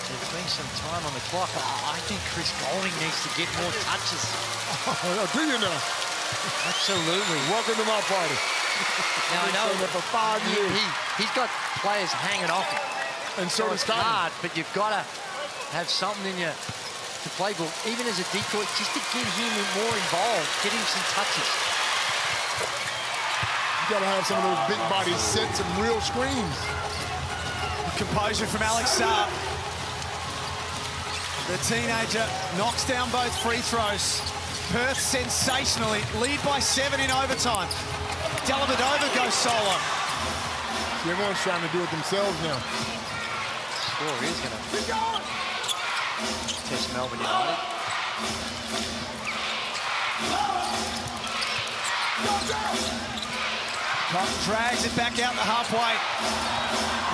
there's been some time on the clock. I think Chris Golding needs to get more touches. Oh, do you now? Absolutely. Welcome to my party. Now, I know for 5 years. He's got players hanging off him. And so it's hard, but you've got to have something in your playbook, even as a decoy, just to get him more involved, get him some touches. You got to have some of those big bodies set some real screens. Composure from Alex Saar. The teenager knocks down both free throws. Perth sensationally lead by 7 in overtime. Dellavedova goes solo. Everyone's trying to do it themselves now. Score is going to test Melbourne United. Cotton drags it back out the halfway.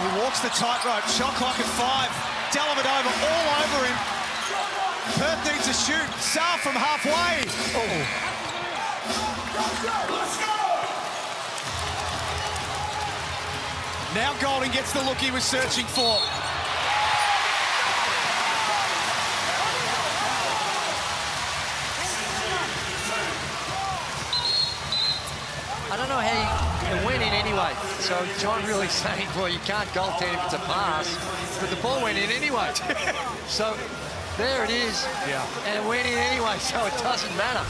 He walks the tightrope. Shot clock at 5. Dellavedova all over him. Perth needs to shoot. Saar from halfway. Now Golding gets the look he was searching for. I don't know how it went in anyway. So John really saying, well, you can't goaltend if it's a pass, but the ball went in anyway. So there it is. Yeah. And it went in anyway, so it doesn't matter.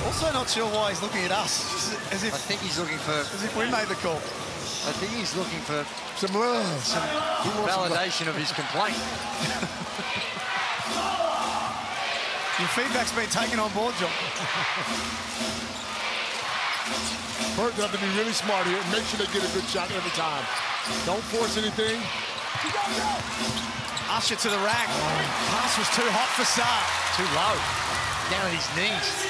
Also not sure why he's looking at us. As if, I think he's looking for... As if we made the call. I think he's looking for some love, some validation of his complaint. Your feedback's been taken on board, John. Perth have to be really smart here and make sure they get a good shot every time. Don't force anything. Usher to the rack. Pass was too hot for Saar. Too low. Down at his knees.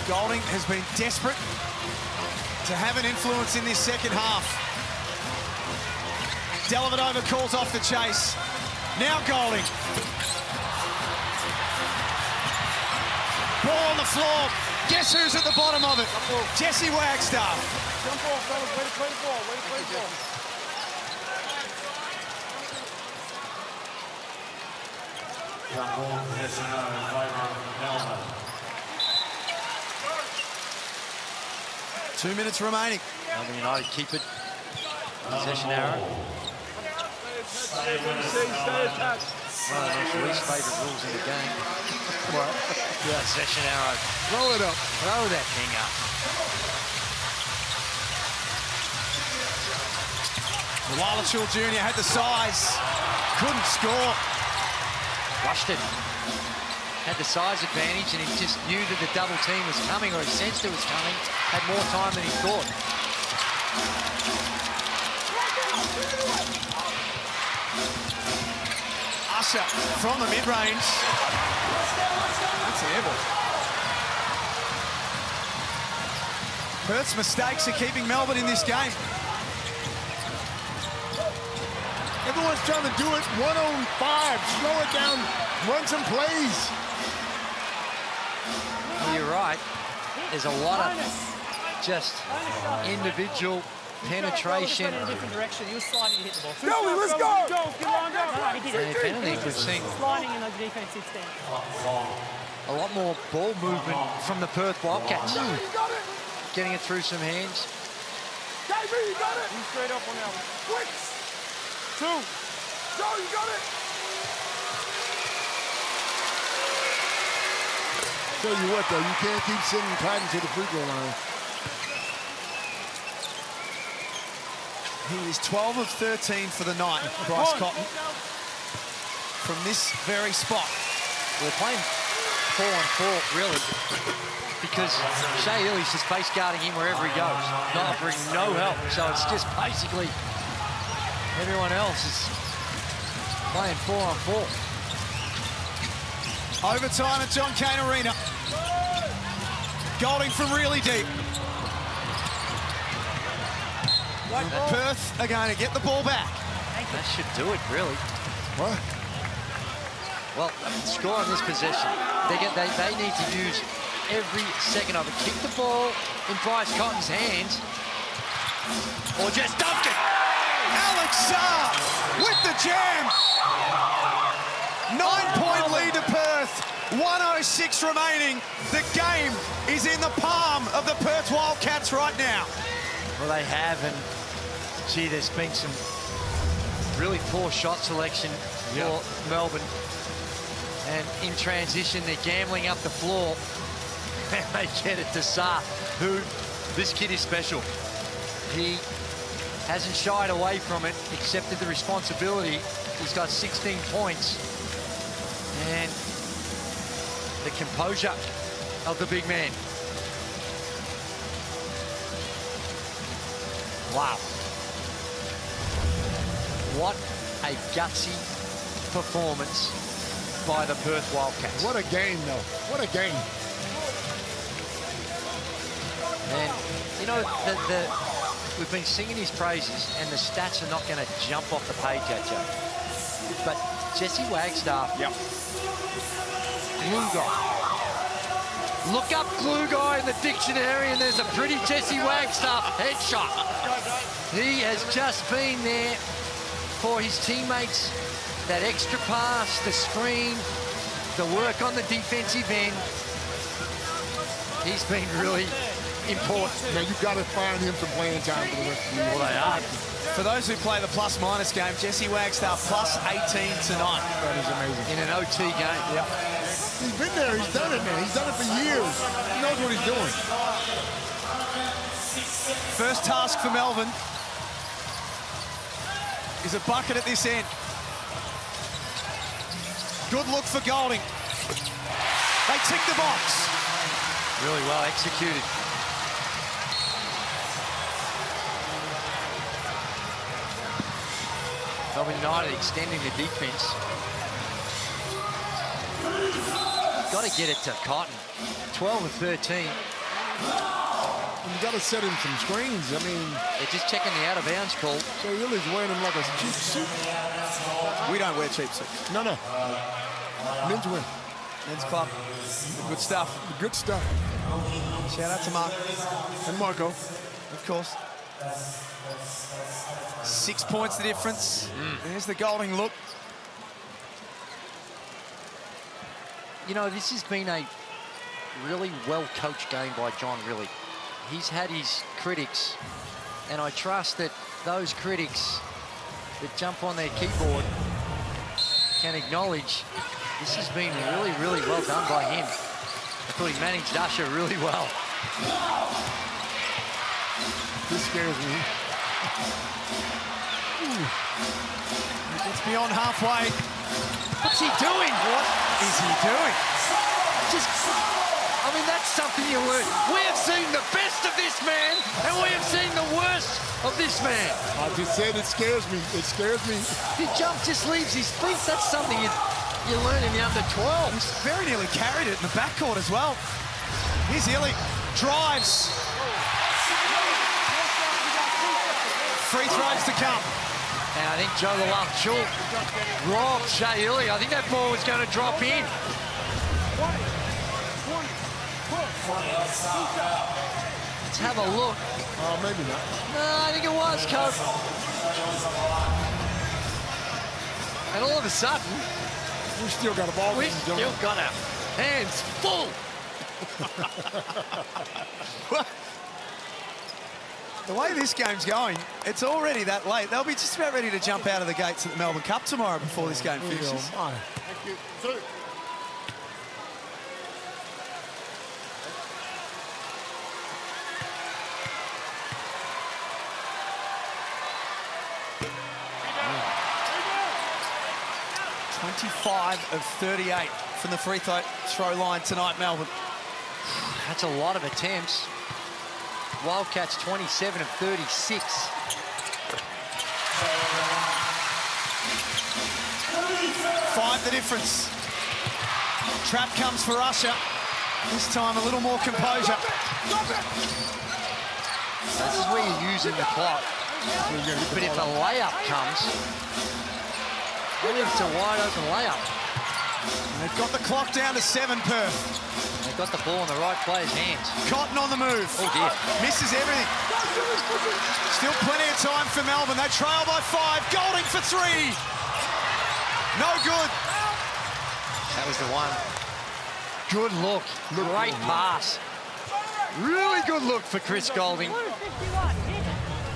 Golding has been desperate to have an influence in this second half. Dellavedova calls off the chase. Now Golding. Ball on the floor. Guess who's at the bottom of it? Jesse Wagstaff. Jump ball, fellas. Way to play the ball. Way to play the ball. Jump ball possession in favour of Melbourne. 2 minutes remaining. Melbourne United keep it. Possession arrow. Stay attached. One of the least favourite rules in the game. What? Yeah. Possession arrow. Throw it up. Throw that thing up. Wildcats Jr. had the size. Couldn't score. Rushed it. Had the size advantage, and he just knew that the double team was coming, or he sensed it was coming. Had more time than he thought. Usher from the mid-range. That's an airball. Perth's mistakes are keeping Melbourne in this game. Everyone's trying to do it 1-on-5. Slow it down. Run some plays. Well, you're right. There's a lot of just individual penetration. In a different direction. He was sliding to hit the ball. Joey, let's go! No, he did. And if anything, we've seen Sliding in the defensive stand. a lot more ball movement from the Perth Wildcats. Getting it through some hands. KB, you got it! He's straight up on that one. Quick! 2. Joe, you got it! Tell you what, though, you can't keep sending Cotton to the free throw line. He is 12 of 13 for the night, Bryce Cotton. from this very spot. We're playing 4-on-4, really, because Shea Ili's just face guarding him wherever he goes, not offering no help. So it's just basically everyone else is playing 4-on-4. Overtime at John Cain Arena. Golding from really deep. Perth are going to get the ball back. That should do it, really. What? Well, score on this possession. They need to use every second of it. Keep the ball in Bryce Cotton's hands, or just dunk it. Alex Saar with the jam. 9-point lead to Perth. 1:06 remaining. The game is in the palm of the Perth Wildcats right now. Well, they have, and gee, there's been some really poor shot selection for Melbourne. And in transition, they're gambling up the floor. And they get it to Saar, who, this kid is special. He hasn't shied away from it, accepted the responsibility. He's got 16 points. And the composure of the big man. Wow. What a gutsy performance by the Perth Wildcats. What a game, though. What a game. And, you know, we've been singing his praises, and the stats are not going to jump off the page at you. But Jesse Wagstaff, glue guy. Look up glue guy in the dictionary, and there's a pretty Jesse Wagstaff headshot. He has just been there for his teammates. That extra pass, the screen, the work on the defensive end. He's been really important. Now, you've got to find him some playing time for the rest of the year. Well, they are. For those who play the plus-minus game, Jesse Wagstaff plus 18 tonight. That is amazing. In an OT game. Yep. He's been there. He's done it, man. He's done it for years. He knows what he's doing. First task for Melbourne is a bucket at this end. Good look for Golding. They tick the box. Really well executed. Melbourne United extending the defense. Got to get it to Cotton. 12 of 13. You got to set him some screens. I mean, they're just checking the out-of-bounds call. So Illy's wearing him like a cheap suit. We don't wear cheap suits. No. Men's wear. Men's club. Good stuff. Good stuff. Shout out to Mark. And Marco. Of course. 6 points the difference. There's the Golding look. You know, this has been a really well-coached game by John, really. He's had his critics, and I trust that those critics that jump on their keyboard can acknowledge this has been really, really well done by him. I thought he managed Usher really well. This scares me. He gets beyond halfway. What's he doing? What is he doing? I mean, that's something you learn. We have seen the best of this man, and we have seen the worst of this man. I just said it scares me. It scares me. The jump just leaves his feet. That's something you learn in the under-12. He's very nearly carried it in the backcourt as well. Here's Illy. Drives. Free throws to come. And I think Joe Lalachul robbed Shea Illy. I think that ball was going to drop in. Let's have a look. Maybe not. No, I think it was, Coach. And all of a sudden, we still got a ball. We still got our hands full. The way this game's going, it's already that late. They'll be just about ready to jump out of the gates at the Melbourne Cup tomorrow before this game finishes. Thank you. 25 of 38 from the free throw line tonight, Melbourne. That's a lot of attempts. Wildcats 27 of 36. 5 the difference. Trap comes for Usher. This time a little more composure. This is where you're using the clock. But if a layup comes, I think it's a wide open layup. They've got the clock down to 7, Perth. They've got the ball in the right player's hands. Cotton on the move. Oh dear. Misses everything. Still plenty of time for Melbourne. They trail by 5. Golding for 3. No good. That was the one. Good look. Great pass. Really good look for Chris Golding.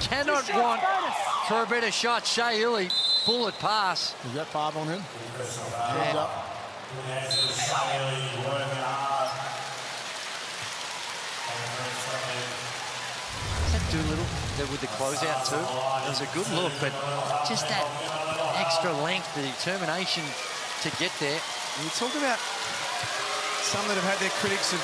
Cannot want for a better shot. Shea Illy, bullet pass. Is that 5 on him? Yeah. Is that Doolittle with the closeout too? It was a good look, but just that extra length, the determination to get there. You talk about some that have had their critics of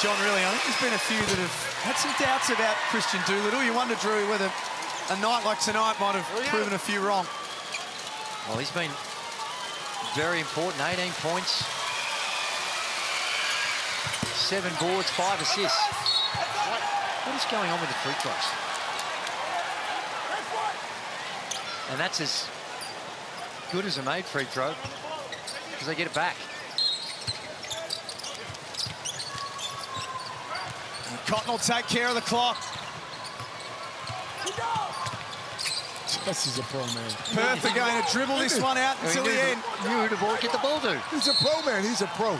John Rillie. I think there's been a few that have had some doubts about Christian Doolittle. You wonder, Drew, whether a night like tonight might have proven a few wrong. Well, he's been very important. 18 points, 7 boards, 5 assists. What is going on with the free throws? And that's as good as a made free throw because they get it back. Cotton will take care of the clock. This is a pro, man. Perth are going to dribble this one out until the end. You who the ball, get the ball to. He's a pro, man. He's a pro.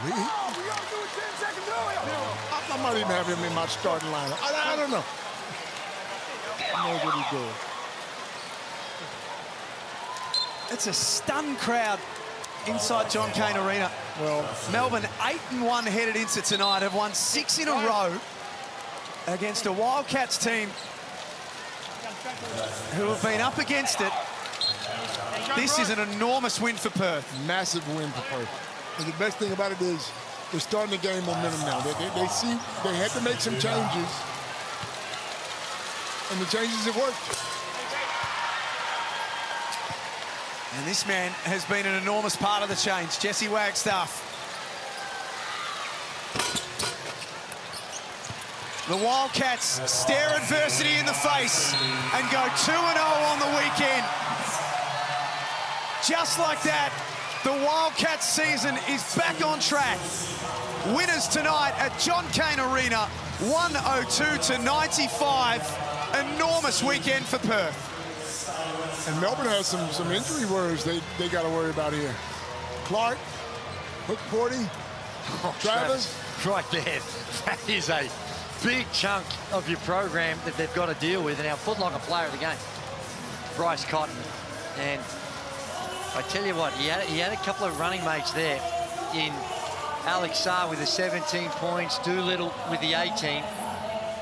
I might even have him in my starting lineup. I don't know. I know what he's doing. It's a stunned crowd inside John Cain Arena. Well, Melbourne 8-1 headed into tonight, have won 6 in a row against a Wildcats team who have been up against it. This is an enormous win for Perth. Massive win for Perth. And the best thing about it is they're starting to gain momentum now. They see they had to make some changes, and the changes have worked. And this man has been an enormous part of the change, Jesse Wagstaff. The Wildcats stare adversity in the face and go 2-0 on the weekend. Just like that, the Wildcats season is back on track. Winners tonight at John Cain Arena, 102-95. Enormous weekend for Perth. And Melbourne has some injury worries they got to worry about here. Clark, Hook Porty, Travis. Right there. That is a big chunk of your program that they've got to deal with. And our footlocker player of the game, Bryce Cotton. And I tell you what, he had a couple of running mates there in Alex Sarr with the 17 points, Doolittle with the 18.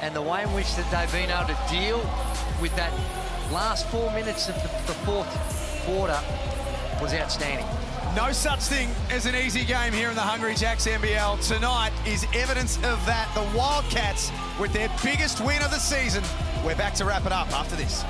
And the way in which that they've been able to deal with that last 4 minutes of the fourth quarter was outstanding. No such thing as an easy game here in the Hungry Jacks NBL. Tonight is evidence of that. The Wildcats with their biggest win of the season. We're back to wrap it up after this.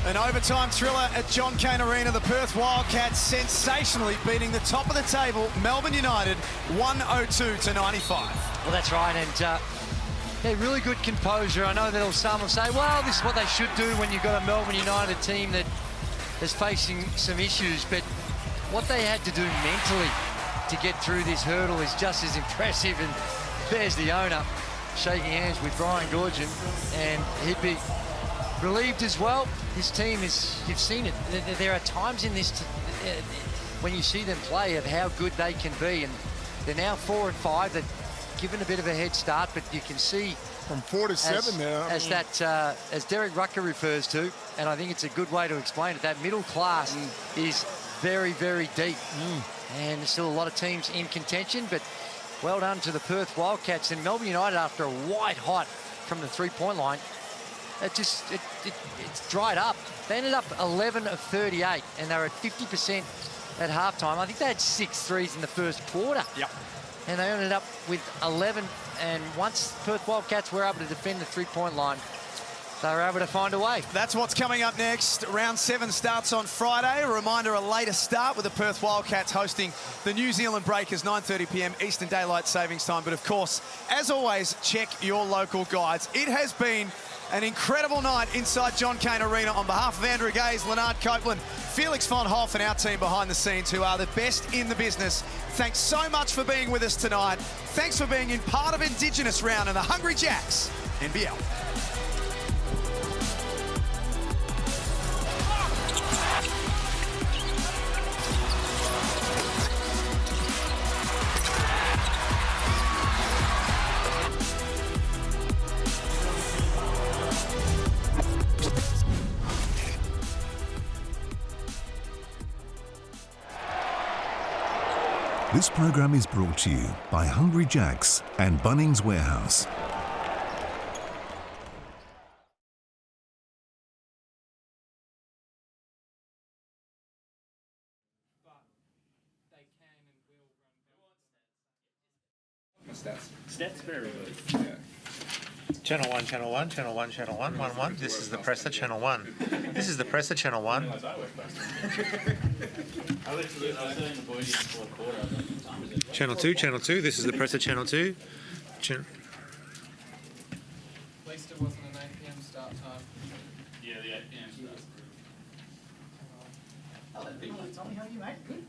An overtime thriller at John Cain Arena. The Perth Wildcats sensationally beating the top of the table, Melbourne United, 102-95. Well, that's right, and yeah, really good composure. I know that some will say, well, this is what they should do when you've got a Melbourne United team that is facing some issues, but what they had to do mentally to get through this hurdle is just as impressive, and there's the owner shaking hands with Brian Goorjian, and he'd be relieved as well. His team is, you've seen it, there are times in this when you see them play of how good they can be, and they're now 4 and 5. They've given a bit of a head start, but you can see from 4 to 7 there. As Derek Rucker refers to, and I think it's a good way to explain it, that middle class is very, very deep. And there's still a lot of teams in contention, but well done to the Perth Wildcats. And Melbourne United, after a white hot from the three-point line, it's dried up. They ended up 11 of 38, and they were at 50% at halftime. I think they had 6 threes in the first quarter. Yep. And they ended up with 11, and once Perth Wildcats were able to defend the three-point line, they were able to find a way. That's what's coming up next. Round 7 starts on Friday. A reminder, a later start with the Perth Wildcats hosting the New Zealand Breakers, 9:30 p.m. Eastern Daylight Savings Time. But of course, as always, check your local guides. It has been an incredible night inside John Cain Arena. On behalf of Andrew Gaze, Leonard Copeland, Felix von Hoff, and our team behind the scenes, who are the best in the business, thanks so much for being with us tonight. Thanks for being in part of Indigenous round in the Hungry Jacks NBL. This program is brought to you by Hungry Jacks and Bunnings Warehouse. Stats very good. Yeah. Channel 1, Channel 1, Channel 1, Channel 1, 1, 1. This is the presser, Channel 1. This is the presser, Channel 1. Channel 2, Channel 2. This is the presser, Channel 2. At least it wasn't an 8 p.m. start time. Yeah, the 8 p.m. start. Hello, Tommy. How are you, mate? Good.